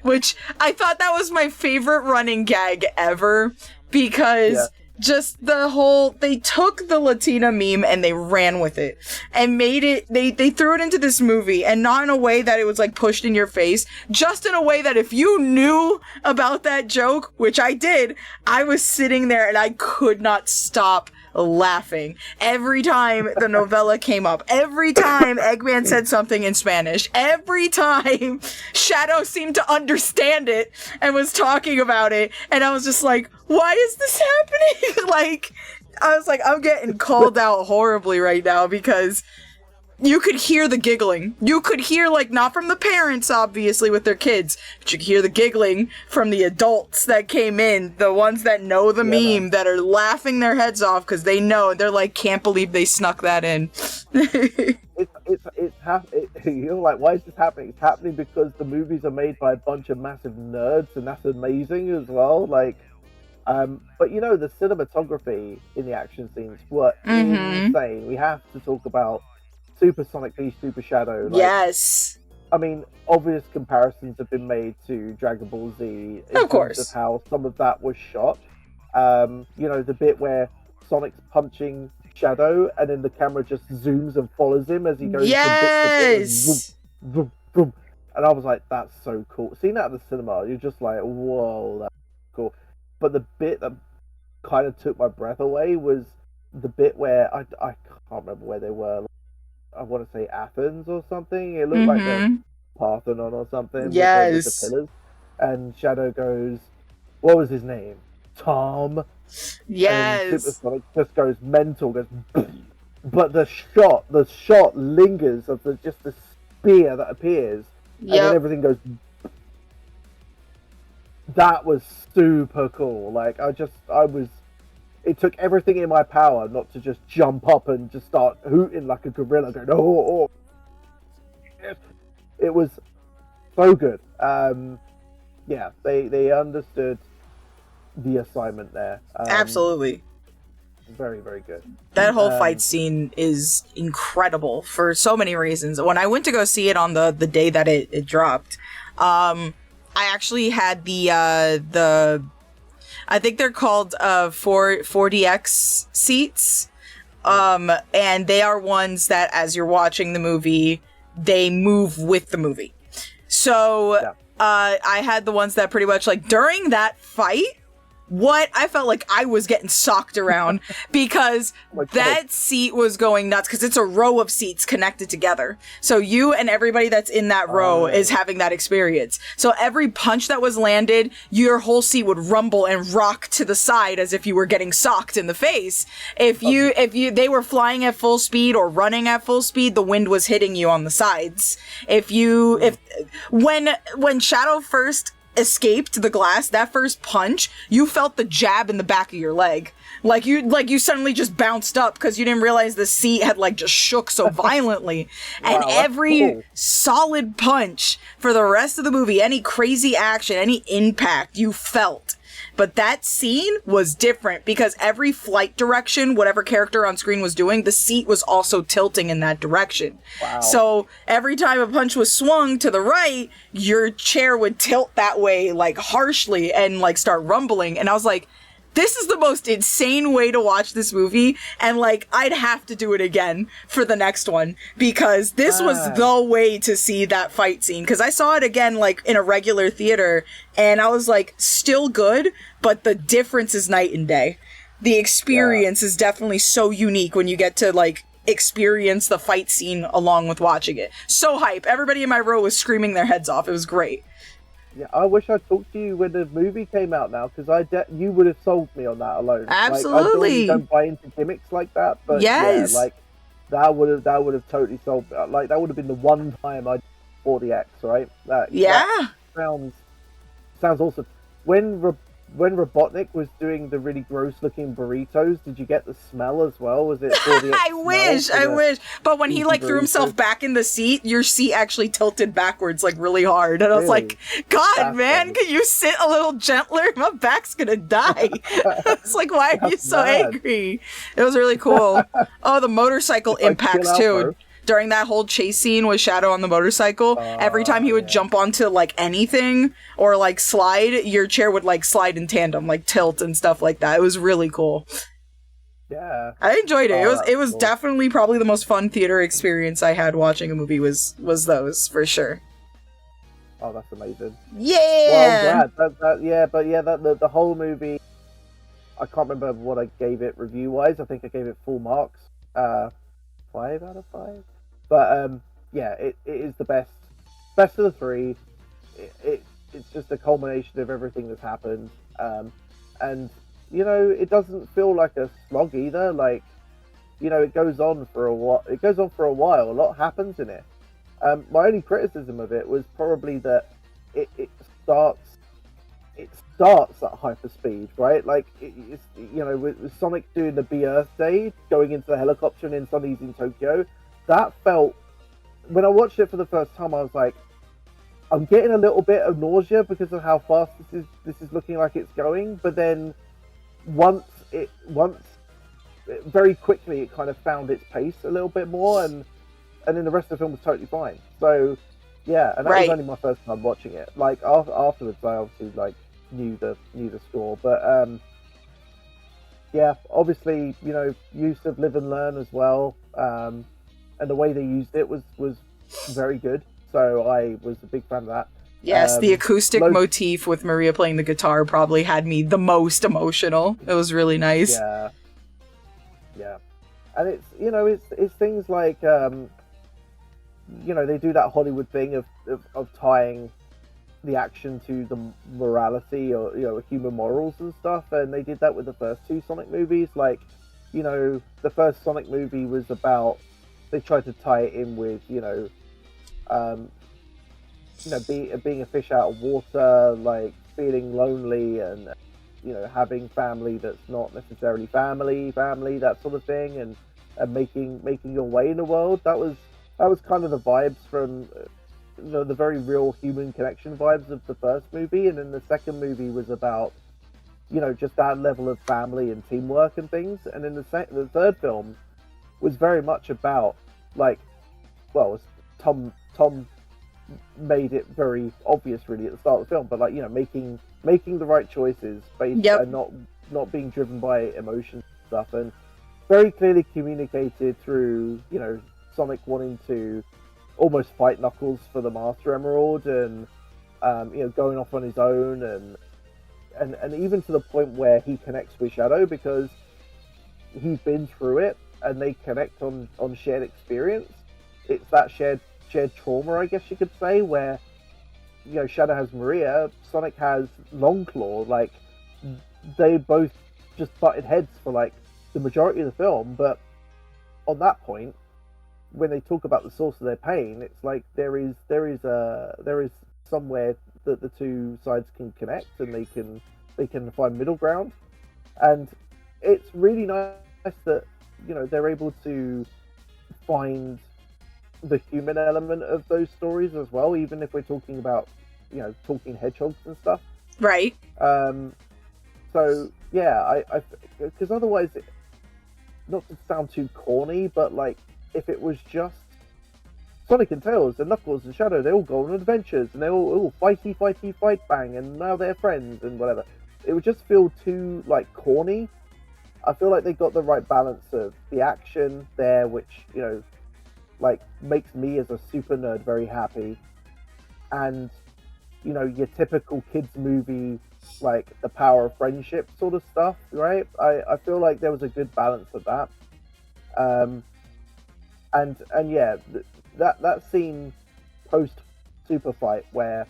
which I thought that was my favorite running gag ever, because just the whole, they took the Latina meme and they ran with it and made it, they threw it into this movie, and not in a way that it was like pushed in your face, just in a way that if you knew about that joke, which I did, I was sitting there and I could not stop laughing every time the novella came up, every time Eggman said something in Spanish, every time Shadow seemed to understand it and was talking about it, and I was just like, why is this happening? Like, I was like, I'm getting called out horribly right now, because you could hear the giggling. You could hear, like, not from the parents, obviously, with their kids, but you could hear the giggling from the adults that came in, the ones that know the meme, that are laughing their heads off because they know. They're like, can't believe they snuck that in. It's happening. You're like, why is this happening? It's happening because the movies are made by a bunch of massive nerds, and that's amazing as well. Like, but you know, the cinematography in the action scenes were insane. We have to talk about Super Sonic v Super Shadow. Like, yes. I mean, obvious comparisons have been made to Dragon Ball Z in terms of how some of that was shot. You know, the bit where Sonic's punching Shadow and then the camera just zooms and follows him as he goes from bit to bit, and vroom, vroom, vroom. And I was like, that's so cool. Seeing that at the cinema, you're just like, whoa, that's cool. But the bit that kind of took my breath away was the bit where I can't remember where they were. I want to say Athens or something. It looked like the Parthenon or something. With the pillars. And Shadow goes, what was his name? Tom. Yes. And Super Sonic just goes mental. Goes, but the shot lingers of the spear that appears, and then everything goes. That was super cool. Like, it took everything in my power not to just jump up and just start hooting like a gorilla, going, oh. It was so good. Yeah, they understood the assignment there. Absolutely. Very, very good. That whole fight scene is incredible for so many reasons. When I went to go see it on the day that it dropped, I actually had the I think they're called 4DX seats. And they are ones that, as you're watching the movie, they move with the movie. So I had the ones that pretty much, like, during that fight, I felt like I was getting socked around because that seat was going nuts, because it's a row of seats connected together. So you and everybody that's in that row is having that experience. So every punch that was landed, your whole seat would rumble and rock to the side as if you were getting socked in the face. If they were flying at full speed or running at full speed, the wind was hitting you on the sides. When Shadow first escaped the glass, that first punch, you felt the jab in the back of your leg. Like you suddenly just bounced up because you didn't realize the seat had like just shook so violently. And Wow, that's every cool. solid punch for the rest of the movie, any crazy action, any impact you felt. But that scene was different because every flight direction, whatever character on screen was doing, the seat was also tilting in that direction. Wow. So every time a punch was swung to the right, your chair would tilt that way, like harshly, and like start rumbling. And I was like, this is the most insane way to watch this movie, and like I'd have to do it again for the next one because this was the way to see that fight scene. Because I saw it again like in a regular theater, and I was like, still good, but the difference is night and day. The experience is definitely so unique when you get to like experience the fight scene along with watching it. So hype! Everybody in my row was screaming their heads off. It was great. Yeah, I wish I'd talked to you when the movie came out now, because you would have sold me on that alone. Absolutely. Like, I don't buy into gimmicks like that, but yes. yeah, like that would have totally sold me. Like that would have been the one time I bought the X, right? That sounds awesome. When Robotnik was doing the really gross looking burritos, did you get the smell as well? Was it? I wish. But when he like threw himself back in the seat, your seat actually tilted backwards like really hard. And I was like, God, that's man, funny. Can you sit a little gentler? My back's gonna die. It's like, why are you so angry? It was really cool. Oh, the motorcycle impacts too. Bro. During that whole chase scene with Shadow on the motorcycle, every time he would jump onto like anything or like slide, your chair would like slide in tandem, like tilt and stuff like that. It was really cool. Yeah, I enjoyed it. It was cool. Definitely probably the most fun theater experience I had watching a movie was those for sure. Oh, that's amazing. Yeah. Well, I'm glad. The whole movie. I can't remember what I gave it review wise. I think I gave it full marks. 5 out of 5. But it is the best of the three. It's just a culmination of everything that's happened, and you know it doesn't feel like a slog either. Like you know it goes on for a while. A lot happens in it. My only criticism of it was probably that it starts at hyperspeed, right? Like it's with Sonic doing the Earth Day, going into the helicopter and then suddenly he's in Tokyo. That felt, when I watched it for the first time, I was like, I'm getting a little bit of nausea because of how fast this is looking like it's going. But then very quickly it kind of found its pace a little bit more, and then the rest of the film was totally fine. So yeah, and that was only my first time watching it. Like afterwards, I obviously like knew the score, but yeah, obviously use of live and learn as well. And the way they used it was very good. So I was a big fan of that. Yes, the acoustic motif with Maria playing the guitar probably had me the most emotional. It was really nice. Yeah. And it's things like they do that Hollywood thing of tying the action to the morality or human morals and stuff, and they did that with the first two Sonic movies. Like the first Sonic movie was about, they tried to tie it in with being a fish out of water, like feeling lonely and having family that's not necessarily family, that sort of thing, and making your way in the world. That was kind of the vibes from the very real human connection vibes of the first movie, and then the second movie was about just that level of family and teamwork and things, and then the third film was very much about Tom made it very obvious really at the start of the film, but making the right choices based and not being driven by emotion stuff, and very clearly communicated through Sonic wanting to almost fight Knuckles for the Master Emerald, and going off on his own, and even to the point where he connects with Shadow because he's been through it, and they connect on shared experience. It's that shared trauma, I guess you could say, where Shadow has Maria, Sonic has Longclaw. Like they both just butted heads for like the majority of the film, but on that point, when they talk about the source of their pain, it's like there is somewhere that the two sides can connect and they can find middle ground. And it's really nice that, you know, they're able to find the human element of those stories as well, even if we're talking about, you know, talking hedgehogs and stuff. Right. So yeah, I because otherwise, not to sound too corny, but like if it was just Sonic and Tails and Knuckles and Shadow, they all go on adventures and they all fighty fight bang, and now they're friends and whatever, it would just feel too like corny. I feel like they got the right balance of the action there, which, you know, like makes me as a super nerd very happy, and, you know, your typical kids movie, like the power of friendship sort of stuff, right? I feel like there was a good balance of that. And yeah, that scene post super fight where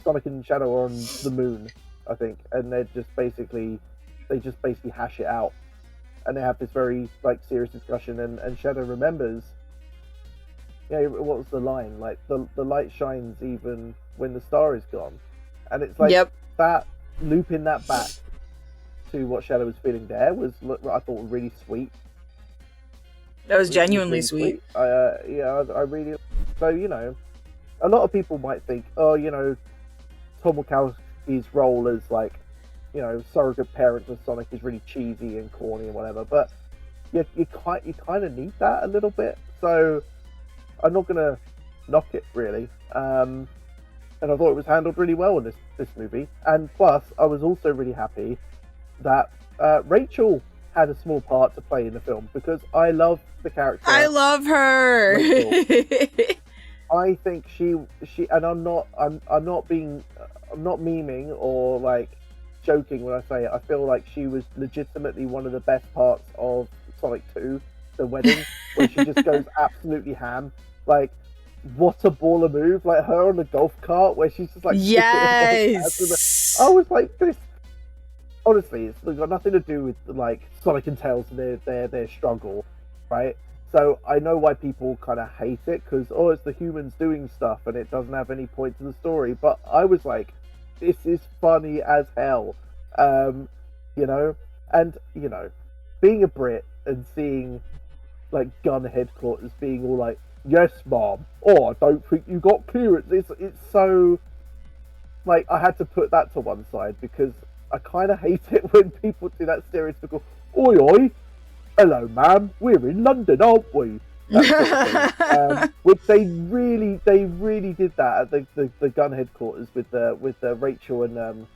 Sonic and Shadow are on the moon, I think, and they just basically hash it out, and they have this very like serious discussion, and Shadow remembers, you know, what was the line, like the light shines even when the star is gone, and it's like, yep, that looping that back to what Shadow was feeling there was, I thought, really sweet. That was genuinely sweet. Yeah, I really. So, you know, a lot of people might think, oh, you know, Tom Wachowski's role as, like, you know, surrogate parent to Sonic is really cheesy and corny and whatever, but you kind of need that a little bit. So I'm not gonna knock it, really. And I thought it was handled really well in this movie. And plus, I was also really happy that Rachel had a small part to play in the film, because I love the character. I love her. I think she and I'm not memeing or like joking when I say it. I feel like she was legitimately one of the best parts of Sonic 2, the wedding, where she just goes absolutely ham. Like, what a baller move! Like her on the golf cart, where she's just like, yes. I was like, this. Honestly, it's got nothing to do with like Sonic and Tails and their struggle, right? So I know why people kind of hate it, because it's the humans doing stuff and it doesn't have any point to the story. But I was like, this is funny as hell, you know. And, you know, being a Brit and seeing like gun headquarters being all like, yes, mom, I don't think you got clearance. It's so, like, I had to put that to one side, because I kind of hate it when people do that stereotypical, oi oi, hello ma'am, we're in London, aren't we? That sort of thing. Which they really did that at the gun headquarters with the Rachel and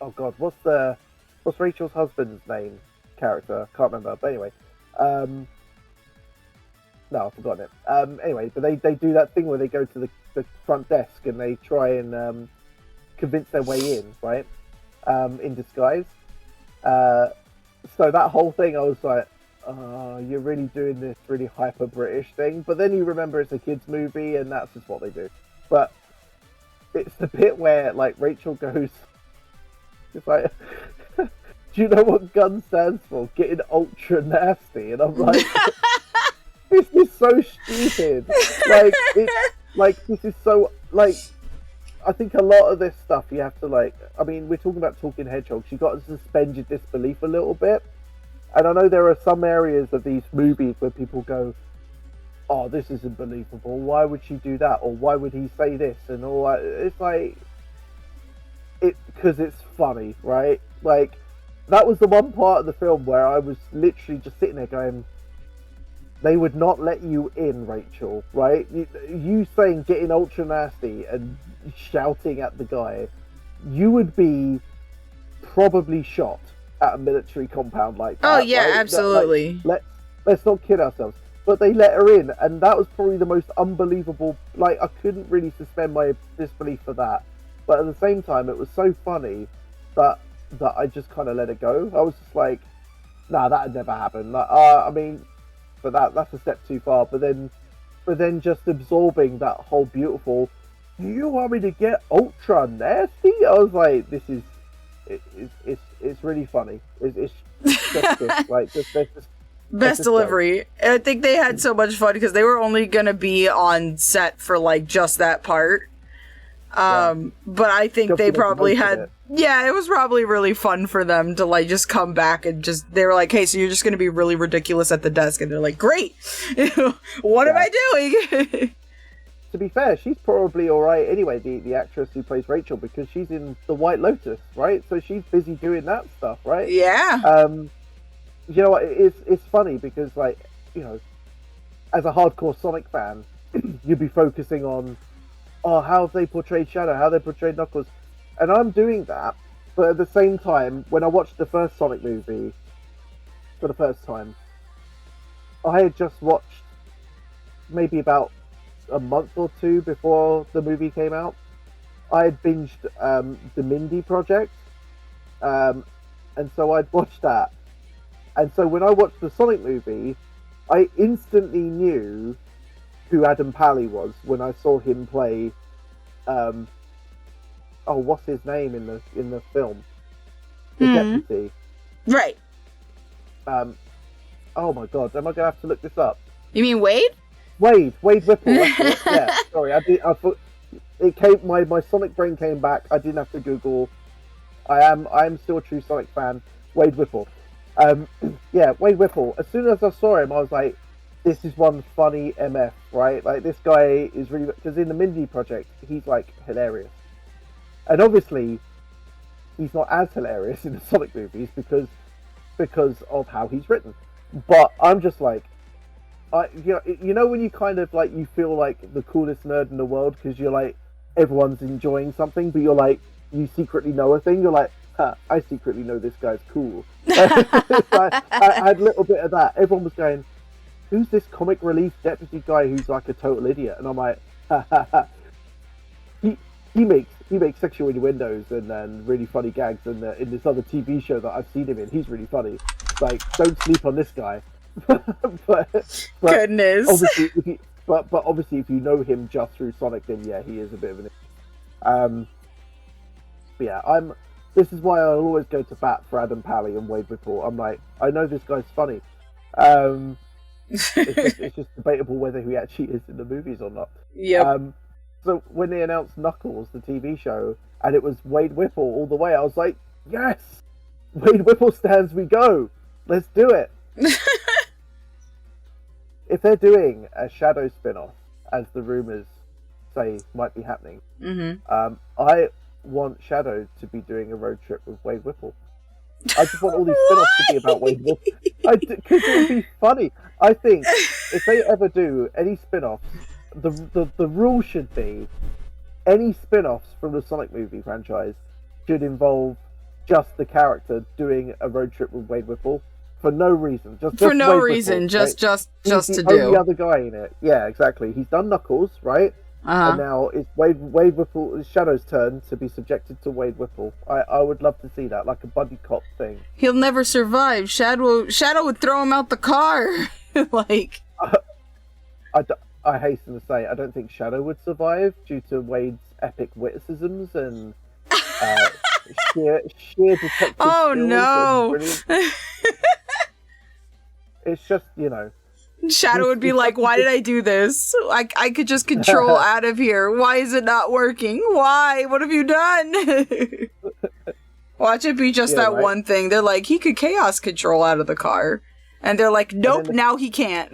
oh god, what's Rachel's husband's name? Character, can't remember. But anyway, no, I've forgotten it. Anyway, but they do that thing where they go to the front desk and they try and convince their way in, right? In disguise. So that whole thing, I was like, you're really doing this really hyper British thing. But then you remember it's a kids movie and that's just what they do. But it's the bit where like Rachel goes, it's like, do you know what GUN stands for? Getting ultra nasty. And I'm like, this is so stupid. Like this is so, like, I think a lot of this stuff you have to, like, I mean, we're talking about talking hedgehogs. You've got to suspend your disbelief a little bit. And I know there are some areas of these movies where people go, oh, this isn't believable. Why would she do that? Or why would he say this? And all that. It's like, because it's funny, right? Like, that was the one part of the film where I was literally just sitting there going, they would not let you in, Rachel, right? You saying getting ultra nasty and shouting at the guy, you would be probably shot at a military compound like that. Oh yeah, right? absolutely. Let's not kid ourselves. But they let her in, and that was probably the most unbelievable. Like, I couldn't really suspend my disbelief for that. But at the same time, it was so funny that I just kind of let it go. I was just like, nah, that had never happened. Like, I mean, but that's a step too far. But then just absorbing that whole beautiful, you want me to get ultra nasty? I was like, this is, it's really funny. It's just this, like, just best delivery. I think they had so much fun because they were only gonna be on set for like just that part. But I think Just they to make the probably most of had, it. yeah, it was probably really fun for them to like just come back and just, they were like, hey, so you're just going to be really ridiculous at the desk. And they're like, great. What am I doing? To be fair, she's probably all right anyway, the actress who plays Rachel, because she's in The White Lotus, right? So she's busy doing that stuff, right? Yeah. You know what? It's funny because, like, you know, as a hardcore Sonic fan, you'd be focusing on, oh, how have they portrayed Shadow, how they portrayed Knuckles, and I'm doing that. But at the same time, when I watched the first Sonic movie for the first time, I had just watched maybe about a month or two before the movie came out. I had binged the Mindy Project, and so I'd watched that. And so when I watched the Sonic movie, I instantly knew who Adam Pally was when I saw him play. What's his name in the film? The deputy. Right. Oh my god, am I gonna have to look this up? You mean Wade? Wade Whipple. That's it. Yeah, sorry, I thought it came. My Sonic brain came back. I didn't have to Google. I am still a true Sonic fan. Wade Whipple. Yeah, Wade Whipple. As soon as I saw him, I was like, this is one funny MF, right? Like, this guy is really, because in the Mindy Project, he's like hilarious, and obviously, he's not as hilarious in the Sonic movies because of how he's written. But I'm just like, you know when you kind of like, you feel like the coolest nerd in the world because you're like, everyone's enjoying something, but you're like, you secretly know a thing. You're like, I secretly know this guy's cool. I had a little bit of that. Everyone was going, who's this comic relief deputy guy who's like a total idiot? And I'm like, he makes sexual innuendos and then really funny gags, and in this other TV show that I've seen him in, he's really funny. Like, don't sleep on this guy. but Goodness. Obviously, but obviously, if you know him just through Sonic, then yeah, he is a bit of an. But yeah, this is why I'll always go to bat for Adam Pally and Wade Whipple. I'm like, I know this guy's funny. It's just debatable whether he actually is in the movies or not. Yep. So when they announced Knuckles, the TV show, and it was Wade Whipple all the way, I was like, yes! Wade Whipple stands, we go! Let's do it! If they're doing a Shadow spin-off, as the rumours say might be happening, I want Shadow to be doing a road trip with Wade Whipple. I just want all these spin-offs to be about Wade Whipple. Because it would be funny. I think if they ever do any spin-offs, the rule should be any spin-offs from the Sonic movie franchise should involve just the character doing a road trip with Wade Whipple for no reason. Just for no Wade reason, Whipple, just right? just He's to the only do. other guy in it. Yeah, exactly. He's done Knuckles, right? And now it's Wade Whipple, it's Shadow's turn to be subjected to Wade Whipple. I would love to see that, like a buddy cop thing. He'll never survive. Shadow would throw him out the car. Like, I hasten to say, I don't think Shadow would survive due to Wade's epic witticisms and sheer detective oh skills. no! It's just, you know. Shadow would be like, why did I do this? I could just control out of here. Why is it not working? Why? What have you done? Watch it be just that one thing. They're like, he could chaos control out of the car. And they're like, nope, now he can't.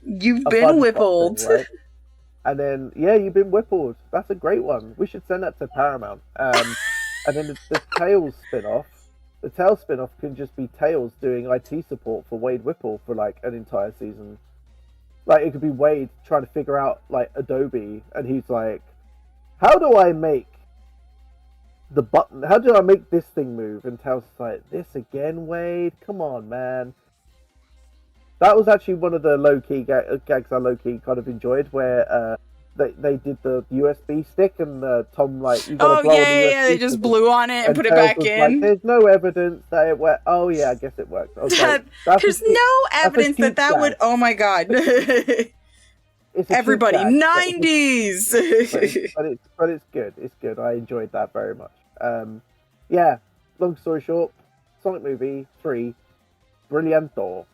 You've been whippled. Thing, right? And then, yeah, you've been whippled. That's a great one. We should send that to Paramount. And then the Tails spin-off. The Tails spin-off can just be Tails doing IT support for Wade Whipple for like an entire season. Like, it could be Wade trying to figure out like Adobe, and he's like, how do I make the button? How do I make this thing move? And Tails is like, this again, Wade? Come on, man. That was actually one of the low-key gags I low-key kind of enjoyed, where they did the USB stick, and Tom, like, you got to blow on the USB they just stick, blew on it and put it Tails back was in. Like, there's no evidence that it worked. Oh yeah, I guess it worked. Okay. There's no evidence that would. Oh my god! Everybody, 90s. But it's good. It's good. I enjoyed that very much. Yeah. Long story short, Sonic movie 3, brillianto.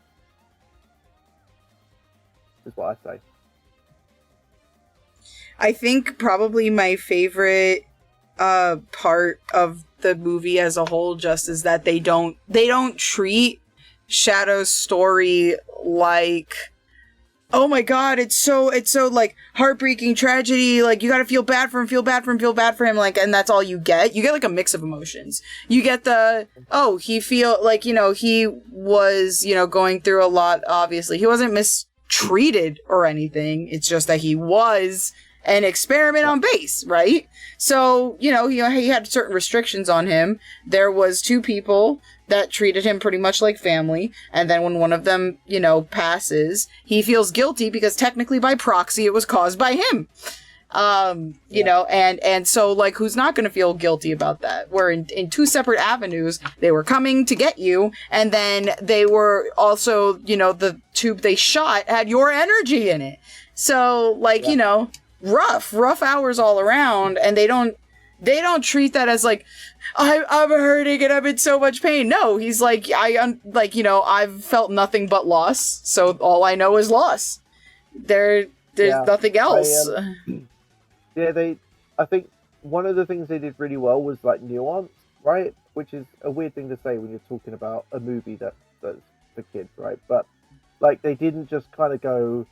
Is what I say. I think probably my favorite part of the movie as a whole just is that they don't treat Shadow's story like, oh my god, it's so like heartbreaking tragedy, like you gotta feel bad for him, like, and that's all you get. You get like a mix of emotions. You get the, oh, he feel like, you know, he was, you know, going through a lot. Obviously he wasn't mistreated or anything, it's just that he was an experiment on base, right? So, you know, he had certain restrictions on him. There was 2 people that treated him pretty much like family, and then when one of them, you know, passes, he feels guilty because technically by proxy it was caused by him. You know, and so, like, who's not gonna feel guilty about that? Where in 2 separate avenues, they were coming to get you, and then they were also, you know, the tube they shot had your energy in it. So, like, you know, rough hours all around, and they don't treat that as like, I'm hurting and I'm in so much pain. No, he's like, you know, I've felt nothing but loss, so all I know is loss. There's nothing else. I think one of the things they did really well was like nuance, right? Which is a weird thing to say when you're talking about a movie that's for kids, right? But like, they didn't just kind of go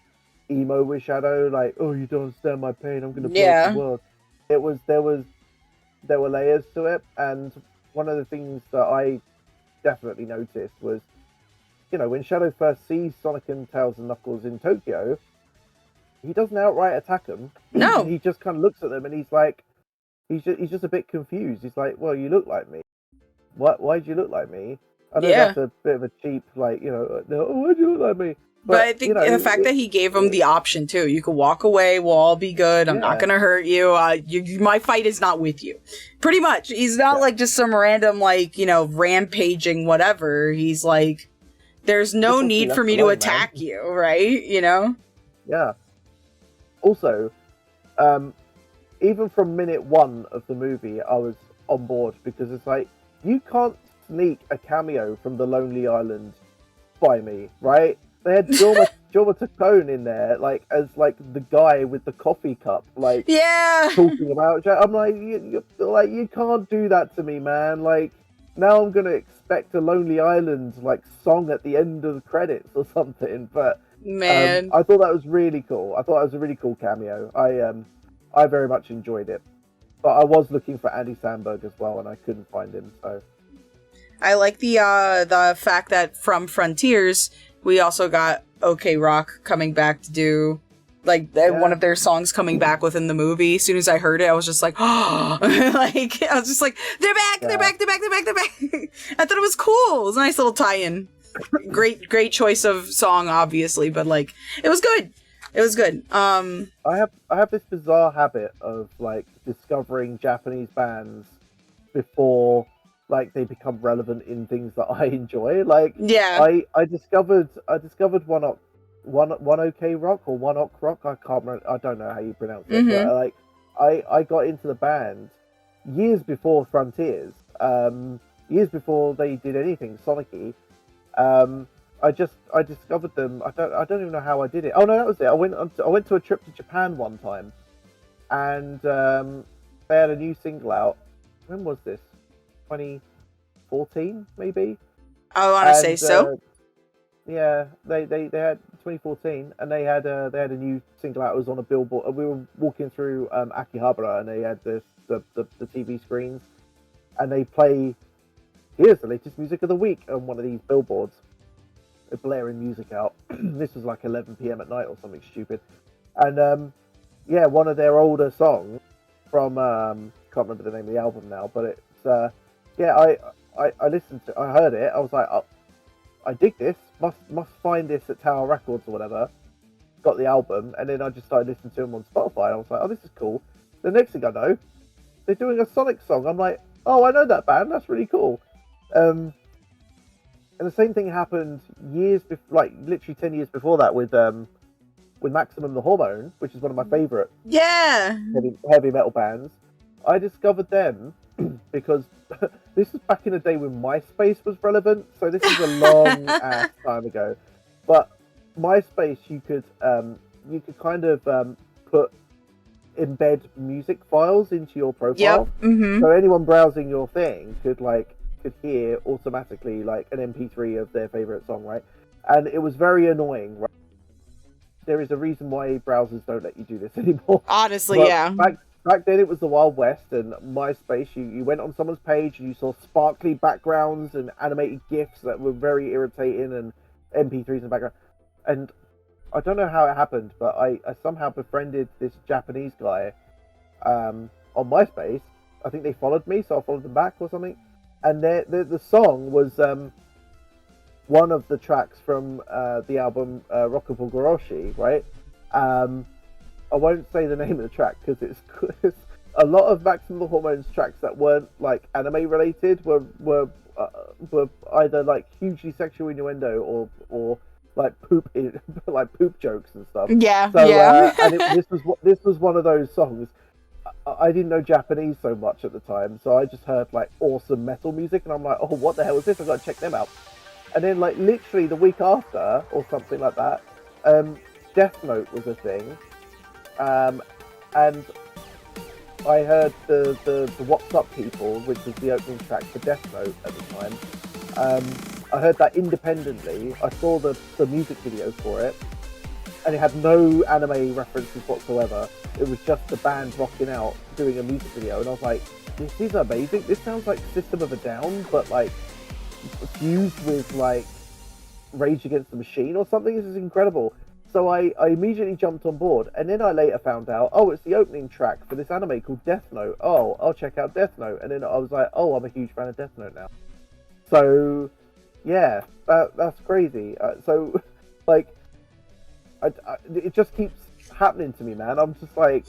emo with Shadow, like, oh, you don't understand my pain, I'm gonna blow the world. There were layers to it, and one of the things that I definitely noticed was, you know, when Shadow first sees Sonic and Tails and Knuckles in Tokyo, he doesn't outright attack them. No. He just kind of looks at them and he's like, he's just a bit confused. He's like, well, you look like me. Why do you look like me? I know that's a bit of a cheap, like, you know, oh, why do you look like me? But I think, you know, the fact that he gave him the option too, you could walk away, we'll all be good, I'm not gonna hurt you, my fight is not with you. Pretty much. He's not like just some random, like, you know, rampaging whatever. He's like, there's no need for me to attack you, right? You know? Yeah. Also, even from minute 1 of the movie, I was on board, because it's like, you can't sneak a cameo from The Lonely Island by me, right? They had Jorma Tacone in there, like, as like the guy with the coffee cup, like, talking about. I'm like, you can't do that to me, man. Like, now I'm gonna expect a Lonely Island like song at the end of the credits or something. But man, I thought that was really cool. I thought it was a really cool cameo. I very much enjoyed it. But I was looking for Andy Samberg as well, and I couldn't find him. So I like the fact that from Frontiers we also got OK Rock coming back to do like one of their songs coming back within the movie. As soon as I heard it, I was just like, oh, like I was just like, they're back. I thought it was cool. It was a nice little tie-in. Great choice of song, obviously, but like it was good. It was good. I have this bizarre habit of like discovering Japanese bands before like they become relevant in things that I enjoy. Like I discovered One OK Rock or One Ok Rock. I can't remember. I don't know how you pronounce it. But like I got into the band years before Frontiers. Years before they did anything Sonic-y. I discovered them. I don't even know how I did it. Oh no, that was it. I went to a trip to Japan one time, and they had a new single out. When was this? 2014, maybe. I want to say so. Yeah, they had 2014, and they had a new single out. It was on a billboard. We were walking through Akihabara, and they had the TV screens, and they play. Here's the latest music of the week on one of these billboards. They're blaring music out. This was like 11 p.m. at night or something stupid, and one of their older songs from can't remember the name of the album now, but it's. I listened to. I heard it. I was like, oh, I dig this. Must find this at Tower Records or whatever. Got the album, and then I just started listening to them on Spotify. I was like, oh, this is cool. The next thing I know, they're doing a Sonic song. I'm like, oh, I know that band. That's really cool. And the same thing happened years before, like literally 10 years before that, with Maximum the Hormone, which is one of my favorite heavy metal bands. I discovered them because this was back in the day when MySpace was relevant, so this is a long ass time ago. But MySpace, you could kind of put embed music files into your profile. Yep. Mm-hmm. So anyone browsing your thing could hear automatically like an MP3 of their favorite song, right? And it was very annoying, right? There is a reason why browsers don't let you do this anymore. Honestly, But yeah. Back then it was the Wild West, and MySpace, you went on someone's page and you saw sparkly backgrounds and animated GIFs that were very irritating and MP3s in the background. And I don't know how it happened, but I somehow befriended this Japanese guy on MySpace. I think they followed me, so I followed them back or something. And the song was one of the tracks from the album Rockable Goroshi, right? I won't say the name of the track because it's a lot of Maximum Hormones tracks that weren't like anime related were either like hugely sexual innuendo or like poop jokes and stuff. Yeah, so, yeah. And this was one of those songs. I didn't know Japanese so much at the time, so I just heard like awesome metal music, and I'm like, oh, what the hell is this? I've got to check them out. And then like literally the week after or something like that, Death Note was a thing. And I heard the What's Up People, which was the opening track for Death Note at the time. I heard that independently. I saw the music video for it, and it had no anime references whatsoever. It was just the band rocking out doing a music video, and I was like, this is amazing. This sounds like System of a Down, but like fused with like Rage Against the Machine or something. This is incredible. So I immediately jumped on board, and then I later found out, oh, it's the opening track for this anime called Death Note. Oh, I'll check out Death Note. And then I was like, oh, I'm a huge fan of Death Note now. So, yeah, that's crazy. So, like, it just keeps happening to me, man. I'm just like,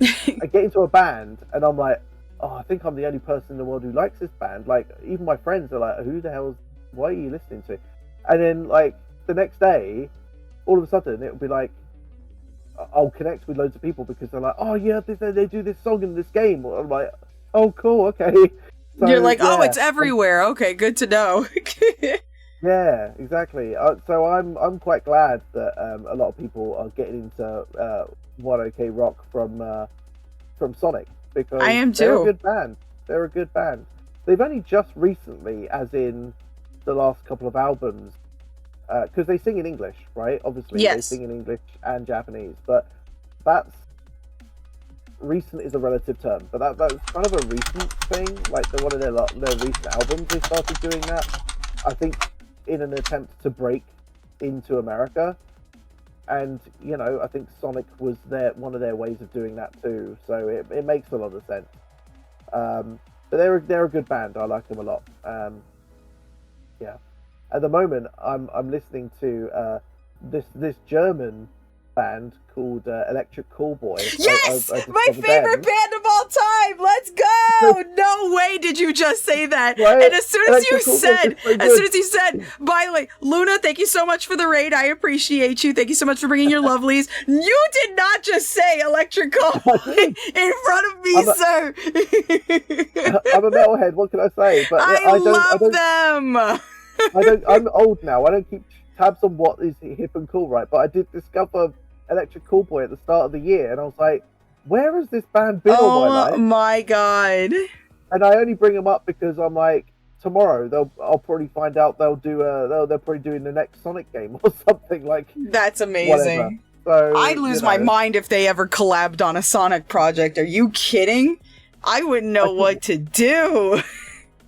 I get into a band, and I'm like, oh, I think I'm the only person in the world who likes this band. Like, even my friends are like, why are you listening to? And then, like, the next day, all of a sudden it'll be like I'll connect with loads of people because they're like, oh yeah, they do this song in this game. I'm like, oh cool, okay. So, you're like, oh, yeah, it's everywhere. Okay, good to know. Yeah, exactly. So I'm quite glad that a lot of people are getting into One OK Rock from Sonic, because I am they're too. a good band. They're a good band. They've only just recently, as in the last couple of albums, because they sing in English, right? Obviously, Yes. They sing in English and Japanese, but that's recent is a relative term. But that's kind of a recent thing. Like one of their recent albums, they started doing that. I think in an attempt to break into America, and you know, I think Sonic was one of their ways of doing that too. So it makes a lot of sense. But they're a good band. I like them a lot. Yeah. At the moment, I'm listening to this German band called Electric Callboy. Yes, I my discovered favorite them. band of all time. Let's go! No way did you just say that. Right? And as soon as you Electric Callboy said, is so good. by the way, Luna, thank you so much for the raid. I appreciate you. Thank you so much for bringing your lovelies. You did not just say Electric Callboy in front of me, sir. I'm a metalhead. What can I say? But I love them. I'm old now. I don't keep tabs on what is hip and cool, right? But I did discover Electric Callboy at the start of the year, and I was like, where has this band been all my life? Oh my god. And I only bring them up because I'm like, tomorrow I'll probably find out they're probably doing the next Sonic game or something like. That's amazing. Whatever. So I'd lose my mind if they ever collabed on a Sonic project. Are you kidding? I wouldn't know what to do.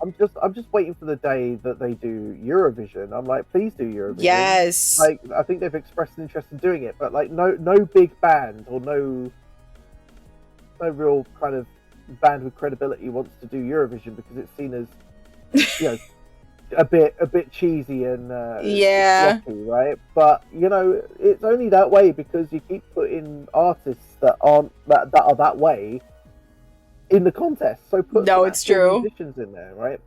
I'm just waiting for the day that they do Eurovision. I'm like, please do Eurovision. Yes. Like, I think they've expressed an interest in doing it, but like, no big band or no real kind of band with credibility wants to do Eurovision because it's seen as, you know, a bit cheesy and yeah, sloppy, right? But you know, it's only that way because you keep putting artists that are that way in the contest. So put it's true. musicians in there, right?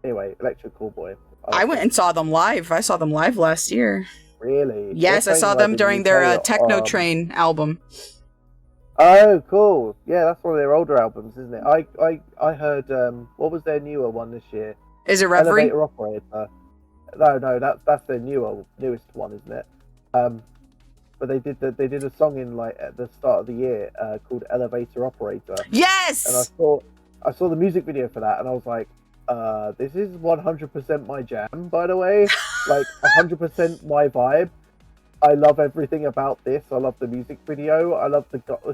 Anyway, Electric Callboy. I went and saw them live. I saw them live last year. Really? Yes, I saw them during their Techno Train album. Oh, cool. Yeah, that's one of their older albums, isn't it? I heard what was their newer one this year? Is it Reverie? Elevator Operator. No, that's their newest one, isn't it? but they did a song in like at the start of the year called Elevator Operator. Yes. And I saw the music video for that, and I was like, this is 100% my jam, by the way. Like 100% my vibe. I love everything about this. I love the music video. I love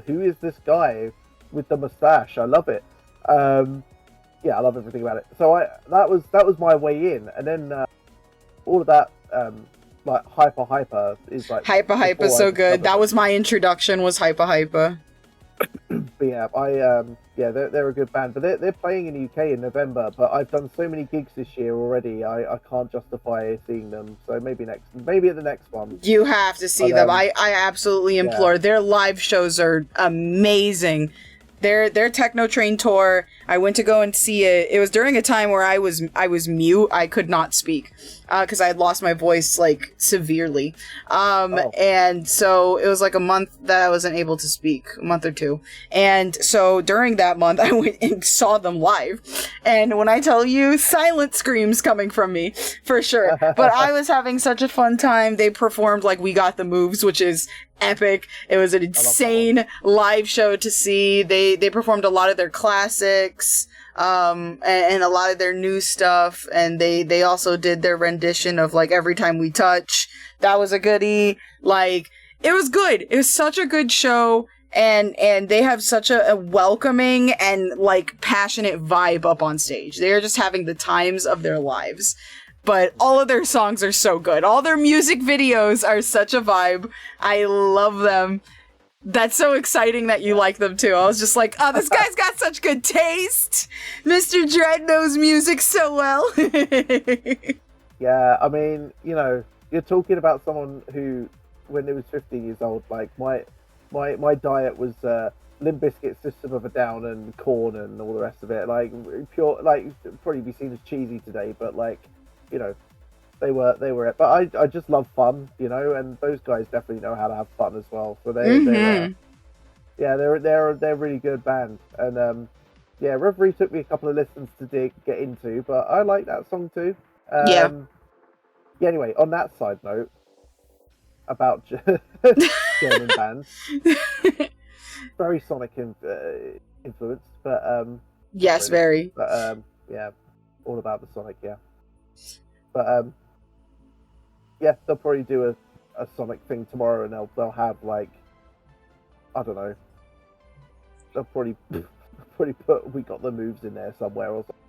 who is this guy with the mustache? I love it. Yeah, I love everything about it. So that was my way in, and then all of that like hyper is like Hyper so good. That was my introduction. Was Hyper. But yeah, they're a good band, but they're playing in the UK in November. But I've done so many gigs this year already, I can't justify seeing them. So maybe at the next one. You have to see them. I absolutely implore. Their live shows are amazing. Their Techno Train tour, I went to go and see it. It was during a time where I was mute. I could not speak because I had lost my voice like severely. And so it was like a month that I wasn't able to speak, a month or two. And so during that month, I went and saw them live. And when I tell you, silent screams coming from me, for sure. But I was having such a fun time. They performed like We Got the Moves, which is epic. It was an insane live show to see. They performed a lot of their classics, and a lot of their new stuff, and they also did their rendition of like Every Time We Touch. That was a goodie. Like, it was good. It was such a good show, and they have such a welcoming and like passionate vibe up on stage. They're just having the times of their lives. But all of their songs are so good. All their music videos are such a vibe. I love them. That's so exciting that you like them too. I was just like, oh, this guy's got such good taste. Mr. Dread knows music so well. Yeah, I mean, you know, you're talking about someone who, when they was 15 years old, like my diet was Limp Bizkit, System of a Down, and Korn, and all the rest of it. Like pure, like probably be seen as cheesy today, but like, you know, they were it. But I just love fun, you know, and those guys definitely know how to have fun as well. So they're a really good band. And yeah, Reverie took me a couple of listens to get into, but I like that song too. Yeah. Anyway, on that side note about German bands, very Sonic influenced, but yes, really. Very. But yeah, all about the Sonic, yeah. But yeah, they'll probably do a Sonic thing tomorrow, and they'll have like, I don't know, they'll probably put We Got the Moves in there somewhere or something.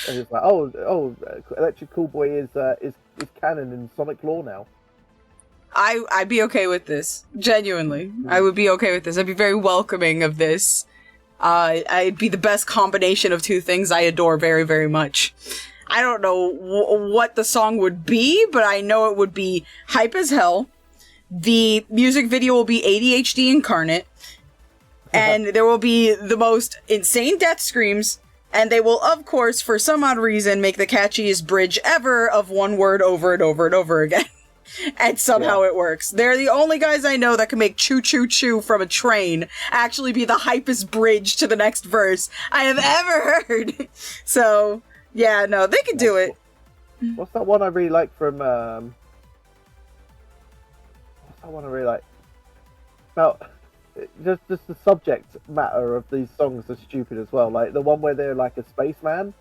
And it's like, oh, Electric Cool Boy is canon in Sonic lore now. I'd be okay with this. Genuinely, I would be okay with this. I'd be very welcoming of this. I'd be the best combination of two things I adore very, very much. I don't know what the song would be, but I know it would be hype as hell. The music video will be ADHD incarnate. And there will be the most insane death screams. And they will, of course, for some odd reason, make the catchiest bridge ever of one word over and over and over again. And somehow it works. They're the only guys I know that can make choo choo choo from a train actually be the hypest bridge to the next verse I have ever heard. So, yeah, no, they can do it. What's that one I really like from, what's that one I really like? About, just the subject matter of these songs are stupid as well. Like, the one where they're like a spaceman.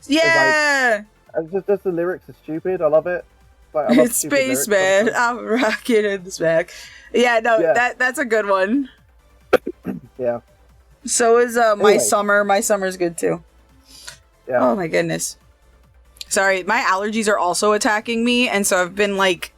Yeah! Like, and just the lyrics are stupid. I love it. Like, I love it's Spaceman, I'm rocking in the smack. Yeah, no, that's a good one. Yeah. So is My Summer. My Summer's good too. Yeah. Oh my goodness. Sorry, my allergies are also attacking me, and so I've been like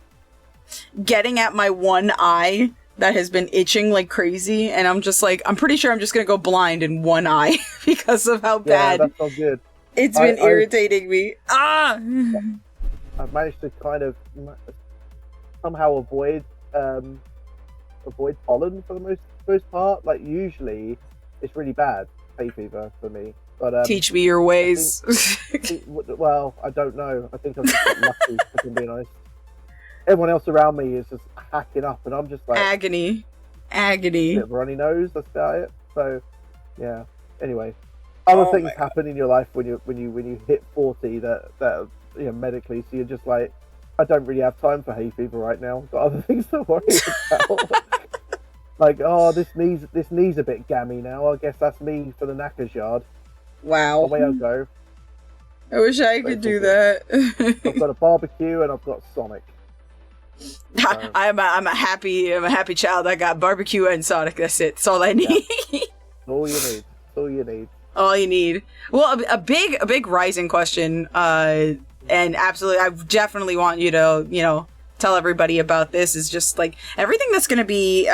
getting at my one eye that has been itching like crazy, and I'm just like, I'm pretty sure I'm just gonna go blind in one eye because of how bad that's so good. It's been irritating me. I've managed to kind of somehow avoid pollen for the most part. Like, usually it's really bad, hay fever for me. But teach me your ways. Well, I don't know. I think I'm just got lucky, if I'm being honest. Everyone else around me is just hacking up, and I'm just like agony. A bit of a runny nose. That's about it. So, yeah. Anyway, other things happen in your life when you hit 40 that you know, medically. So you're just like, I don't really have time for hay fever right now. I've got other things to worry about. Like, oh, this knee's a bit gammy now. I guess that's me for the knackers yard. Wow. Away I go. I wish I could do that. I've got a barbecue and I've got Sonic. So, I'm a happy child. I got barbecue and Sonic. That's it. That's all I need. yeah. All you need. All you need. All you need. Well, a big rising question. And absolutely, I definitely want you to, tell everybody about this, is just like everything that's going to be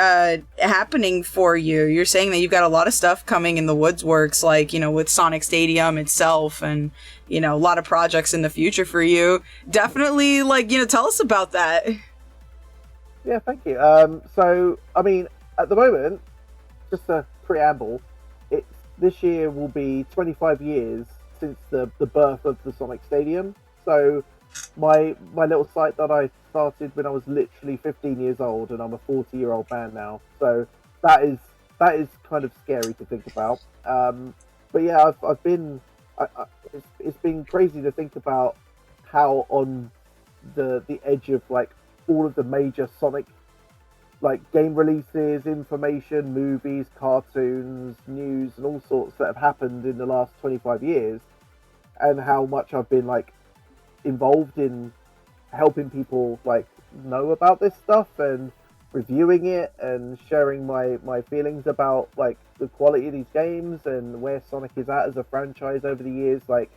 happening for you. You're saying that you've got a lot of stuff coming in the Woodsworks, like, with Sonic Stadium itself, and, a lot of projects in the future for you. Definitely, tell us about that. Yeah, thank you. So, I mean, at the moment, just a preamble, this year will be 25 years since the birth of the Sonic Stadium. So, my little site that I started when I was literally 15 years old, and I'm a 40-year-old man now. So that is kind of scary to think about. But yeah, it's been crazy to think about how on the edge of like all of the major Sonic like game releases, information, movies, cartoons, news, and all sorts that have happened in the last 25 years, and how much I've been like involved in helping people like know about this stuff and reviewing it and sharing my feelings about like the quality of these games and where Sonic is at as a franchise over the years. Like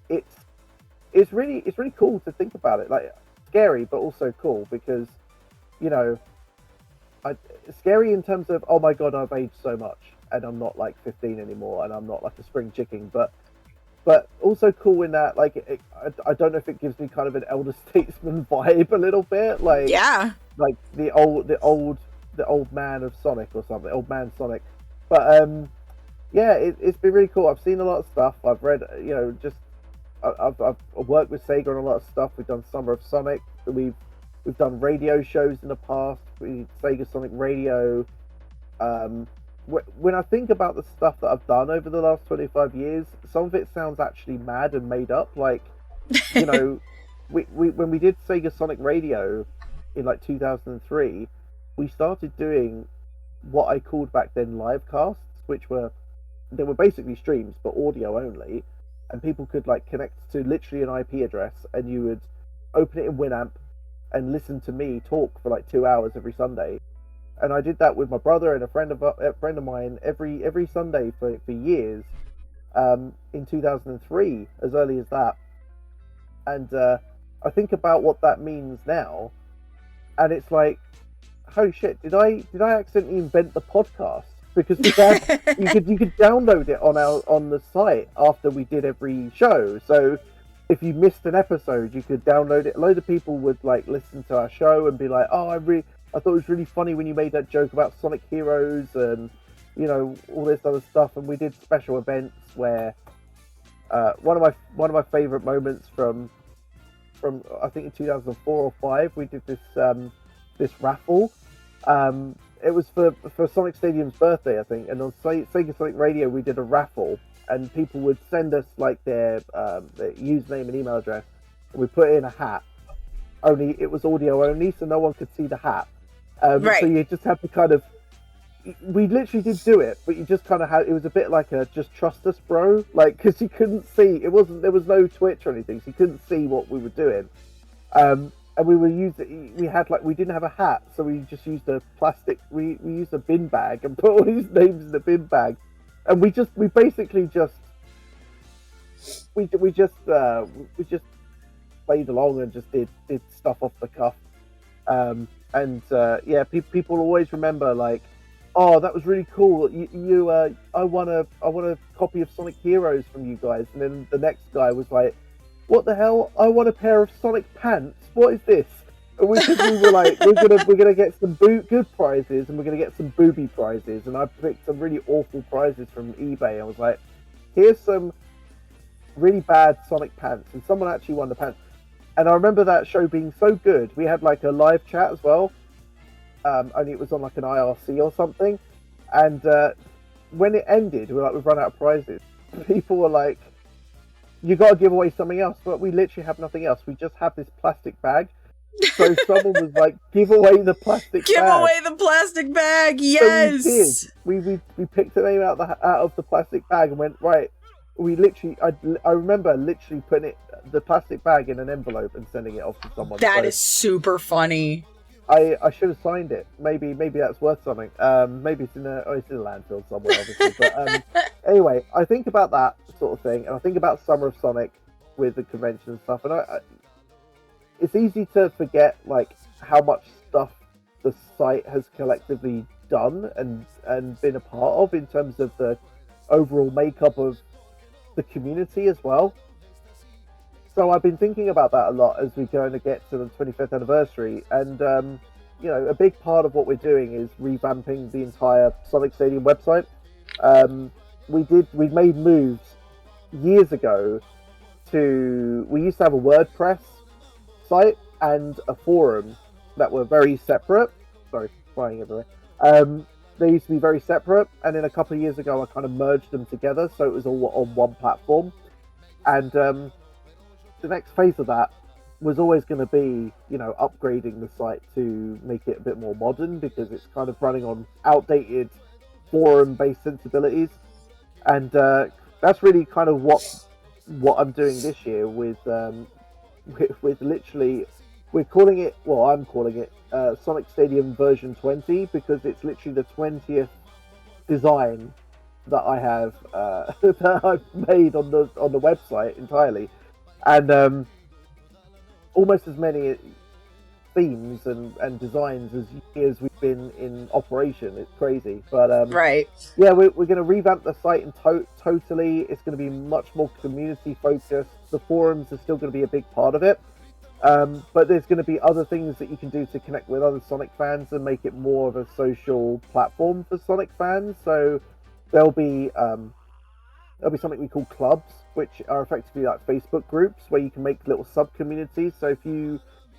it's really cool to think about it. Like scary but also cool, because scary in terms of, oh my god, I've aged so much and I'm not like 15 anymore and I'm not like a spring chicken, but also cool in that, like, I don't know if it gives me kind of an elder statesman vibe a little bit, like, yeah, like the old man of Sonic or something, old man Sonic. But yeah, it's been really cool. I've seen a lot of stuff. I've read, I've worked with Sega on a lot of stuff. We've done Summer of Sonic. We've done radio shows in the past. Sega Sonic Radio. When I think about the stuff that I've done over the last 25 years, some of it sounds actually mad and made up. Like, when we did Sega Sonic Radio in like 2003, we started doing what I called back then live casts, which were basically streams but audio only, and people could like connect to literally an IP address, and you would open it in Winamp and listen to me talk for like 2 hours every Sunday. And I did that with my brother and a friend of mine every Sunday for years, in 2003, as early as that. And I think about what that means now, and it's like, holy shit! Did I accidentally invent the podcast? Because you could download it on the site after we did every show. So if you missed an episode, you could download it. A load of people would like listen to our show and be like, "Oh, I thought it was really funny when you made that joke about Sonic Heroes and, all this other stuff." And we did special events where one of my favorite moments from I think in 2004 or 5, we did this raffle. It was for Sonic Stadium's birthday, I think, and on Sega Sonic Radio we did a raffle, and people would send us like their username and email address, and we put it in a hat. Only it was audio only, so no one could see the hat. Right. So you just had to kind of, we literally did do it, but you just kind of had, it was a bit like a just trust us bro, like, because you couldn't see, there was no Twitch or anything, so you couldn't see what we were doing. And we didn't have a hat, so we just used a plastic, we used a bin bag and put all these names in the bin bag. And we basically just played along and just did stuff off the cuff. Yeah, people always remember like, oh, that was really cool. I won a copy of Sonic Heroes from you guys. And then the next guy was like, what the hell? I won a pair of Sonic pants. What is this? And we were like, we're gonna get some good prizes, and we're gonna get some booby prizes. And I picked some really awful prizes from eBay. I was like, here's some really bad Sonic pants, and someone actually won the pants. And I remember that show being so good. We had like a live chat as well. Only it was on like an IRC or something. And when it ended, we've run out of prizes. People were like, you got to give away something else. But we literally have nothing else. We just have this plastic bag. So someone was like, "Give away the plastic Give bag." away the plastic bag. So we did. Yes. We picked the name out of the plastic bag and went right. We literally, I remember literally putting the plastic bag in an envelope and sending it off to someone. That So is super funny. I should have signed it. Maybe that's worth something. Maybe it's in a landfill somewhere, obviously. But anyway, I think about that sort of thing, and I think about Summer of Sonic with the convention and stuff, and it's easy to forget like how much stuff the site has collectively done and been a part of in terms of the overall makeup of the community as well. So I've been thinking about that a lot as we going to get to the 25th anniversary, and a big part of what we're doing is revamping the entire Sonic Stadium website. We made moves years ago we used to have a WordPress site and a forum that were very separate. Sorry, flying everywhere. They used to be very separate, and then a couple of years ago I kind of merged them together so it was all on one platform. And the next phase of that was always going to be, upgrading the site to make it a bit more modern, because it's kind of running on outdated forum-based sensibilities. And that's really kind of what I'm doing this year with literally, I'm calling it Sonic Stadium version 20, because it's literally the 20th design that I have that I've made on the website entirely, and almost as many themes and designs as years we've been in operation. It's crazy, but Right. yeah, we're going to revamp the site and totally. It's going to be much more community focused. The forums are still going to be a big part of it, but there's going to be other things that you can do to connect with other Sonic fans and make it more of a social platform for Sonic fans. So there'll be something we call clubs, which are effectively like Facebook groups where you can make little sub communities. So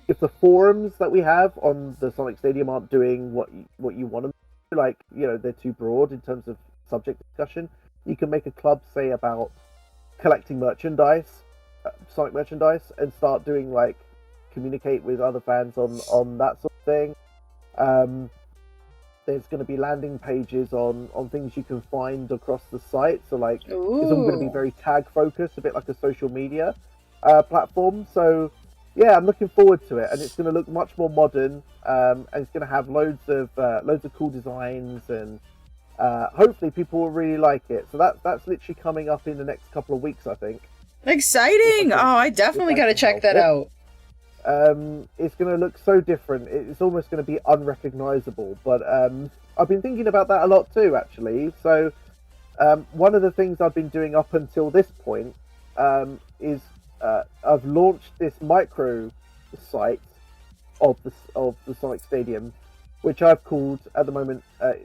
if the forums that we have on the Sonic Stadium aren't doing what you want them to, like, they're too broad in terms of subject discussion, you can make a club, say, about collecting merchandise, Sonic merchandise, and start doing like communicate with other fans on that sort of thing. There's going to be landing pages on things you can find across the site. So like, it's all going to be very tag focused, a bit like a social media platform. So yeah, I'm looking forward to it, and it's going to look much more modern, and it's going to have loads of cool designs, and hopefully people will really like it. So that's literally coming up in the next couple of weeks, I think. Exciting! I definitely got to check that out. It's going to look so different. It's almost going to be unrecognizable. But I've been thinking about that a lot too, actually. So one of the things I've been doing up until this point is I've launched this micro site of the Sonic Stadium, which I've called at the moment. I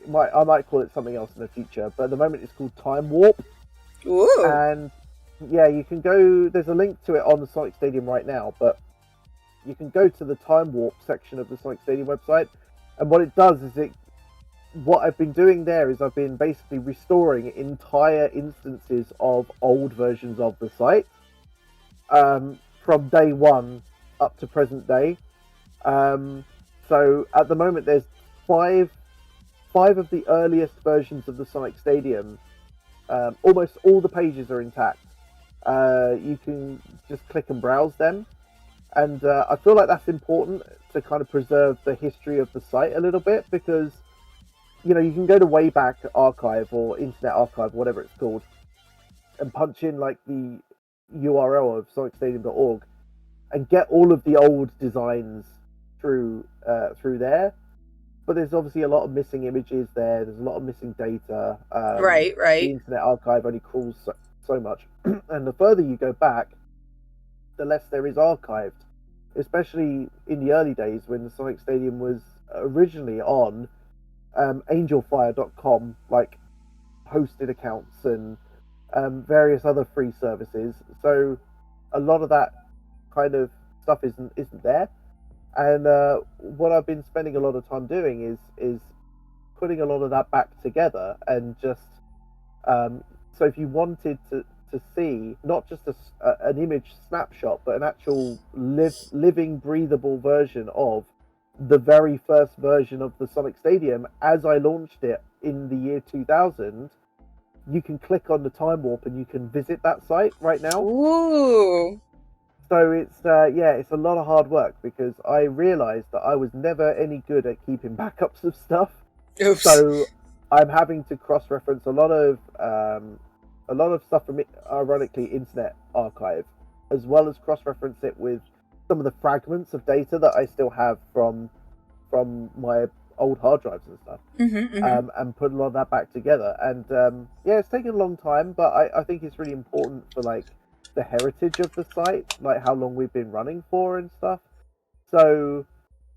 might call it something else in the future, but at the moment it's called Time Warp. Ooh. And yeah, you can go. There's a link to it on the Sonic Stadium right now, but you can go to the Time Warp section of the Sonic Stadium website, and what it does is what I've been doing there is I've been basically restoring entire instances of old versions of the site, from day one up to present day. So at the moment there's five of the earliest versions of the Sonic Stadium. Almost all the pages are intact. You can just click and browse them. And I feel like that's important to kind of preserve the history of the site a little bit, because, you can go to Wayback Archive or Internet Archive, whatever it's called, and punch in like the URL of sonicstadium.org and get all of the old designs through there. But there's obviously a lot of missing images there. There's a lot of missing data. Right. The Internet Archive only crawls so much. And the further you go back, the less there is archived, especially in the early days when the Sonic Stadium was originally on angelfire.com, like hosted accounts and various other free services. So a lot of that kind of stuff isn't there. And what I've been spending a lot of time doing is putting a lot of that back together, and just so if you wanted to to see not just an image snapshot, but an actual living, breathable version of the very first version of the Sonic Stadium as I launched it in the year 2000. You can click on the time warp and you can visit that site right now. Ooh. So it's it's a lot of hard work because I realized that I was never any good at keeping backups of stuff. Oops. So I'm having to cross-reference a lot of stuff from, ironically, Internet Archive, as well as cross-reference it with some of the fragments of data that I still have from my old hard drives and stuff, and put a lot of that back together. And it's taken a long time, but I think it's really important for like the heritage of the site, like how long we've been running for and stuff. So,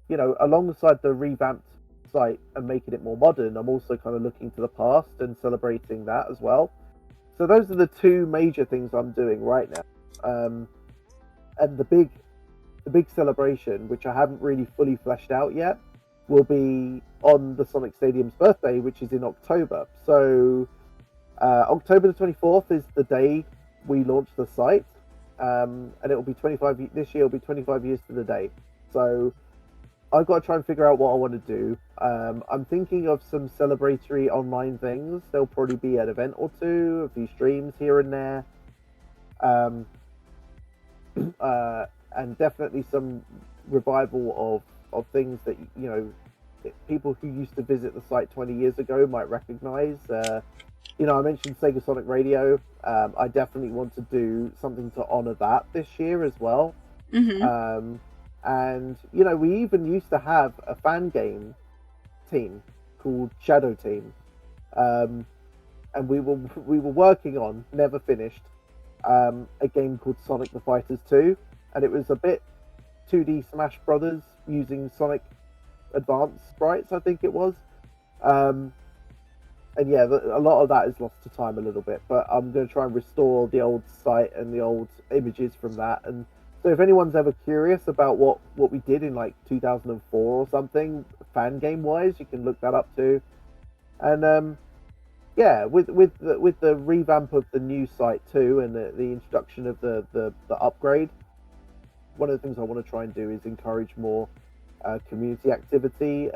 alongside the revamped site and making it more modern, I'm also kind of looking to the past and celebrating that as well. So those are the two major things I'm doing right now. And the big celebration, which I haven't really fully fleshed out yet, will be on the Sonic Stadium's birthday, which is in October. So October the 24th is the day we launch the site, and it will be 25 this year. Will be 25 years to the day. So I've got to try and figure out what I want to do. I'm thinking of some celebratory online things. There'll probably be an event or two, a few streams here and there, and definitely some revival of things that people who used to visit the site 20 years ago might recognize. I mentioned Sega Sonic Radio. I definitely want to do something to honor that this year as well. And we even used to have a fan game team called Shadow Team, and we were working on, never finished, a game called Sonic the Fighters 2, and it was a bit 2D Smash Brothers using Sonic Advance sprites, I think it was. And yeah, a lot of that is lost to time a little bit, but I'm going to try and restore the old site and the old images from that. And so if anyone's ever curious about what we did in like 2004 or something, fan game wise, you can look that up too. And with the revamp of the new site too, and the introduction of the upgrade, one of the things I want to try and do is encourage more community activity.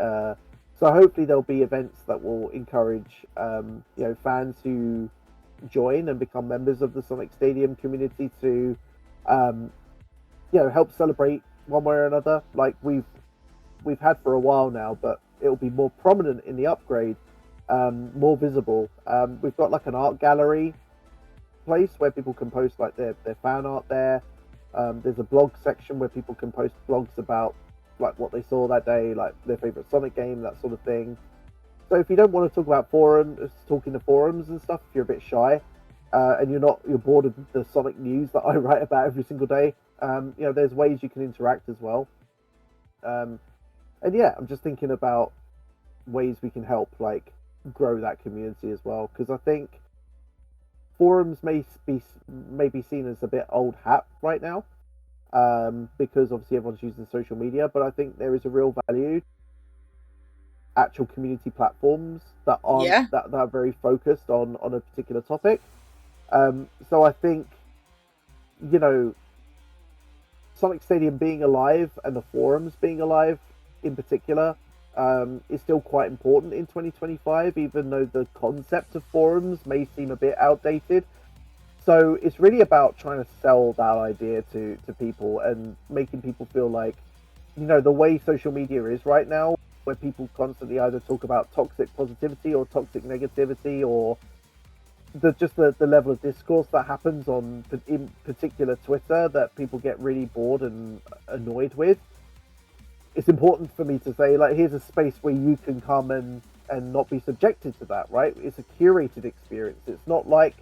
So hopefully there'll be events that will encourage fans who join and become members of the Sonic Stadium community to help celebrate one way or another, like we've had for a while now, but it'll be more prominent in the upgrade, more visible. We've got like an art gallery place where people can post like their fan art there. There's a blog section where people can post blogs about like what they saw that day, like their favorite Sonic game, that sort of thing. So if you don't want to talk about talking to forums and stuff, if you're a bit shy, and you're bored of the Sonic news that I write about every single day, there's ways you can interact as well. And yeah, I'm just thinking about ways we can help like grow that community as well, because I think forums may be seen as a bit old hat right now, because obviously everyone's using social media, but I think there is a real value actual community platforms that aren't that are very focused on a particular topic. So I think Sonic Stadium being alive and the forums being alive in particular is still quite important in 2025, even though the concept of forums may seem a bit outdated. So it's really about trying to sell that idea to people and making people feel like, the way social media is right now, where people constantly either talk about toxic positivity or toxic negativity, or the level of discourse that happens in particular Twitter that people get really bored and annoyed with. It's important for me to say, like, here's a space where you can come and not be subjected to that, right? It's a curated experience. It's not like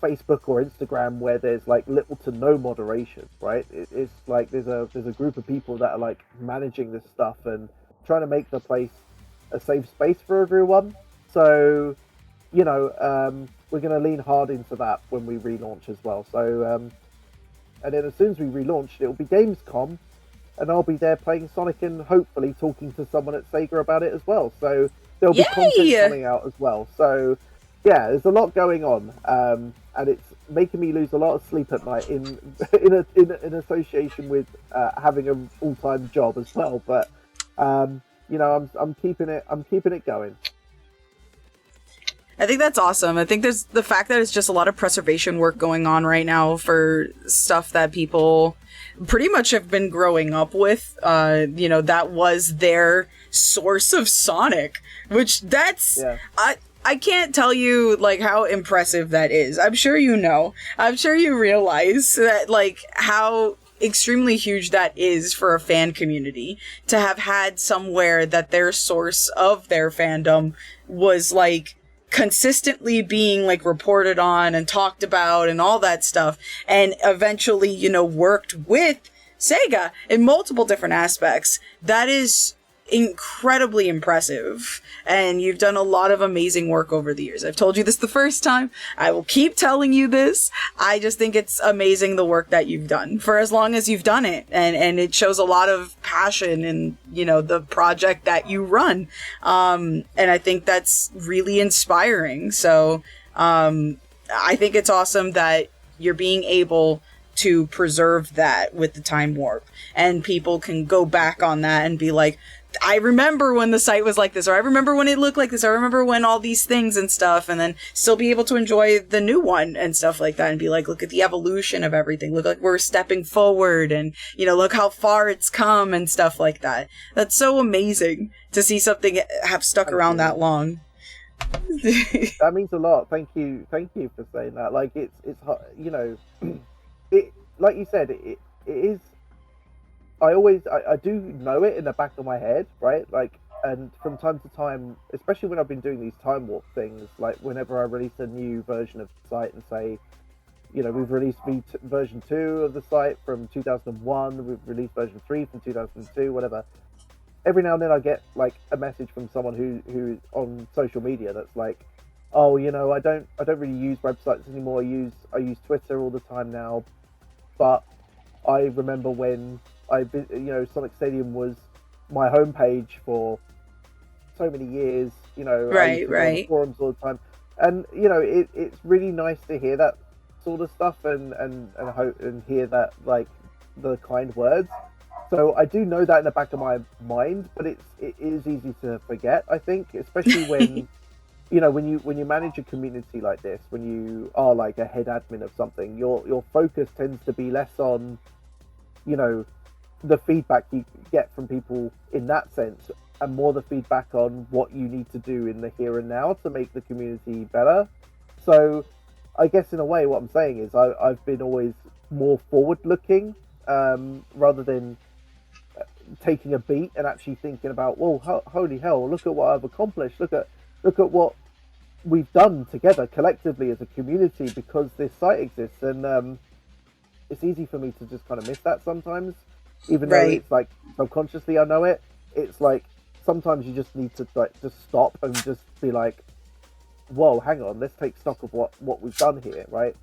Facebook or Instagram where there's like little to no moderation, right? It's like there's a group of people that are like managing this stuff and trying to make the place a safe space for everyone. So we're going to lean hard into that when we relaunch as well. So and then as soon as we relaunch, it'll be Gamescom, and I'll be there playing Sonic and hopefully talking to someone at Sega about it as well. So there'll be content coming out as well. So yeah, there's a lot going on, and it's making me lose a lot of sleep at night in in association with having a full-time job as well. But you know, I'm keeping it going. I think that's awesome. I think there's the fact that it's just a lot of preservation work going on right now for stuff that people pretty much have been growing up with. You know, that was their source of Sonic, which that's, Yeah. I can't tell you, like, how impressive that is. I'm sure you know. I'm sure you realize that, like, how extremely huge that is for a fan community to have had somewhere that their source of their fandom was, like, consistently being like reported on and talked about and all that stuff, and eventually, you know, worked with Sega in multiple different aspects. That is incredibly impressive, and you've done a lot of amazing work over the years. I've told you this the first time. I will keep telling you this. I just think it's amazing the work that you've done for as long as you've done it, and it shows a lot of passion in, you know, the project that you run. And I think that's really inspiring. So I think it's awesome that you're being able to preserve that with the time warp, and people can go back on that and be like, I remember when the site was like this, or I remember when it looked like this, or I remember when all these things and stuff, and then still be able to enjoy the new one and stuff like that, and be like, look at the evolution of everything, look like we're stepping forward, and, you know, look how far it's come and stuff like that. That's so amazing to see something have stuck around that long. That means a lot. Thank you for saying that. Like, it's you know, it, like you said, it is. I do know it in the back of my head, right? Like, and from time to time, especially when I've been doing these time warp things, like whenever I release a new version of the site and say, you know, we've released version 2 of the site from 2001, we've released version 3 from 2002, whatever. Every now and then I get like a message from someone who's on social media that's like, oh, you know, I don't really use websites anymore. I use Twitter all the time now, but I remember when you know, Sonic Stadium was my homepage for so many years, you know, I used to go on forums all the time, and you know, it's really nice to hear that sort of stuff and hope and hear that, like, the kind words. So I do know that in the back of my mind, but it is easy to forget, I think, especially when you know, when you manage a community like this, when you are like a head admin of something, your focus tends to be less on, you know, the feedback you get from people in that sense, and more the feedback on what you need to do in the here and now to make the community better. So I guess in a way what I'm saying is I've been always more forward looking, rather than taking a beat and actually thinking about, well, holy hell, look at what I've accomplished, look at what we've done together collectively as a community because this site exists. And it's easy for me to just kind of miss that sometimes, even though it's like subconsciously I know it. It's like sometimes you just need to like just stop and just be like, whoa, hang on, let's take stock of what we've done here, right?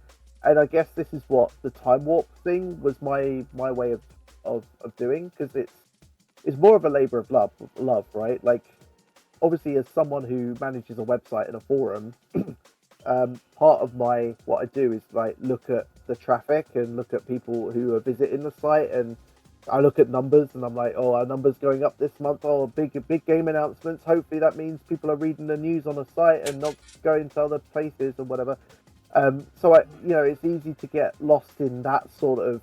And I guess this is what the time warp thing was my way of doing, because it's more of a labor of love, right? Like, obviously, as someone who manages a website and a forum, part of what I do is like look at the traffic and look at people who are visiting the site, and I look at numbers and I'm like, oh, our numbers going up this month. Oh, big game announcements. Hopefully that means people are reading the news on the site and not going to other places or whatever. So you know, it's easy to get lost in that sort of,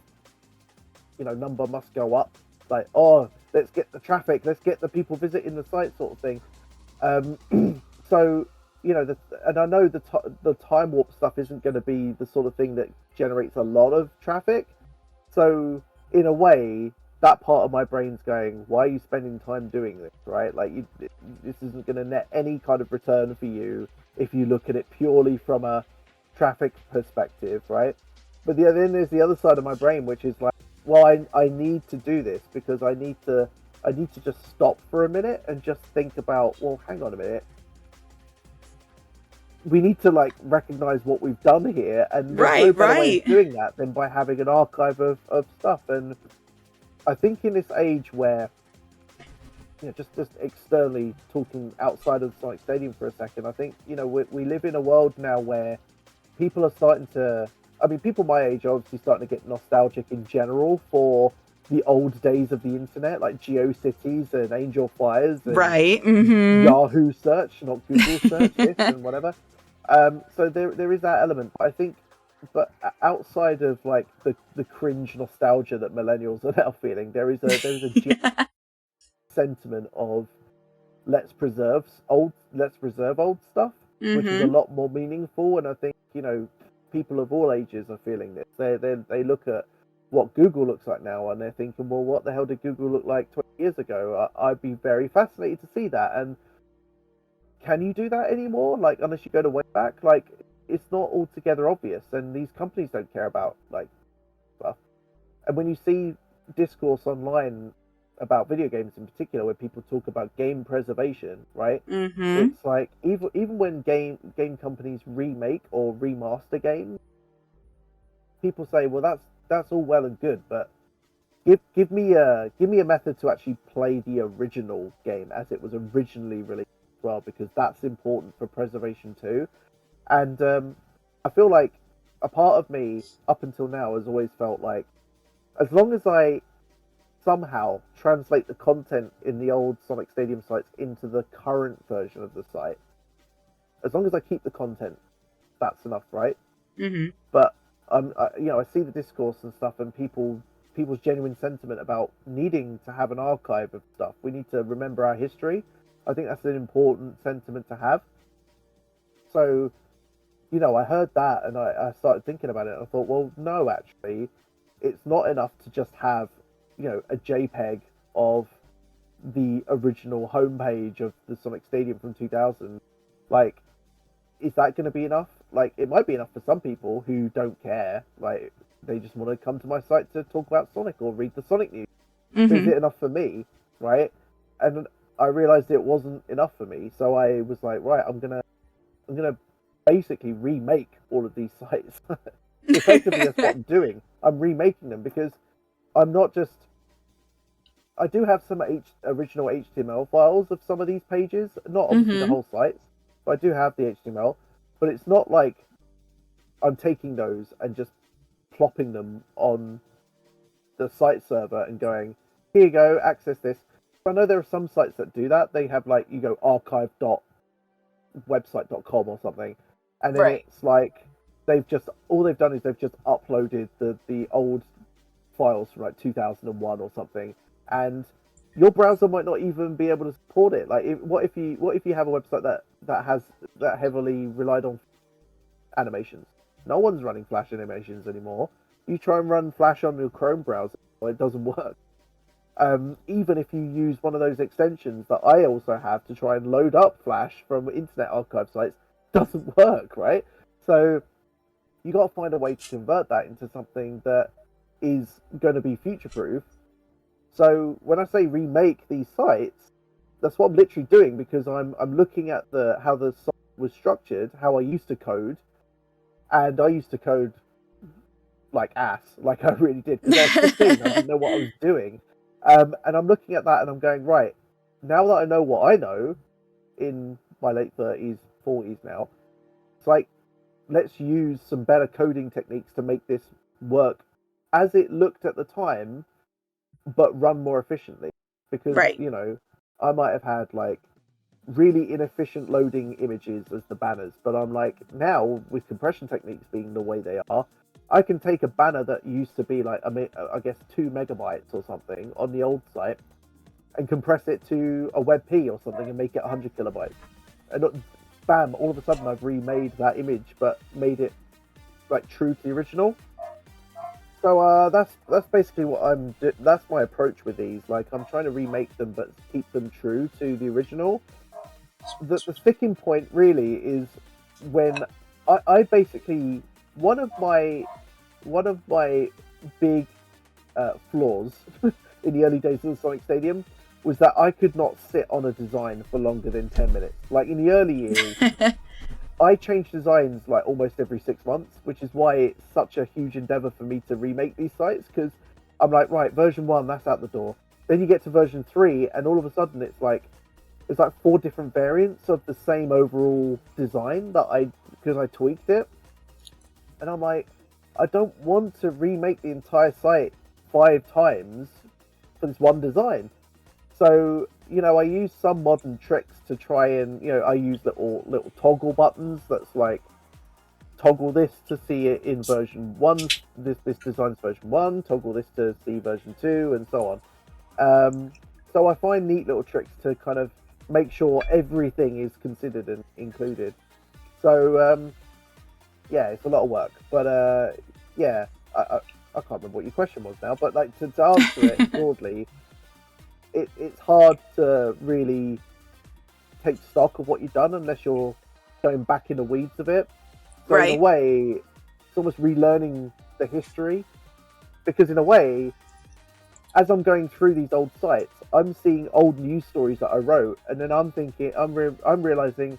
you know, number must go up. Like, oh, let's get the traffic, let's get the people visiting the site sort of thing. So, you know, and I know the time warp stuff isn't going to be the sort of thing that generates a lot of traffic. So in a way, that part of my brain's going, why are you spending time doing this, right? Like, this isn't going to net any kind of return for you if you look at it purely from a traffic perspective, right? But then there's the other side of my brain, which is like, well, I need to do this because I need to just stop for a minute and just think about, well, hang on a minute. We need to like recognize what we've done here, and there's no better way of doing that than by having an archive of stuff. And I think in this age where just externally talking outside of the Sonic Stadium for a second, I think we live in a world now where people are starting to. I mean, people my age are obviously starting to get nostalgic in general for the old days of the internet, like GeoCities and Angel Fires and Right. Mm-hmm. Yahoo search, not Google search, if and whatever. So there is that element. I think, but outside of like the cringe nostalgia that millennials are now feeling, there is a sentiment of let's preserve old stuff, which is a Mm-hmm. lot more meaningful. And I think people of all ages are feeling this. They look at what Google looks like now, and they're thinking, well, what the hell did Google look like 20 years ago? I'd be very fascinated to see that. And can you do that anymore? Like, unless you go to way back, like, it's not altogether obvious, and these companies don't care about like stuff. And when you see discourse online about video games in particular, where people talk about game preservation, right? Mm-hmm. It's like even when game companies remake or remaster games, people say, well, that's all well and good, but give me a method to actually play the original game as it was originally released as well, because that's important for preservation too. And I feel like a part of me up until now has always felt like, as long as I somehow translate the content in the old Sonic Stadium sites into the current version of the site, as long as I keep the content, that's enough, right? Mm-hmm. But I see the discourse and stuff, and people's genuine sentiment about needing to have an archive of stuff. We need to remember our history. I think that's an important sentiment to have. So, I heard that, and I started thinking about it, and I thought, well, no, actually, it's not enough to just have, a JPEG of the original homepage of the Sonic Stadium from 2000. Like, is that going to be enough? Like, it might be enough for some people who don't care. Like, they just want to come to my site to talk about Sonic or read the Sonic news. Mm-hmm. Is it enough for me? Right? And I realized it wasn't enough for me. So I was like, right, I'm gonna basically remake all of these sites. Effectively, that's what I'm doing. I'm remaking them because I'm not just. I do have some original HTML files of some of these pages, not obviously the Mm-hmm. whole sites, but I do have the HTML. But it's not like I'm taking those and just plopping them on the site server and going, here you go, access this. I know there are some sites that do that. They have like, you go archive.website.com or something, and then Right. it's like all they've done is they've just uploaded the old files from like 2001 or something, and your browser might not even be able to support it. Like, what if you have a website that heavily relied on animations? No one's running Flash animations anymore. You try and run Flash on your Chrome browser, well, it doesn't work. Even if you use one of those extensions that I also have to try and load up Flash from Internet Archive sites, doesn't work, right? So you got to find a way to convert that into something that is going to be future-proof. So when I say remake these sites, that's what I'm literally doing, because I'm looking at how the site was structured, how I used to code, and I used to code like ass, like I really did, because I was 15, I didn't know what I was doing. And I'm looking at that and I'm going, right, now that I know what I know in my late 30s, 40s now, it's like, let's use some better coding techniques to make this work as it looked at the time, but run more efficiently. Because, Right. I might have had like really inefficient loading images as the banners, but I'm like, now with compression techniques being the way they are, I can take a banner that used to be like, I guess 2 megabytes or something on the old site and compress it to a WebP or something and make it 100 kilobytes. And bam, all of a sudden I've remade that image, but made it like true to the original. So that's basically what that's my approach with these. Like, I'm trying to remake them, but keep them true to the original. The sticking point really is when I basically one of my big flaws in the early days of the Sonic Stadium was that I could not sit on a design for longer than 10 minutes. Like, in the early years, I changed designs like almost every 6 months, which is why it's such a huge endeavor for me to remake these sites, because I'm like, right, version 1, that's out the door. Then you get to version 3, and all of a sudden it's like 4 different variants of the same overall design because I tweaked it, and I'm like, I don't want to remake the entire site 5 times for this one design. So, I use some modern tricks to try and, I use little toggle buttons that's like, toggle this to see it in version 1, this design's version 1, toggle this to see version 2, and so on. So I find neat little tricks to kind of make sure everything is considered and included. So, yeah, it's a lot of work. But, yeah, I can't remember what your question was now, but like to answer it broadly, it's hard to really take stock of what you've done unless you're going back in the weeds of it. So Right. in a way, it's almost relearning the history, because in a way, as I'm going through these old sites, I'm seeing old news stories that I wrote, and then I'm thinking, I'm realizing,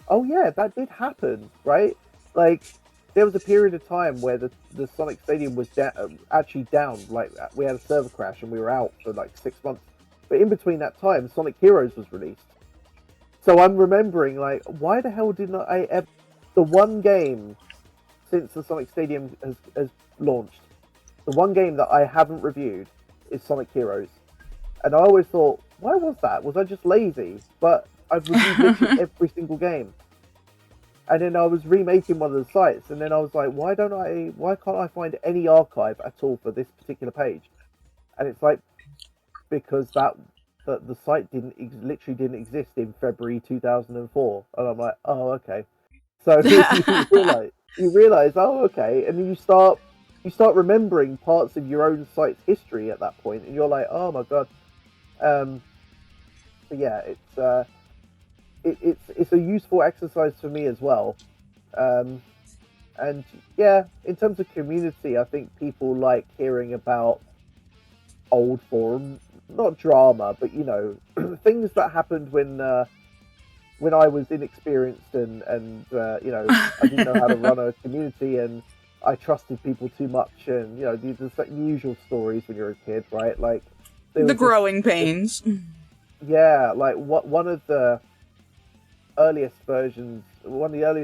oh yeah, that did happen, right? Like, there was a period of time where the Sonic Stadium was actually down. Like, we had a server crash and we were out for like 6 months. But in between that time, Sonic Heroes was released. So I'm remembering, like, why the hell didn't I ever... The one game since the Sonic Stadium has launched, the one game that I haven't reviewed is Sonic Heroes. And I always thought, why was that? Was I just lazy? But I've reviewed literally every single game. And then I was remaking one of the sites, and then I was like, why can't I find any archive at all for this particular page? And it's like, because the site literally didn't exist in February 2004. And I'm like, oh, okay. So you realize, oh, okay. And then you start remembering parts of your own site's history at that point, and you're like, oh my god. But yeah, it's a useful exercise for me as well. And yeah, in terms of community, I think people like hearing about old forum, not drama, but things that happened when I was inexperienced and I didn't know how to run a community, and I trusted people too much, and the usual stories when you're a kid, right? Like the growing pains. Yeah, like one of the earliest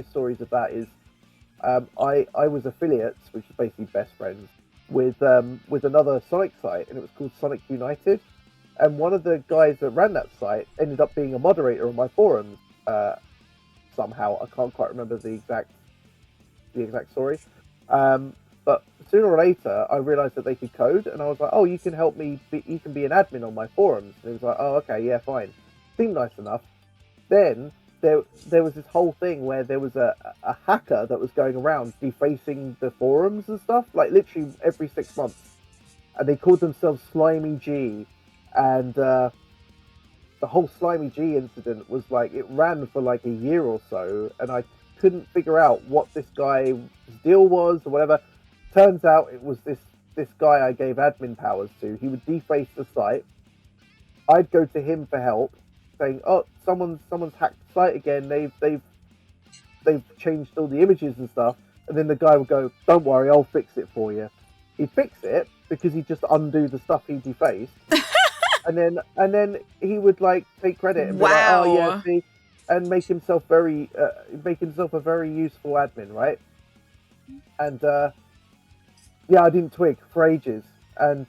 stories of that is I was affiliates, which is basically best friends, with another Sonic site, and it was called Sonic United. And one of the guys that ran that site ended up being a moderator on my forums somehow. I can't quite remember the exact story. But sooner or later, I realized that they could code, and I was like, "Oh, you can help me. You can be an admin on my forums." And he was like, "Oh, okay, yeah, fine." Seemed nice enough. Then there was this whole thing where there was a hacker that was going around defacing the forums and stuff, like literally every 6 months. And they called themselves Slimy G. And the whole Slimy G incident was like, it ran for like a year or so, and I couldn't figure out what this guy's deal was or whatever. Turns out it was this guy I gave admin powers to. He would deface the site. I'd go to him for help, saying, "Oh, someone's hacked the site again. They've changed all the images and stuff." And then the guy would go, "Don't worry, I'll fix it for you." He'd fix it because he'd just undo the stuff he defaced. and then he would like take credit and be like, "Oh yeah, see," and make himself a very useful admin, right? And yeah, I didn't twig for ages, and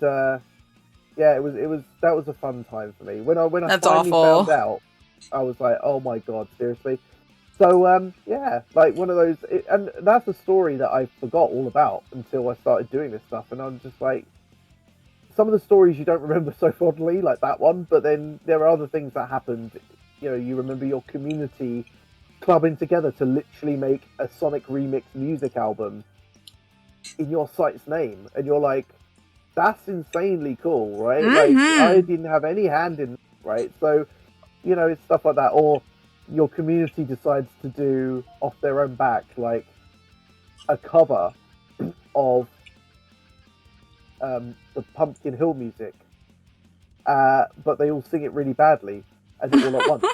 yeah, it was that was a fun time for me. When I That's finally awful. found out, I was like, "Oh my god, seriously." So yeah, like one of those, and that's a story that I forgot all about until I started doing this stuff, and I'm just like, some of the stories you don't remember so fondly, like that one, but then there are other things that happened. You remember your community clubbing together to literally make a Sonic remix music album in your site's name, and you're like, that's insanely cool, right? Mm-hmm. Like, I didn't have any hand in, right? So, it's stuff like that, or your community decides to do off their own back, like a cover of the Pumpkin Hill music, but they all sing it really badly and all at once.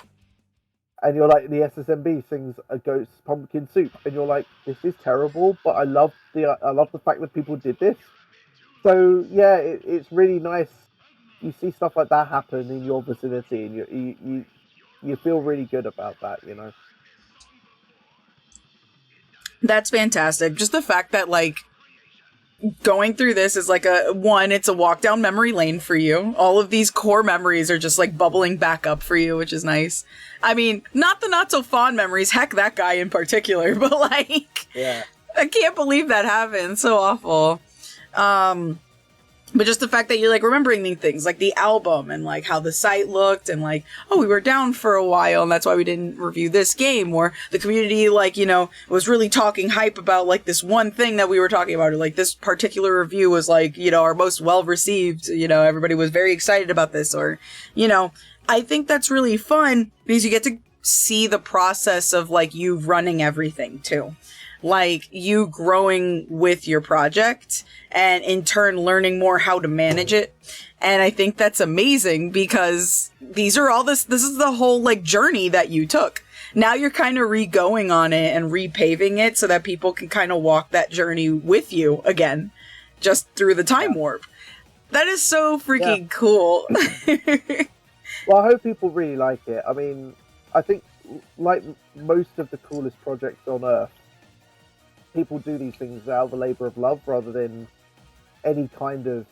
And you're like, the SSMB sings a Ghost Pumpkin Soup, and you're like, this is terrible, but I love the fact that people did this. So yeah, it's really nice you see stuff like that happen in your vicinity, and you feel really good about that, you know. That's fantastic. Just the fact that like going through this is like it's a walk down memory lane for you. All of these core memories are just like bubbling back up for you, which is nice. I mean, not the not so fond memories, heck that guy in particular, but like Yeah. I can't believe that happened. So awful. But just the fact that you're like remembering these things, like the album and like how the site looked and like, oh, we were down for a while and that's why we didn't review this game, or the community, like, you know, was really talking hype about like this one thing that we were talking about, or like this particular review was like, you know, our most well received, you know, everybody was very excited about this, or, you know, I think that's really fun because you get to see the process of like you running everything too. Like you growing with your project and in turn learning more how to manage it. And I think that's amazing because this is the whole like journey that you took. Now you're kind of re-going on it and repaving it so that people can kind of walk that journey with you again, just through the time warp. That is so freaking cool. Well, I hope people really like it. I mean, I think like most of the coolest projects on Earth, people do these things out of the labor of love rather than any kind of,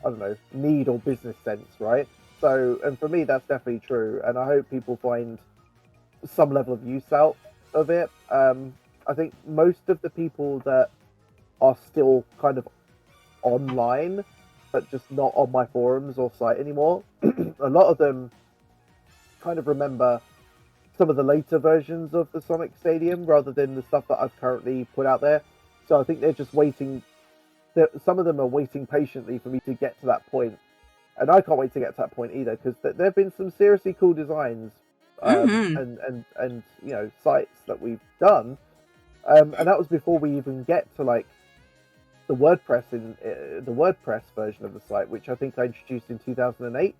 I don't know, need or business sense, right? So, and for me, that's definitely true. And I hope people find some level of use out of it. I think most of the people that are still kind of online, but just not on my forums or site anymore, a lot of them kind of remember some of the later versions of the Sonic Stadium rather than the stuff that I've currently put out there. So I think they're just waiting. Some of them are waiting patiently for me to get to that point. And I can't wait to get to that point either, because there have been some seriously cool designs and you know, sites that we've done. And that was before we even get to like the WordPress the WordPress version of the site, which I think I introduced in 2008.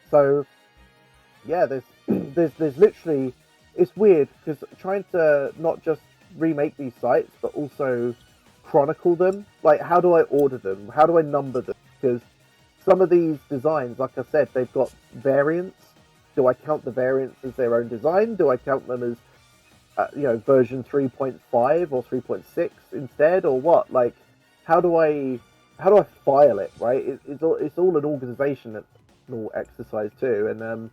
So yeah, there's literally, it's weird because trying to not just remake these sites but also chronicle them, like how do I order them, how do I number them, because some of these designs, like I said, they've got variants. Do I count the variants as their own design? Do I count them as you know, version 3.5 or 3.6 instead, or what? Like how do I file it, right? It's all an organizational exercise too, and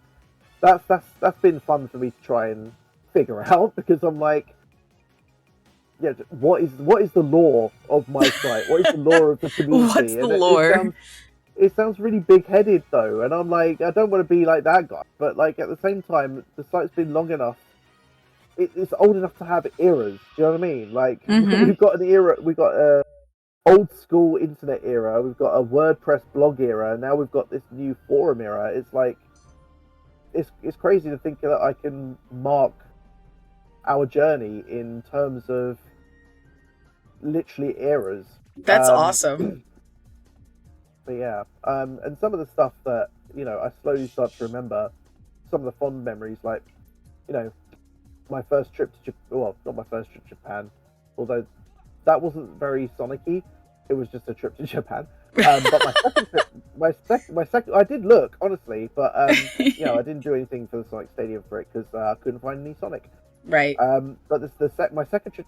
that's been fun for me to try and figure out, because I'm like, yeah, what is the lore of my site? What is the lore of the community? What's the lore? It sounds really big-headed though, and I'm like, I don't want to be like that guy, but like at the same time, the site's been long enough. It's old enough to have eras. Do you know what I mean? Like we've got an era, we've got a old school internet era, we've got a WordPress blog era, and now we've got this new forum era. It's like, it's crazy to think that I can mark our journey in terms of literally eras. That's awesome. But yeah, and some of the stuff that, you know, I slowly start to remember, some of the fond memories, like, you know, my first trip to Japan, well, not my first trip to Japan, although that wasn't very Sonic-y, it was just a trip to Japan. But my second trip, my second, I did look, honestly, but, you know, I didn't do anything for the Sonic Stadium for it because I couldn't find any Sonic. Right. But my second trip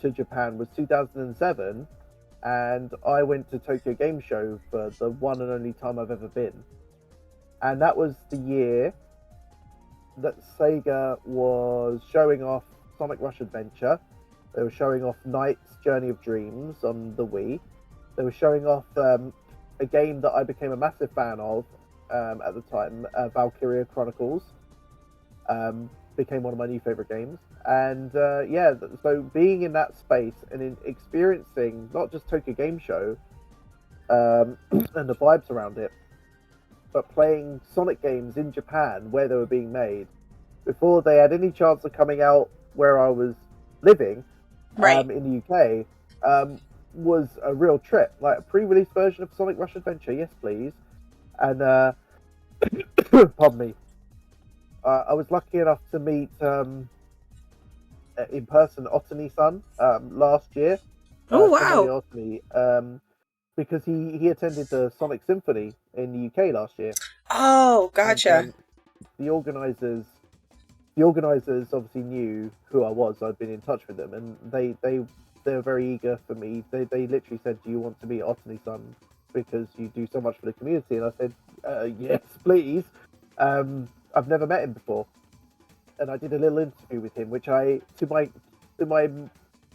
to Japan was 2007, and I went to Tokyo Game Show for the one and only time I've ever been. And that was the year that Sega was showing off Sonic Rush Adventure. They were showing off Knight's Journey of Dreams on the Wii. They were showing off a game that I became a massive fan of at the time, Valkyria Chronicles. Became one of my new favorite games. And yeah, so being in that space and in experiencing not just Tokyo Game Show and the vibes around it, but playing Sonic games in Japan where they were being made before they had any chance of coming out where I was living, right, in the UK, was a real trip. Like a pre-release version of Sonic Rush Adventure, yes please. And pardon me. I was lucky enough to meet in person Otani-san last year. Oh wow! Otani, because he attended the Sonic Symphony in the UK last year. Oh, And gotcha. the organisers obviously knew who I was. I'd been in touch with them, and they were very eager for me. They literally said, "Do you want to meet Otani-san because you do so much for the community?" And I said, "Yes, please." I've never met him before, and I did a little interview with him, which to my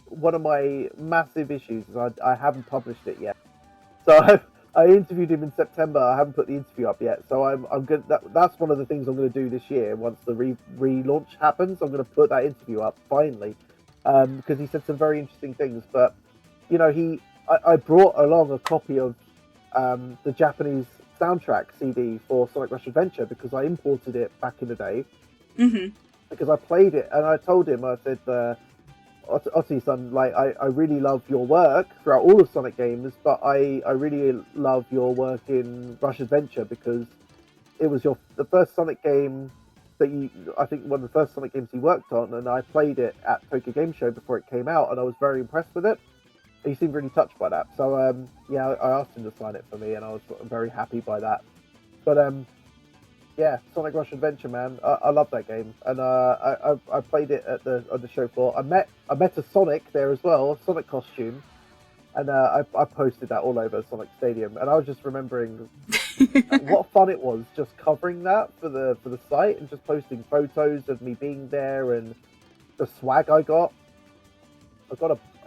one of my massive issues is I haven't published it yet. So I interviewed him in September. I haven't put the interview up yet. So I'm good. That's one of the things I'm going to do this year. Once the relaunch happens, I'm going to put that interview up finally, because he said some very interesting things. But you know, I brought along a copy of the Japanese soundtrack CD for Sonic Rush Adventure because I imported it back in the day. Mm-hmm. Because I played it and I told him, I said, Otzi-san, like I really love your work throughout all of Sonic games, but I really love your work in Rush Adventure because it was the first Sonic game that I think one of the first Sonic games you worked on, and I played it at Tokyo Game Show before it came out, and I was very impressed with it. He seemed really touched by that. So yeah, I asked him to sign it for me, and I was very happy by that. But yeah, Sonic Rush Adventure, man, I love that game, and I played it at the show floor. I met a Sonic there as well, a Sonic costume, and I posted that all over Sonic Stadium, and I was just remembering what fun it was just covering that for the site and just posting photos of me being there and the swag I got. I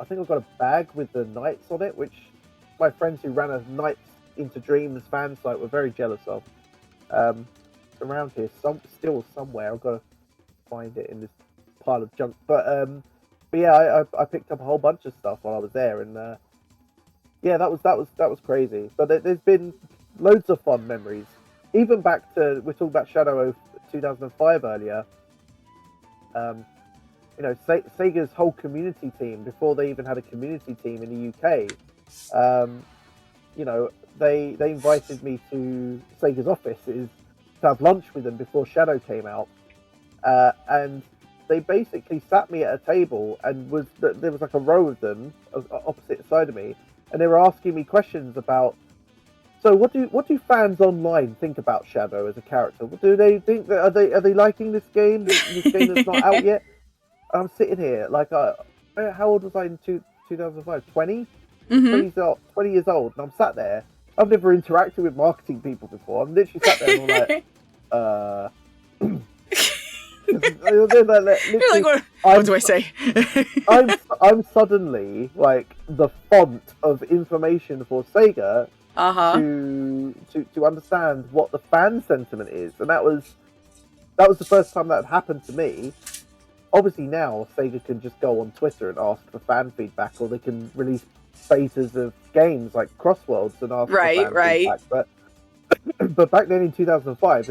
think I got a bag with the Knights on it, which my friends who ran a Knights into Dreams fan site were very jealous of. Around here, still somewhere. I've got to find it in this pile of junk. But yeah, I picked up a whole bunch of stuff while I was there, and yeah, that was crazy. But there's been loads of fun memories. Even back to we're talking about Shadow of 2005 earlier. You know, Sega's whole community team before they even had a community team in the UK. You know, they invited me to Sega's offices to have lunch with them before Shadow came out, and they basically sat me at a table, and there was like a row of them opposite side of me, and they were asking me questions about. So what do fans online think about Shadow as a character? What do they think? Are they liking this game? This game that's not out yet. And I'm sitting here like how old was I in 2005? 20? Mm-hmm. 20 years old, and I'm sat there. I've never interacted with marketing people before. I'm literally sat there and I'm like, You're like, what do I say? I'm suddenly like the font of information for Sega to understand what the fan sentiment is, and that was the first time that had happened to me. Obviously now Sega can just go on Twitter and ask for fan feedback, or they can release betas of games like Crossworlds and ask for fan feedback. But back then in 2005,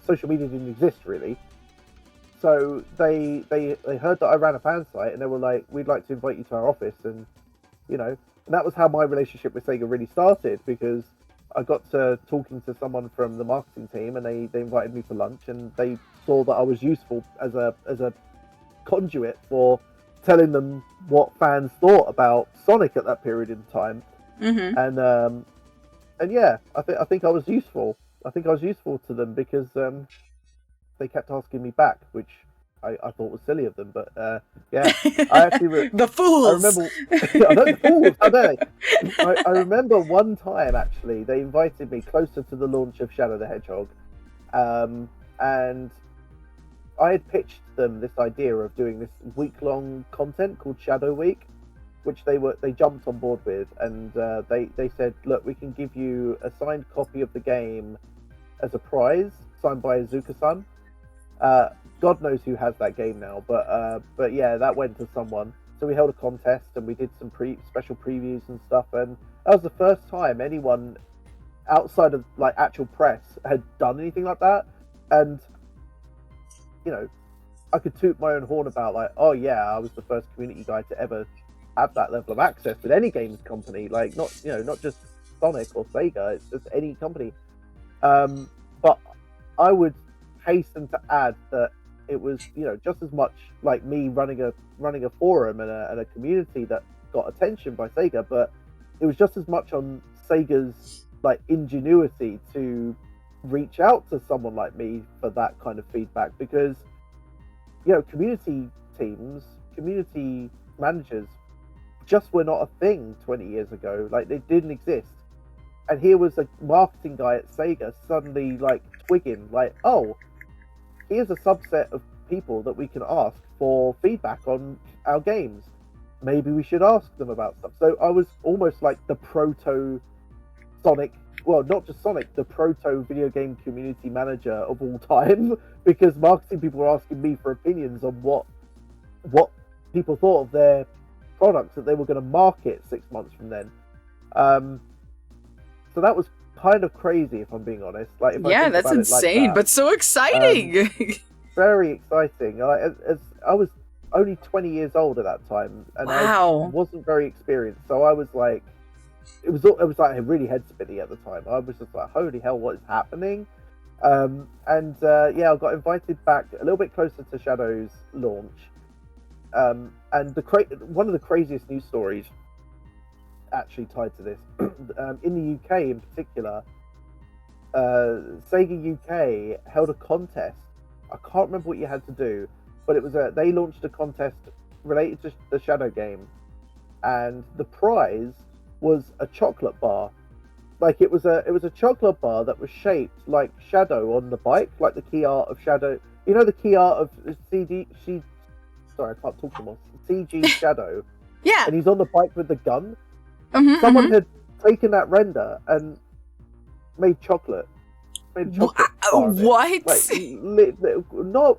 social media didn't exist really. So they heard that I ran a fan site, and they were like, "We'd like to invite you to our office," and you know, and that was how my relationship with Sega really started, because I got to talking to someone from the marketing team, and they invited me for lunch, and they saw that I was useful as a conduit for telling them what fans thought about Sonic at that period in time. Mm-hmm. And yeah, I think I was useful. I think I was useful to them because they kept asking me back, which I thought was silly of them. But yeah, I actually the fools. I remember I know the fools. I know. I remember one time actually they invited me closer to the launch of Shadow the Hedgehog, and I had pitched them this idea of doing this week-long content called Shadow Week, which they jumped on board with, and they said, look, we can give you a signed copy of the game as a prize, signed by Azuka-san. God knows who has that game now, but yeah, that went to someone. So we held a contest, and we did some special previews and stuff, and that was the first time anyone outside of like actual press had done anything like that. And you know, I could toot my own horn about like, oh yeah, I was the first community guy to ever have that level of access with any games company, like not just Sonic or Sega, it's just any company. But I would hasten to add that it was, just as much like me running a forum and a community that got attention by Sega, but it was just as much on Sega's like ingenuity to reach out to someone like me for that kind of feedback, because community teams, community managers just were not a thing 20 years ago. Like, they didn't exist. And here was a marketing guy at Sega suddenly like twigging, like, oh, here's a subset of people that we can ask for feedback on our games. Maybe we should ask them about stuff. So I was almost like the proto Sonic, well, not just Sonic, the proto video game community manager of all time, because marketing people were asking me for opinions on what people thought of their products that they were going to market 6 months from then. So that was kind of crazy, if I'm being honest. Like, if I think that's about insane, it like that, but so exciting. very exciting. As I was only 20 years old at that time, and I wasn't very experienced, so I was like, it was like really head spinning at the time. I was just like, holy hell, what is happening? I got invited back a little bit closer to Shadow's launch. And one of the craziest news stories actually tied to this, in the UK in particular, Sega UK held a contest. I can't remember what you had to do, but it was they launched a contest related to the Shadow game, and the prize was a chocolate bar. Like, it was a chocolate bar that was shaped like Shadow on the bike, like the key art of Shadow. You know the key art of sorry, I can't talk anymore. CG Shadow. Yeah. And he's on the bike with the gun. Someone had taken that render and made chocolate. Made a chocolate bar of it. What? Like, not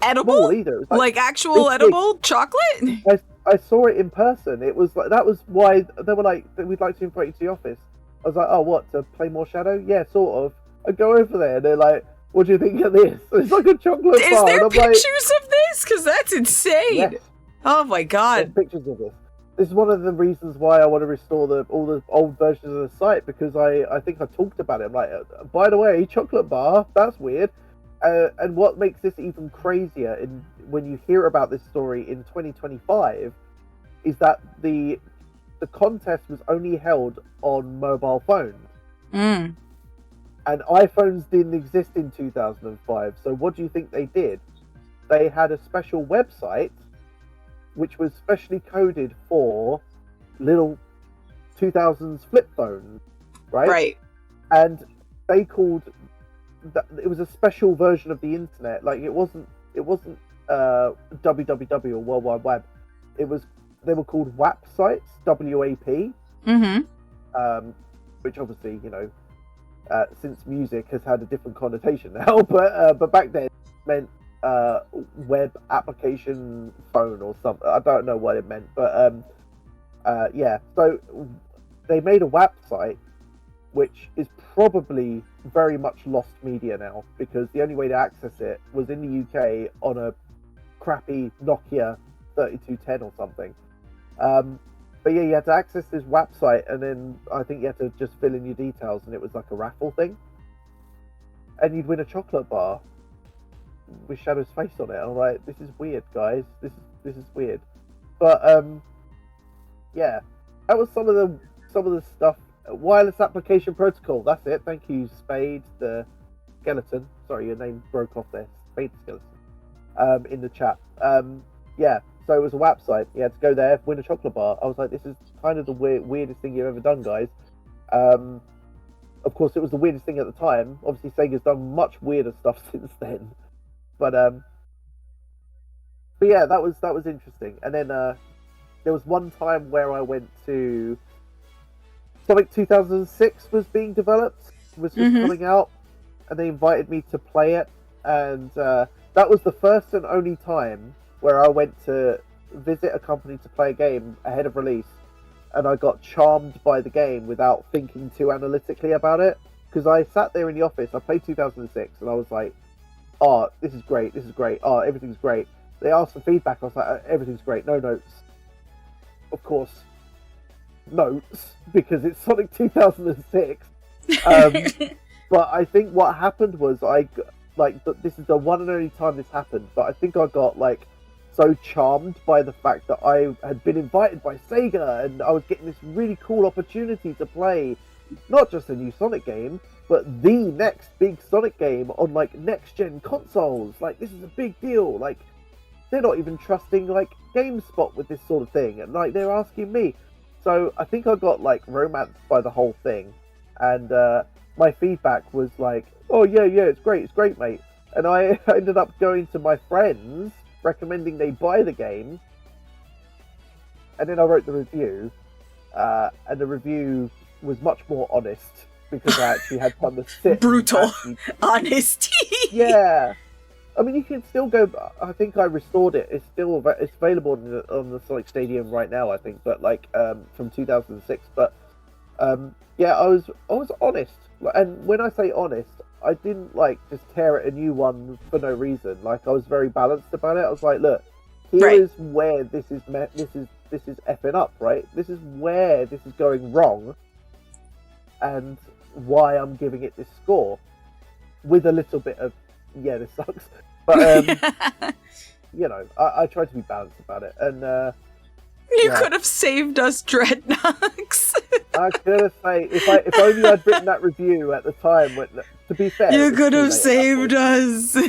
edible? Small either. It was like actual edible chocolate? I saw it in person. It was like, that was why they were like, we'd like to invite you to the office. I was like, oh, what, to play more Shadow? Yeah, sort of. I go over there and they're like, what do you think of this? It's like a chocolate bar. Is there and I'm pictures of this? Because that's insane. Yes. Oh my god. There's pictures of this. This is one of the reasons why I want to restore all the old versions of the site, because I think I talked about it. I'm like, by the way, chocolate bar, that's weird. And what makes this even crazier when you hear about this story in 2025 is that the contest was only held on mobile phones. And iPhones didn't exist in 2005. So what do you think they did? They had a special website which was specially coded for little 2000s flip phones, right? Right. And they called it was a special version of the internet. Like, it wasn't www or World Wide Web. They were called WAP sites, WAP. Which obviously, since music has had a different connotation now, but back then it meant web application phone or something. I don't know what it meant, but so they made a WAP site, which is probably very much lost media now, because the only way to access it was in the UK on a crappy Nokia 3210 or something. But yeah, you had to access this WAP site, and then I think you had to just fill in your details, and it was like a raffle thing, and you'd win a chocolate bar with Shadow's face on it. And I'm like, this is weird, guys. This is weird. But yeah, that was some of the stuff. Wireless application protocol. That's it. Thank you, Spade the Skeleton. Sorry, your name broke off there. Spade the Skeleton. In the chat. Yeah. So it was a WAP site. You had to go there, win a chocolate bar. I was like, this is kind of the weirdest thing you've ever done, guys. Of course, it was the weirdest thing at the time. Obviously, Sega's done much weirder stuff since then. But yeah, that was interesting. And then there was one time where I went to Sonic 2006 was being developed, was just coming out, and they invited me to play it. And that was the first and only time where I went to visit a company to play a game ahead of release, and I got charmed by the game without thinking too analytically about it. Because I sat there in the office, I played 2006, and I was like, oh, this is great, oh, everything's great. They asked for feedback, I was like, everything's great, no notes. Of course, notes, because it's Sonic 2006. But I think what happened was, this is the one and only time this happened, but I think I got, so charmed by the fact that I had been invited by Sega, and I was getting this really cool opportunity to play not just a new Sonic game, but the next big Sonic game on like next gen consoles. Like, this is a big deal. Like, they're not even trusting like GameSpot with this sort of thing, and like they're asking me. So I think I got like romanced by the whole thing, and my feedback was like, "Oh yeah, it's great, mate." And I ended up going to my friends, recommending they buy the game, and then I wrote the review, and the review was much more honest because I actually had time to sit. Brutal honesty. Yeah. I mean, you can still go. I think I restored it. It's available on the Sonic Stadium right now, I think. But like from 2006. But yeah, I was honest. And when I say honest, I didn't like just tear at a new one for no reason. Like, I was very balanced about it. I was like, look, here is where this is effing up, right? This is where this is going wrong, and why I'm giving it this score, with a little bit of this sucks. But you know, I tried to be balanced about it, and you could have saved us, Dreadknux. I could have saved if only I'd written that review at the time. To be fair, you could have saved us. I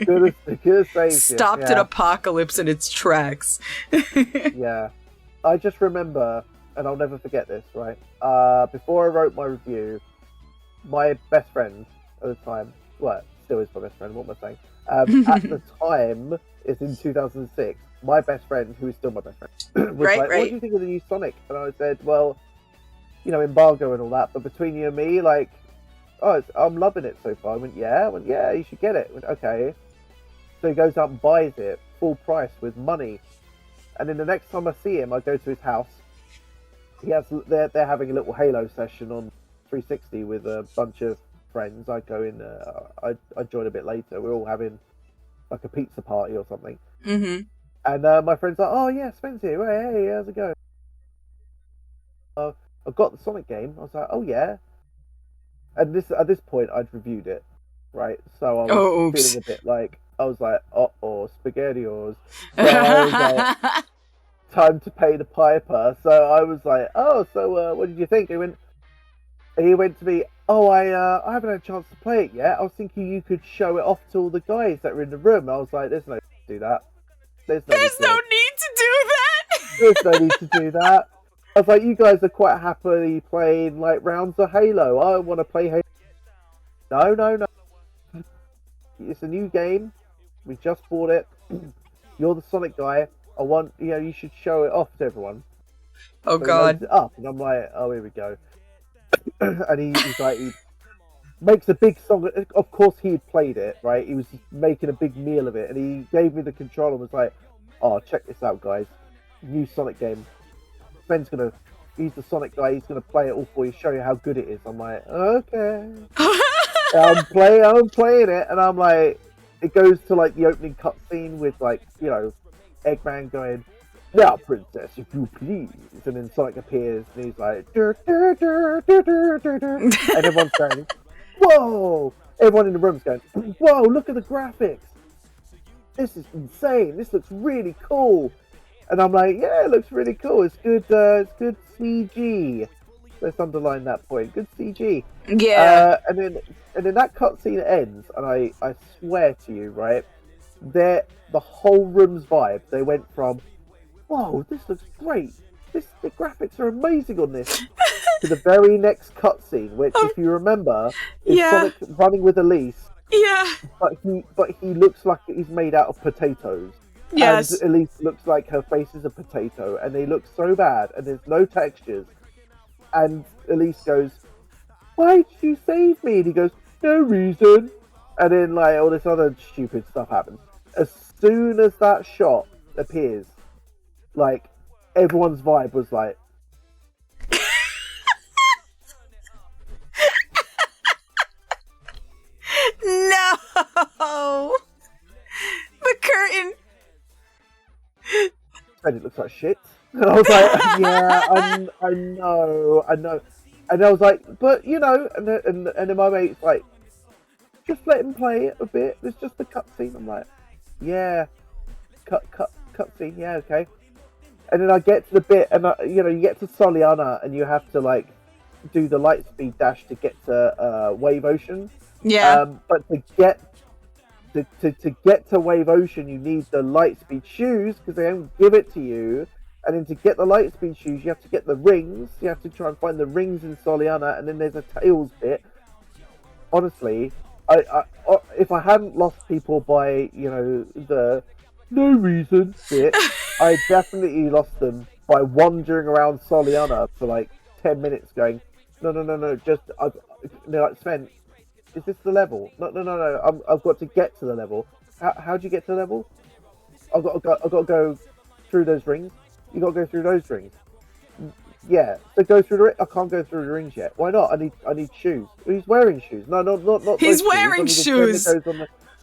could have saved. Stopped an apocalypse in its tracks. Yeah, I just remember, and I'll never forget this. Right, before I wrote my review, my best friend at the time, well, still is my best friend. What am I saying? At the time, it's in 2006. My best friend, who is still my best friend, was like, "What do you think of the new Sonic?" And I said, "Well, you know, embargo and all that, but between you and me, like, I'm loving it so far." I went, "Yeah, you should get it." I went, "Okay." So he goes out and buys it full price with money, and then the next time I see him, I go to his house. They're having a little Halo session on 360 with a bunch of friends. I go in. I join a bit later. We're all having like a pizza party or something. Mm-hmm. And my friend's like, "Oh yeah, Spencer here. Hey, how's it going?" I've got the Sonic game. I was like, "Oh yeah." And at this point, I'd reviewed it, right? So I was feeling a bit like, I was like, spaghettios. So I was like, time to pay the piper. So I was like, "Oh, so what did you think?" He went to me, "Oh, I haven't had a chance to play it yet. I was thinking you could show it off to all the guys that were in the room." I was like, "There's no need to do that. There's no need to do that. There's no need to do that." I was like, "You guys are quite happily playing like rounds of Halo. I want to play Halo." No. It's a new game. We just bought it. You're the Sonic guy. I want, you should show it off to everyone. Oh, so God. He loads it up, and I'm like, "Oh, here we go." And he's like, he makes a big song. Of course, he had played it, right? He was making a big meal of it, and he gave me the controller and was like, "Oh, check this out, guys. New Sonic game. He's the Sonic guy. He's gonna play it all for you, show you how good it is." I'm like, "Okay." I'm playing it, and I'm like, it goes to like the opening cutscene with like, Eggman going, "Now, princess, if you please," and then Sonic appears, and he's like, "Dur, dur, dur, dur, dur, dur, dur," and everyone's going, "Whoa!" Everyone in the room's going, "Whoa! Look at the graphics. This is insane. This looks really cool." And I'm like, "Yeah, it looks really cool. It's good. It's good CG." Let's underline that point. Good CG. Yeah. And then that cutscene ends, and I swear to you, right, the whole room's vibe. They went from, "Whoa, this looks great. The graphics are amazing on this," to the very next cutscene, which, if you remember, is Sonic running with Elise. Yeah. But he looks like he's made out of potatoes. Yes. And Elise looks like her face is a potato, and they look so bad, and there's no textures. And Elise goes, "Why did you save me?" And he goes, "No reason." And then like all this other stupid stuff happens. As soon as that shot appears, like everyone's vibe was like, No. The curtain. "And it looks like shit." And I was like, "Yeah, I know." And I was like, "But and then my mate's like, "Just let him play it a bit. There's just a cutscene." I'm like, "Yeah, cutscene. Yeah, okay." And then I get to the bit, and you get to Soliana, and you have to like do the light speed dash to get to Wave Ocean. Yeah. But to get to Wave Ocean, you need the light speed shoes because they don't give it to you. And then to get the light speed shoes, you have to get the rings. You have to try and find the rings in Soliana, and then there's a tails bit. Honestly, I if I hadn't lost people by the no reason bit, I definitely lost them by wandering around Soliana for like 10 minutes, going no, just they're like, Sven, is this the level? No. I've got to get to the level. How do you get to the level? I've got to go through those rings. You got to go through those rings. Yeah, so go through the ring. I can't go through the rings yet. Why not? I need shoes. He's wearing shoes. No, not. He's wearing shoes. I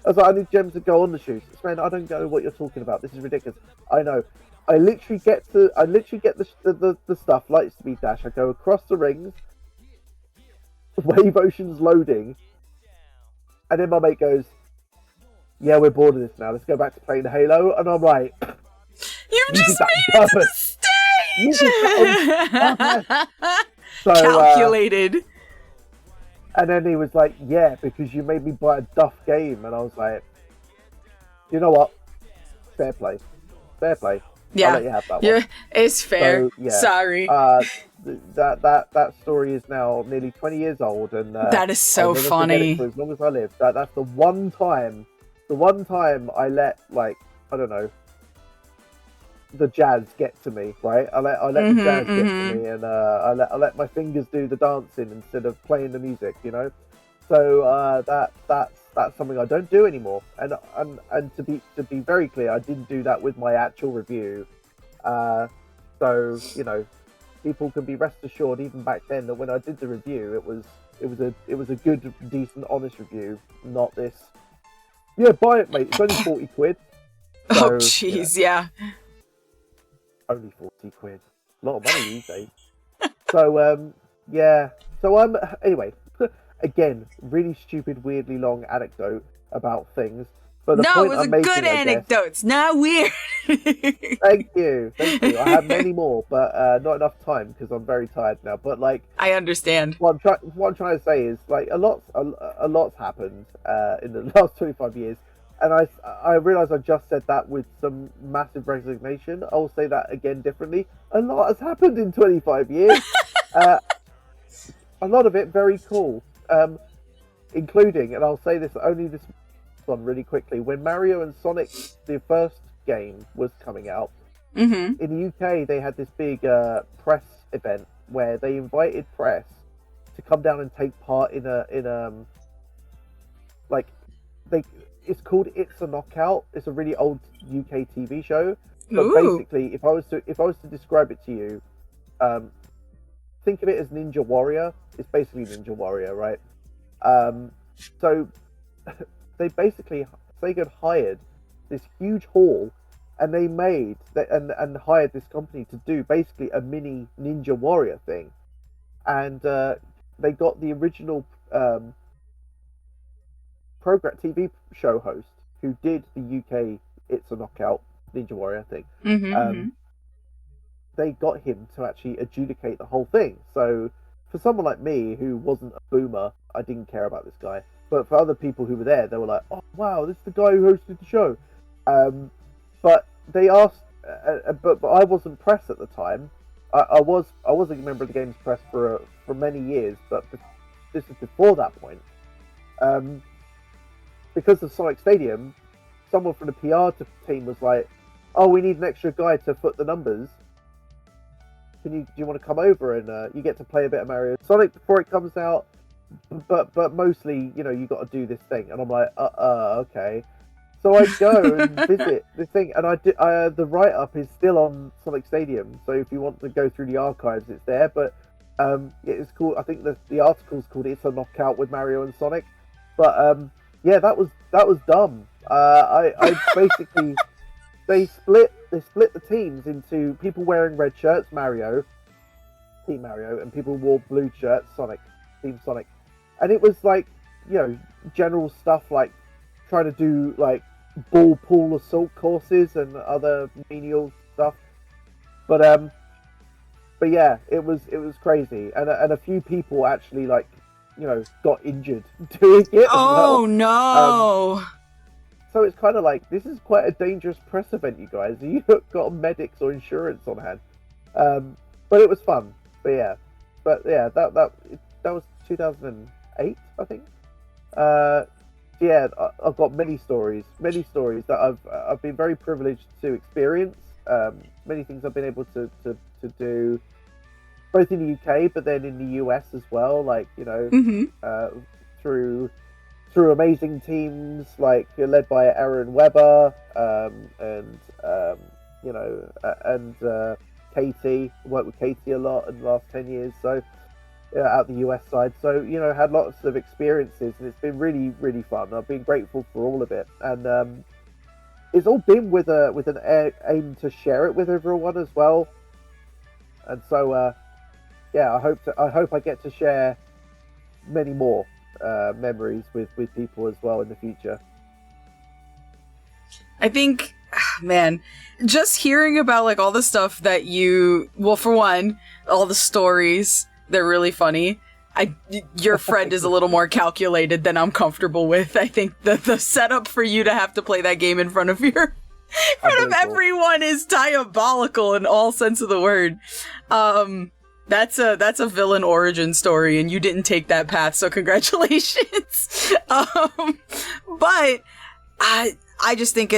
was like, I need gems to go on the shoes. Man, I don't know what you're talking about. This is ridiculous. I know. I literally get the stuff, light speed dash. I go across the rings. Wave Ocean's loading, and then my mate goes, "Yeah, we're bored of this now. Let's go back to playing Halo." And I'm like, "You just made it to the stage." So, calculated. And then he was like, "Yeah, because you made me buy a duff game," and I was like, "You know what? Fair play. Yeah, I'll let you have that one. It's fair. So, yeah. Sorry. That story is now nearly 20 years old, and that is so funny. For as long as I live, that's the one time I let, like, I don't know, the jazz get to me, right? I let the jazz get to me, and I let my fingers do the dancing instead of playing the music, you know. So that's something I don't do anymore. And to be very clear, I didn't do that with my actual review. So people can be rest assured, even back then, that when I did the review, it was a good, decent, honest review, not this. Yeah, buy it, mate. It's only 40 quid. So, oh, jeez, yeah. Only 40 quid. A lot of money these days. So, yeah. So, anyway, again, really stupid, weirdly long anecdote about things. But the point it was I'm making, good anecdotes, not weird. Thank you. I have many more, but not enough time because I'm very tired now. But like, I understand. What I'm trying to say is, like, a lot's happened in the last 25 years, and I realise I just said that with some massive resignation. I'll say that again differently. A lot has happened in 25 years. A lot of it very cool, including, and I'll say this one really quickly, when Mario and Sonic, the first game, was coming out, in the UK they had this big press event where they invited press to come down and take part in it's called It's a Knockout. It's a really old UK TV show, but basically, if I was to describe it to you, think of it as Ninja Warrior. It's basically Ninja Warrior, right? So they basically, Sega had hired this huge hall, and they made and hired this company to do basically a mini Ninja Warrior thing, and they got the original program TV show host who did the UK It's a Knockout Ninja Warrior thing. They got him to actually adjudicate the whole thing. So for someone like me who wasn't a boomer, I didn't care about this guy. But for other people who were there, they were like, "Oh wow, this is the guy who hosted the show." But they asked, but I wasn't press at the time. I was a member of the games press for many years, but this is before that point. Because of Sonic Stadium, someone from the PR team was like, "Oh, we need an extra guy to foot the numbers. Do you want to come over and you get to play a bit of Mario Sonic before it comes out? But mostly, you got to do this thing." And I'm like, okay. So I go and visit this thing, and the write-up is still on Sonic Stadium. So if you want to go through the archives, it's there. But it's called, I think the article's called "It's a Knockout with Mario and Sonic." But yeah, that was dumb. I basically they split the teams into people wearing red shirts, Team Mario, and people wore blue shirts, Team Sonic. And it was like, general stuff like trying to do like ball pool assault courses and other menial stuff. But but yeah, it was crazy, and a few people actually like, got injured doing it as well. Oh no. So it's kind of like, this is quite a dangerous press event, you guys. You got medics or insurance on hand, but it was fun. But yeah, that was 2008, I think. Yeah, I've got many stories that I've been very privileged to experience. Many things I've been able to do, both in the UK, but then in the US as well. Like, through amazing teams like led by Aaron Weber, and Katie. Worked with Katie a lot in the last 10 years. So out the US side. So, had lots of experiences, and it's been really, really fun. I've been grateful for all of it. And it's all been with an aim to share it with everyone as well. And so, I hope I get to share many more memories with people as well in the future. I think, man, just hearing about like all the stuff that for one, all the stories, they're really funny. Your friend is a little more calculated than I'm comfortable with. I think the setup for you to have to play that game in front of everyone is diabolical in all sense of the word. That's a villain origin story, and you didn't take that path, so congratulations. But I just think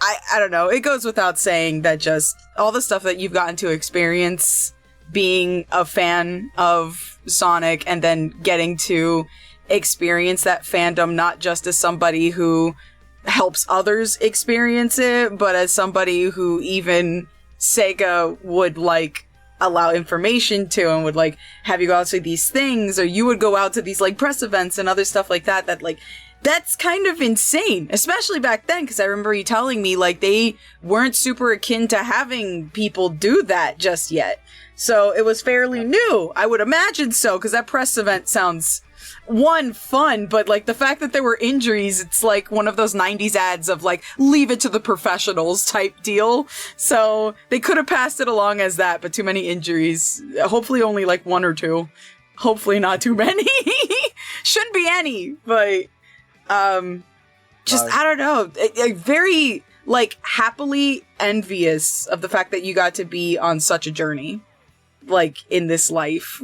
I don't know, it goes without saying that just all the stuff that you've gotten to experience being a fan of Sonic, and then getting to experience that fandom not just as somebody who helps others experience it, but as somebody who even Sega would like allow information to, and would like have you go out to these things, or you would go out to these like press events and other stuff like that like that's kind of insane, especially back then, because I remember you telling me like they weren't super akin to having people do that just yet. So it was fairly new. I would imagine so, because that press event sounds, one, fun, but like the fact that there were injuries, it's like one of those 90s ads of like, leave it to the professionals type deal. So they could have passed it along as that, but too many injuries. Hopefully only like one or two. Hopefully not too many. Shouldn't be any, but I don't know. Very like happily envious of the fact that you got to be on such a journey. Like in this life,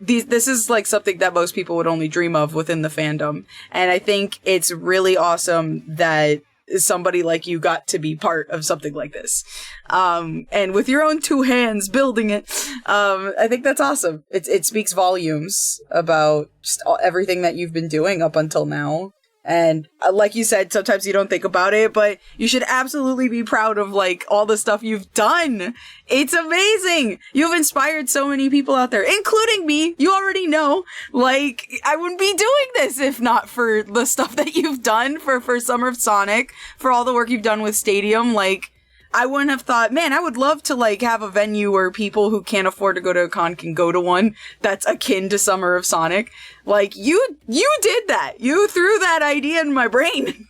this is like something that most people would only dream of within the fandom, and I think it's really awesome that somebody like you got to be part of something like this, and with your own two hands building it. I think that's awesome. It speaks volumes about just everything that you've been doing up until now. And like you said, sometimes you don't think about it, but you should absolutely be proud of like all the stuff you've done. It's amazing. You've inspired so many people out there, including me. You already know, like, I wouldn't be doing this if not for the stuff that you've done for Summer of Sonic, for all the work you've done with Stadium. Like, I wouldn't have thought, man, I would love to like have a venue where people who can't afford to go to a con can go to one that's akin to Summer of Sonic. Like, you did that. You threw that idea in my brain.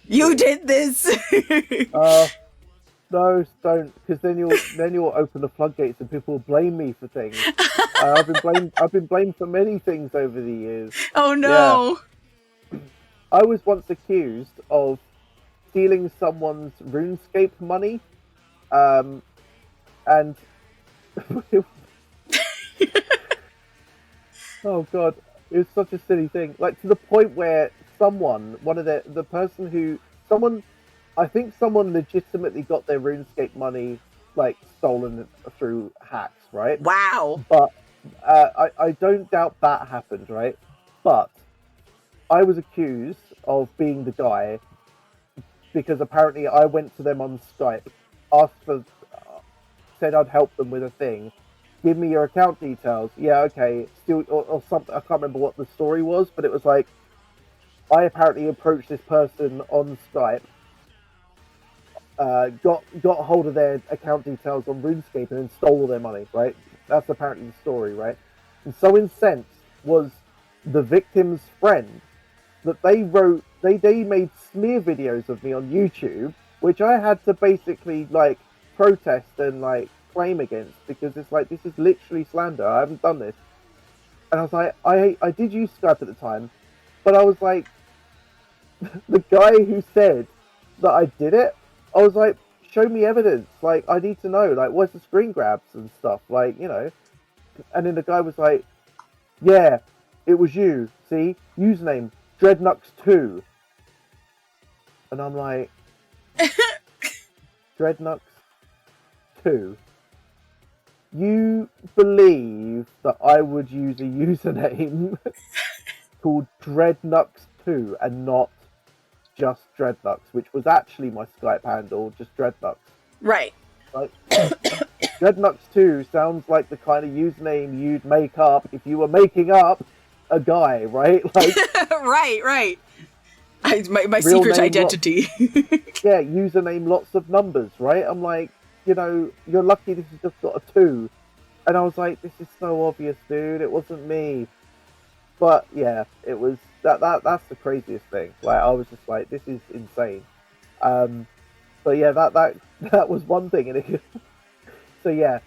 You did this. No, don't, because then you'll open the floodgates and people will blame me for things. I've been blamed for many things over the years. Oh no. Yeah. I was once accused of stealing someone's RuneScape money, and oh god, it was such a silly thing. Like, to the point where someone legitimately got their RuneScape money like stolen through hacks, right? Wow. But I don't doubt that happened, right? But I was accused of being the guy because apparently I went to them on Skype, said I'd help them with a thing. Give me your account details. Yeah, okay. Still, or something. I can't remember what the story was, but it was like, I apparently approached this person on Skype, got hold of their account details on RuneScape, and then stole their money, right? That's apparently the story, right? And so incensed was the victim's friend that they made smear videos of me on YouTube, which I had to basically like protest and like claim against, because it's like, this is literally slander. I haven't done this. And I was like, I did use Skype at the time, but I was like, the guy who said that I did it, I was like, show me evidence. Like, I need to know, like, where's the screen grabs and stuff, like, you know. And then the guy was like, yeah, it was you. See, username Dreadknux2. And I'm like, Dreadknux2. You believe that I would use a username called Dreadknux2 and not just Dreadknux, which was actually my Skype handle, just Dreadknux. Right. Like, Dreadknux2 sounds like the kind of username you'd make up if you were making up a guy, right? Like, right. My secret identity. Yeah, username lots of numbers, right? I'm like, you know, you're lucky this has just got a 2. And I was like, this is so obvious, dude. It wasn't me. But yeah, it was that's the craziest thing. Like, I was just like, this is insane. But yeah, that was one thing. And so yeah,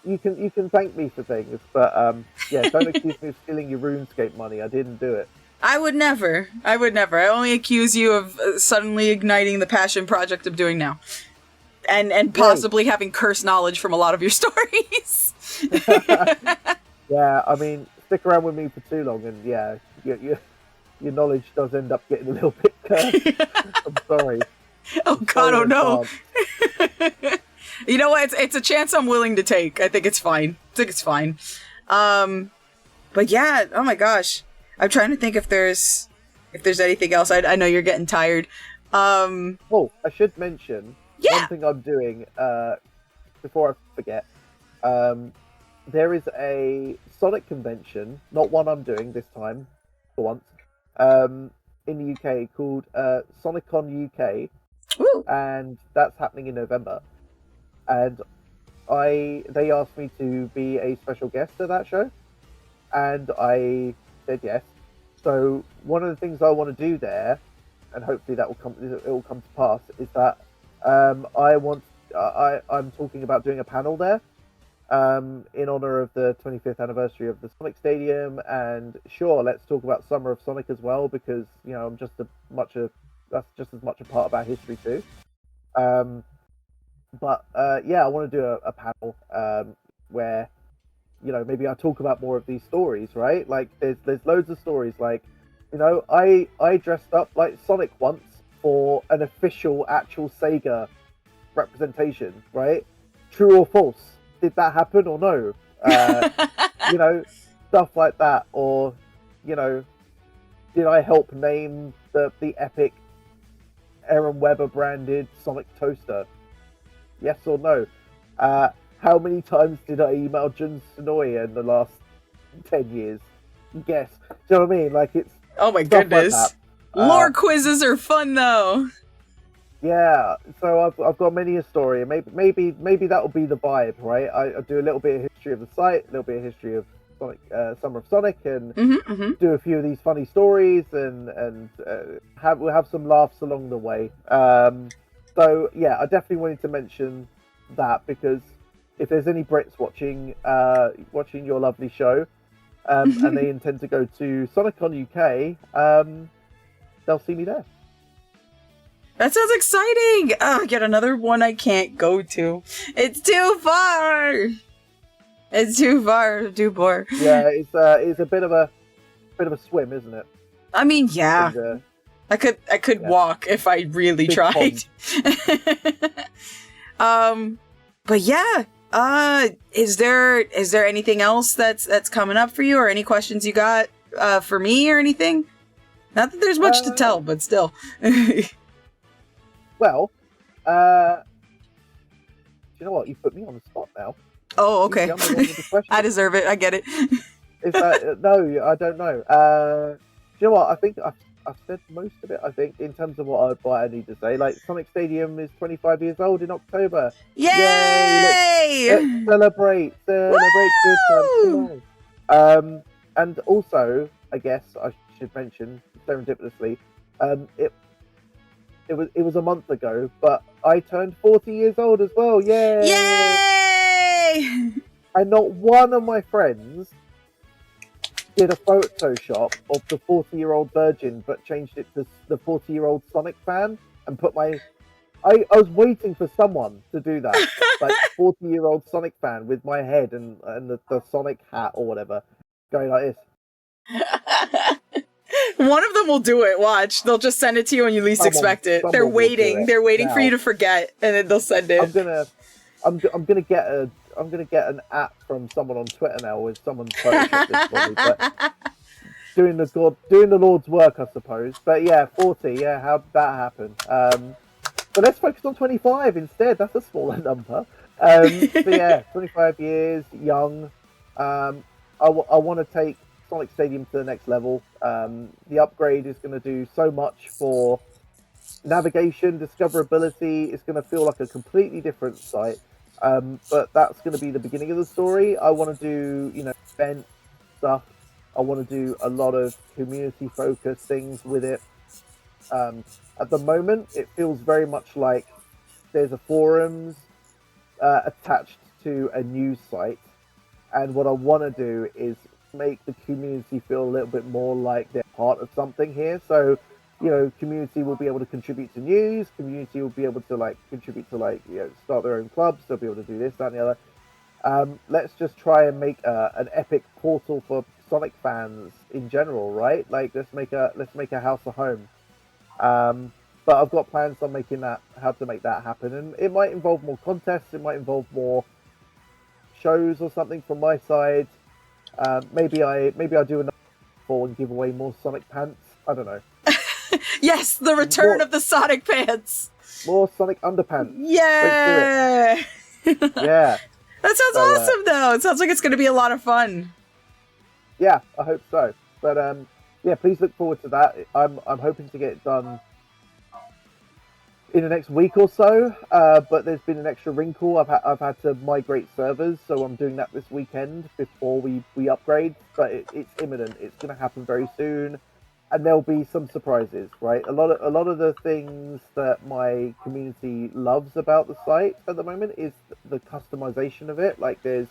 you can thank me for things, but yeah, don't accuse me of stealing your RuneScape money. I didn't do it. I would never. I only accuse you of suddenly igniting the passion project I'm doing now. And possibly having cursed knowledge from a lot of your stories. Yeah, I mean, stick around with me for too long, and yeah, your knowledge does end up getting a little bit cursed. I'm sorry. Oh God, oh no. You know what? It's a chance I'm willing to take. I think it's fine. But yeah, oh my gosh. I'm trying to think if there's anything else. I know you're getting tired. Oh, I should mention one thing I'm doing before I forget. There is a Sonic convention, not one I'm doing this time, for once, in the UK called SonicCon UK. Woo. And that's happening in November. And they asked me to be a special guest at that show, and I said yes. So one of the things I want to do there, and hopefully it will come to pass, is that I'm talking about doing a panel there in honor of the 25th anniversary of the Sonic Stadium. And sure, let's talk about Summer of Sonic as well, because you know that's just as much a part of our history too. But yeah, I want to do a panel where, you know, maybe I talk about more of these stories, right? Like, there's loads of stories. Like, you know, I dressed up like Sonic once for an official, actual Sega representation, right? True or false? Did that happen or no? You know, stuff like that. Or, you know, did I help name the epic Aaron Weber branded Sonic toaster? Yes or no? How many times did I email Jun Sonoy in the last 10 years? Guess. Do you know what I mean? Like, it's... Oh my goodness. Like lore quizzes are fun, though. Yeah, so I've got many a story, and maybe that will be the vibe, right? I do a little bit of history of the site, a little bit of history of Sonic, Summer of Sonic, and do a few of these funny stories, and we'll have some laughs along the way. So yeah, I definitely wanted to mention that, because if there's any Brits watching your lovely show, and they intend to go to SonicCon UK, they'll see me there. That sounds exciting! Yet another one I can't go to. It's too far! Dubor. Yeah, it's a bit of a swim, isn't it? I mean, yeah. And, I could walk if I really tried. But yeah. Is there anything else that's coming up for you, or any questions you got for me or anything? Not that there's much to tell, but still. Well, you know what? You put me on the spot now. Oh, okay. I deserve it. I get it. No, I don't know. You know what? I think I've said most of it, I think, in terms of what I need to say. Like, Sonic Stadium is 25 years old in October. Yay! Let's celebrate good times. And also, I guess I should mention, serendipitously, it was a month ago, but I turned 40 years old as well. Yay! Yay! And not one of my friends did a Photoshop of the 40-year-old virgin, but changed it to the 40-year-old Sonic fan and put my. I was waiting for someone to do that, like 40-year-old Sonic fan with my head and the Sonic hat or whatever, going like this. One of them will do it. Watch, they'll just send it to you when you least expect it. They're waiting. They're waiting for you to forget, and then they'll send it. I'm gonna get an app from someone on Twitter now with someone's Photoshop this for me, but doing the Lord's work, I suppose. But yeah, 40. Yeah, how did that happen? But let's focus on 25 instead. That's a smaller number. So yeah, 25 years, young. I want to take Sonic Stadium to the next level. The upgrade is going to do so much for navigation, discoverability. It's going to feel like a completely different site. But that's going to be the beginning of the story. I want to do, event stuff. I want to do a lot of community-focused things with it. At the moment, it feels very much like there's a forums attached to a news site. And what I want to do is make the community feel a little bit more like they're part of something here. So, community will be able to contribute to news. Community will be able to contribute to start their own clubs. They'll be able to do this, that, and the other. Let's just try and make an epic portal for Sonic fans in general, right? Like let's make a house a home. But I've got plans on how to make that happen, and it might involve more contests. It might involve more shows or something from my side. Maybe I do another fall and give away more Sonic pants. I don't know. Yes, the return of the Sonic pants. More Sonic underpants. Yeah. Let's do it. Yeah. That sounds awesome, though. It sounds like it's going to be a lot of fun. Yeah, I hope so. But yeah, please look forward to that. I'm hoping to get it done in the next week or so. But there's been an extra wrinkle. I've had to migrate servers, so I'm doing that this weekend before we upgrade. But it's imminent. It's going to happen very soon. And there'll be some surprises, right? A lot of the things that my community loves about the site at the moment is the customization of it. Like there's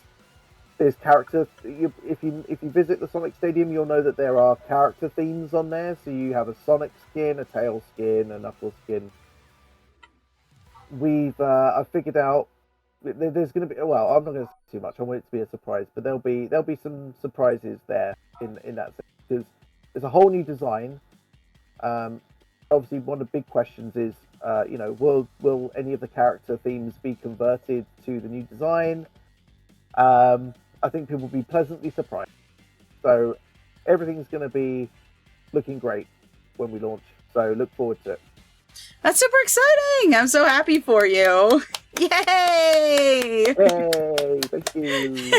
characters. If you visit the Sonic Stadium, you'll know that there are character themes on there. So you have a Sonic skin, a Tail skin, a Knuckles skin. I've figured out there's going to be. Well, I'm not going to say too much. I want it to be a surprise, but there'll be some surprises there in that sense because there's a whole new design. Obviously, one of the big questions is, will any of the character themes be converted to the new design? I think people will be pleasantly surprised. So everything's going to be looking great when we launch. So look forward to it. That's super exciting! I'm so happy for you. Yay! Yay! Thank you.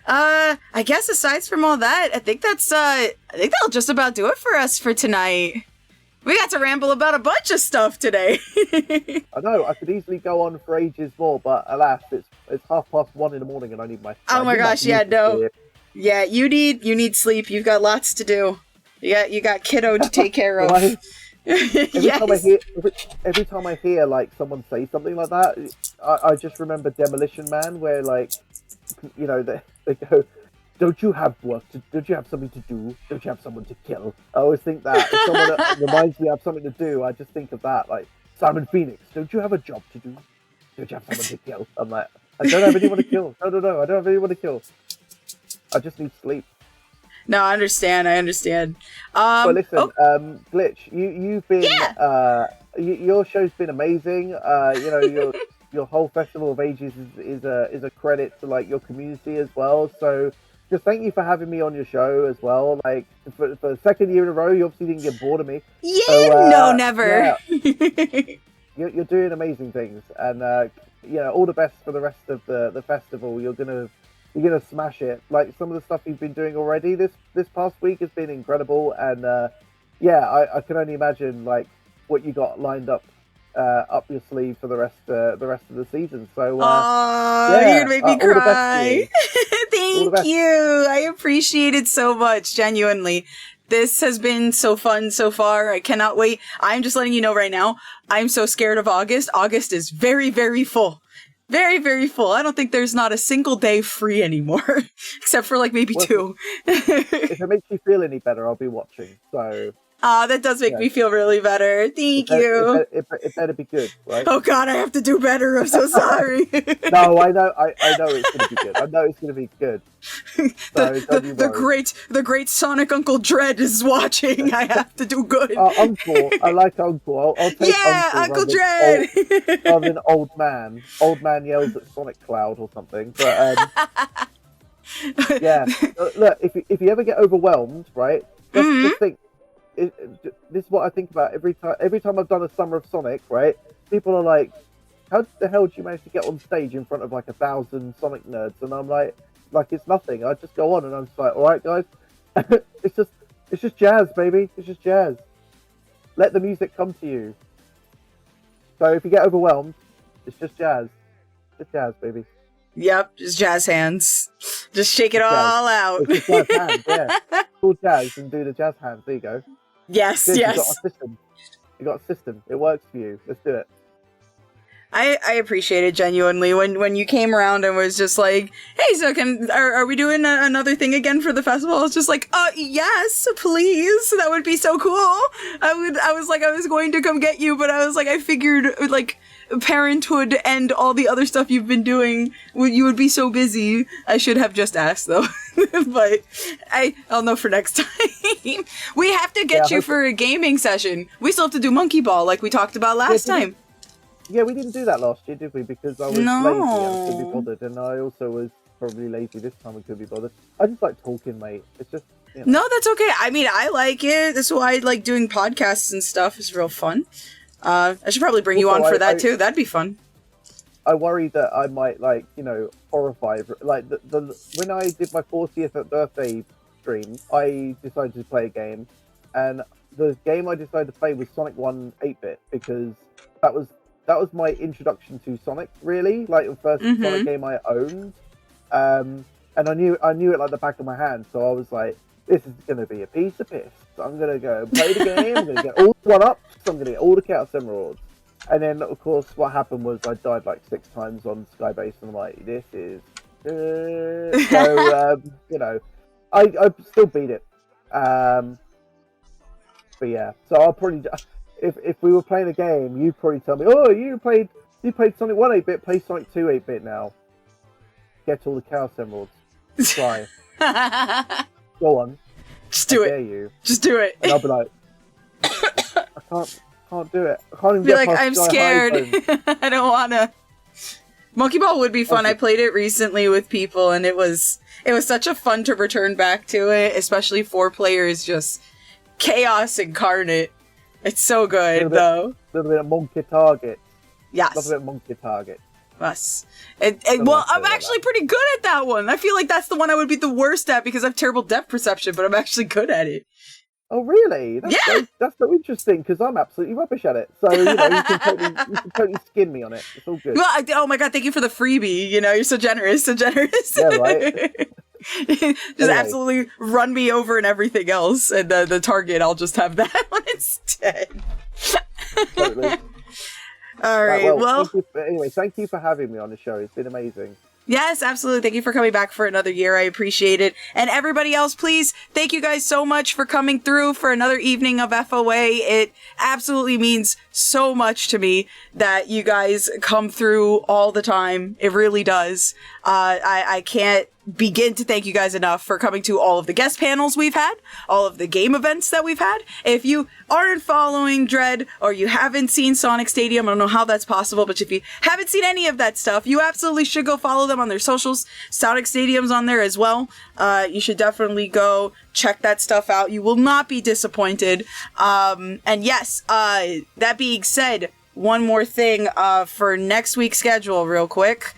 I guess aside from all that, I think that'll just about do it for us for tonight. We got to ramble about a bunch of stuff today. I know, I could easily go on for ages more, but alas, it's 1:30 in the morning and I need my. Oh my gosh, yeah, no. Here. Yeah, you need sleep. You've got lots to do. You got kiddo to take care of. Every time I hear like someone say something like that, I just remember Demolition Man, where like, they go, don't you have something to do? Don't you have someone to kill? I always think that. If someone reminds me I have something to do, I just think of that. Like, Simon Phoenix, don't you have a job to do? Don't you have someone to kill? I'm like, I don't have anyone to kill. No, I don't have anyone to kill. I just need sleep. No, I understand. But listen, Glitch, you've been, your show's been amazing. Your whole Festival of Ages is a credit to like your community as well. So just thank you for having me on your show as well. Like for the second year in a row, you obviously didn't get bored of me. Yeah, so, no, never. Yeah, you're doing amazing things, and all the best for the rest of the festival. You're gonna smash it. Like some of the stuff you've been doing already this past week has been incredible, and I can only imagine like what you got lined up your sleeve for the rest of the season. So you're gonna make me cry. Thank you. I appreciate it so much, genuinely. This has been so fun so far. I cannot wait. I'm just letting you know right now, I'm so scared of August. August is very, very full. Very, very full. I don't think there's not a single day free anymore, except for like maybe 2. If it makes you feel any better, I'll be watching. So. That does make me feel really better. Thank you. It better be good, right? Oh God, I have to do better. I'm so sorry. No, I know it's going to be good. I know it's going to be good. So the great Sonic Uncle Dread is watching. I have to do good. Uncle, I like Uncle. I'll take Uncle Dread. Rather than old man. Old man yells at Sonic Cloud or something. But yeah, look, if you ever get overwhelmed, right? Just think. This is what I think about every time I've done a Summer of Sonic, right? People are like, how the hell did you manage to get on stage in front of like 1,000 Sonic nerds? And I'm like it's nothing. I just go on and I'm just like, all right, guys, it's just jazz, baby. It's just jazz. Let the music come to you. So if you get overwhelmed, it's just jazz. Just jazz, baby. Yep, just jazz hands. Just shake it all out. It's just jazz hands, yeah. Cool jazz and do the jazz hands. There you go. Yes, good, yes. You got a system. It works for you. Let's do it. I appreciate it genuinely when you came around and was just like, hey, so are we doing another thing again for the festival? I was just like, yes, please. That would be so cool. I was going to come get you, but I was like, I figured like parenthood and all the other stuff you've been doing, you would be so busy. I should have just asked though. But I'll know for next time. We have to get you for a gaming session. We still have to do Monkey Ball like we talked about last time. Yeah, we didn't do that last year, did we? Because I was lazy. I couldn't be bothered, and I also was probably lazy this time. I couldn't be bothered. I just like talking, mate. It's just No, that's okay. I mean, I like it. That's why I like doing podcasts and stuff. It's real fun. I should probably bring you on for that too. That'd be fun. I worry that I might horrify. Like when I did my 40th birthday stream, I decided to play a game, and the game I decided to play was Sonic 1 8-bit because that was my introduction to Sonic, really, like the first Sonic game I owned. And I knew it like the back of my hand, so I was like, this is going to be a piece of piss. So I'm going to go play the game, I'm going to get all the 1-ups, I'm going to get all the Chaos Emeralds. And then, of course, what happened was I died like 6 times on Skybase, and I'm like, this is... So, I still beat it. But yeah, so I'll probably... If we were playing a game, you'd probably tell me, oh, you played Sonic 1 8-bit, play Sonic 2 8-bit now. Get all the Chaos Emeralds. Try. Go on. Just do it. Dare you. Just do it. And I'll be like, I can't do it. I can't even be get like, I'm scared. I don't wanna. Monkey Ball would be fun. Okay. I played it recently with people, and it was such a fun to return back to it, especially 4 players, just chaos incarnate. It's so good, though. A little bit of monkey target. Yes. A little bit of monkey target. Yes. Well, I'm actually pretty good at that one. I feel like that's the one I would be the worst at because I have terrible depth perception, but I'm actually good at it. Oh, really? That's so interesting because I'm absolutely rubbish at it. So, you can totally skin me on it. It's all good. Well, oh my God, thank you for the freebie. You're so generous, so generous. Yeah, right? Just absolutely run me over and everything else, and the target, I'll just have that one instead. Totally. All right, well thank you for having me on the show. It's been amazing. Yes, absolutely. Thank you for coming back for another year. I appreciate it. And everybody else, please, thank you guys so much for coming through for another evening of FOA. It absolutely means so much to me that you guys come through all the time. It really does. I can't begin to thank you guys enough for coming to all of the guest panels we've had, all of the game events that we've had. If you aren't following Dread or you haven't seen Sonic Stadium, I don't know how that's possible, but if you haven't seen any of that stuff, you absolutely should go follow them on their socials. Sonic Stadium's on there as well. You should definitely go check that stuff out. You will not be disappointed. And yes, that being said, one more thing for next week's schedule real quick.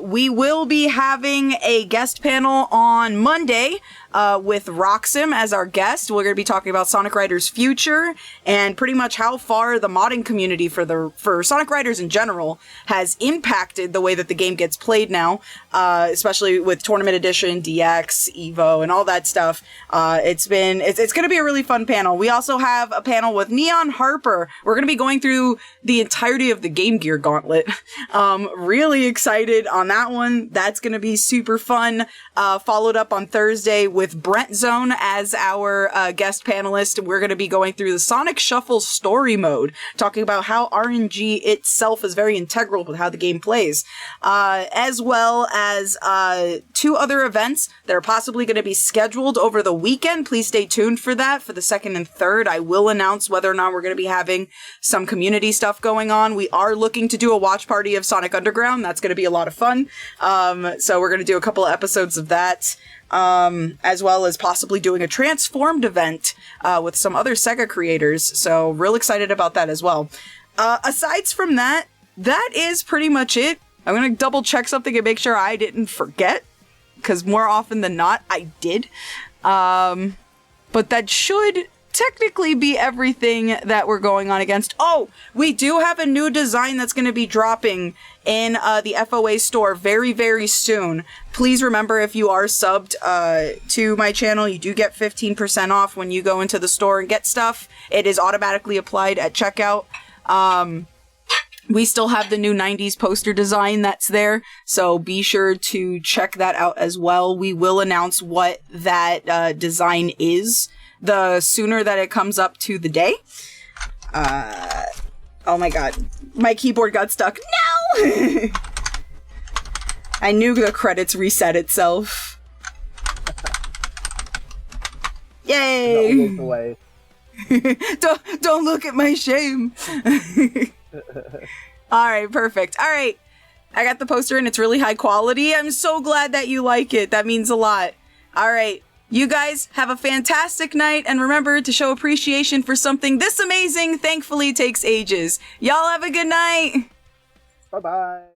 We will be having a guest panel on Monday. with Roxim as our guest. We're going to be talking about Sonic Riders' future and pretty much how far the modding community for Sonic Riders in general has impacted the way that the game gets played now, especially with Tournament Edition, DX, Evo, and all that stuff. It's going to be a really fun panel. We also have a panel with Neon Harper. We're going to be going through the entirety of the Game Gear Gauntlet. Really excited on that one. That's going to be super fun. Followed up on Thursday with Brent Zone as our guest panelist. We're going to be going through the Sonic Shuffle story mode, talking about how RNG itself is very integral with how the game plays, as well as 2 other events that are possibly going to be scheduled over the weekend. Please stay tuned for that. For the 2nd and 3rd, I will announce whether or not we're going to be having some community stuff going on. We are looking to do a watch party of Sonic Underground. That's going to be a lot of fun. So we're going to do a couple of episodes of that, as well as possibly doing a Transformed event with some other Sega creators. So real excited about that as well. Aside from that, that is pretty much it. I'm going to double check something and make sure I didn't forget, because more often than not, I did. But that should technically be everything that we're going on against. Oh, we do have a new design that's going to be dropping in the FOA store very, very soon. Please remember, if you are subbed to my channel, you do get 15% off when you go into the store and get stuff. It is automatically applied at checkout. We still have the new 90s poster design that's there, so be sure to check that out as well. We will announce what that design is the sooner that it comes up to the day. Oh my god. My keyboard got stuck. No! I knew the credits reset itself. Yay! Walk away. Don't look at my shame. Alright, perfect. Alright. I got the poster and it's really high quality. I'm so glad that you like it. That means a lot. Alright. You guys have a fantastic night, and remember to show appreciation for something this amazing thankfully takes ages. Y'all have a good night! Bye-bye.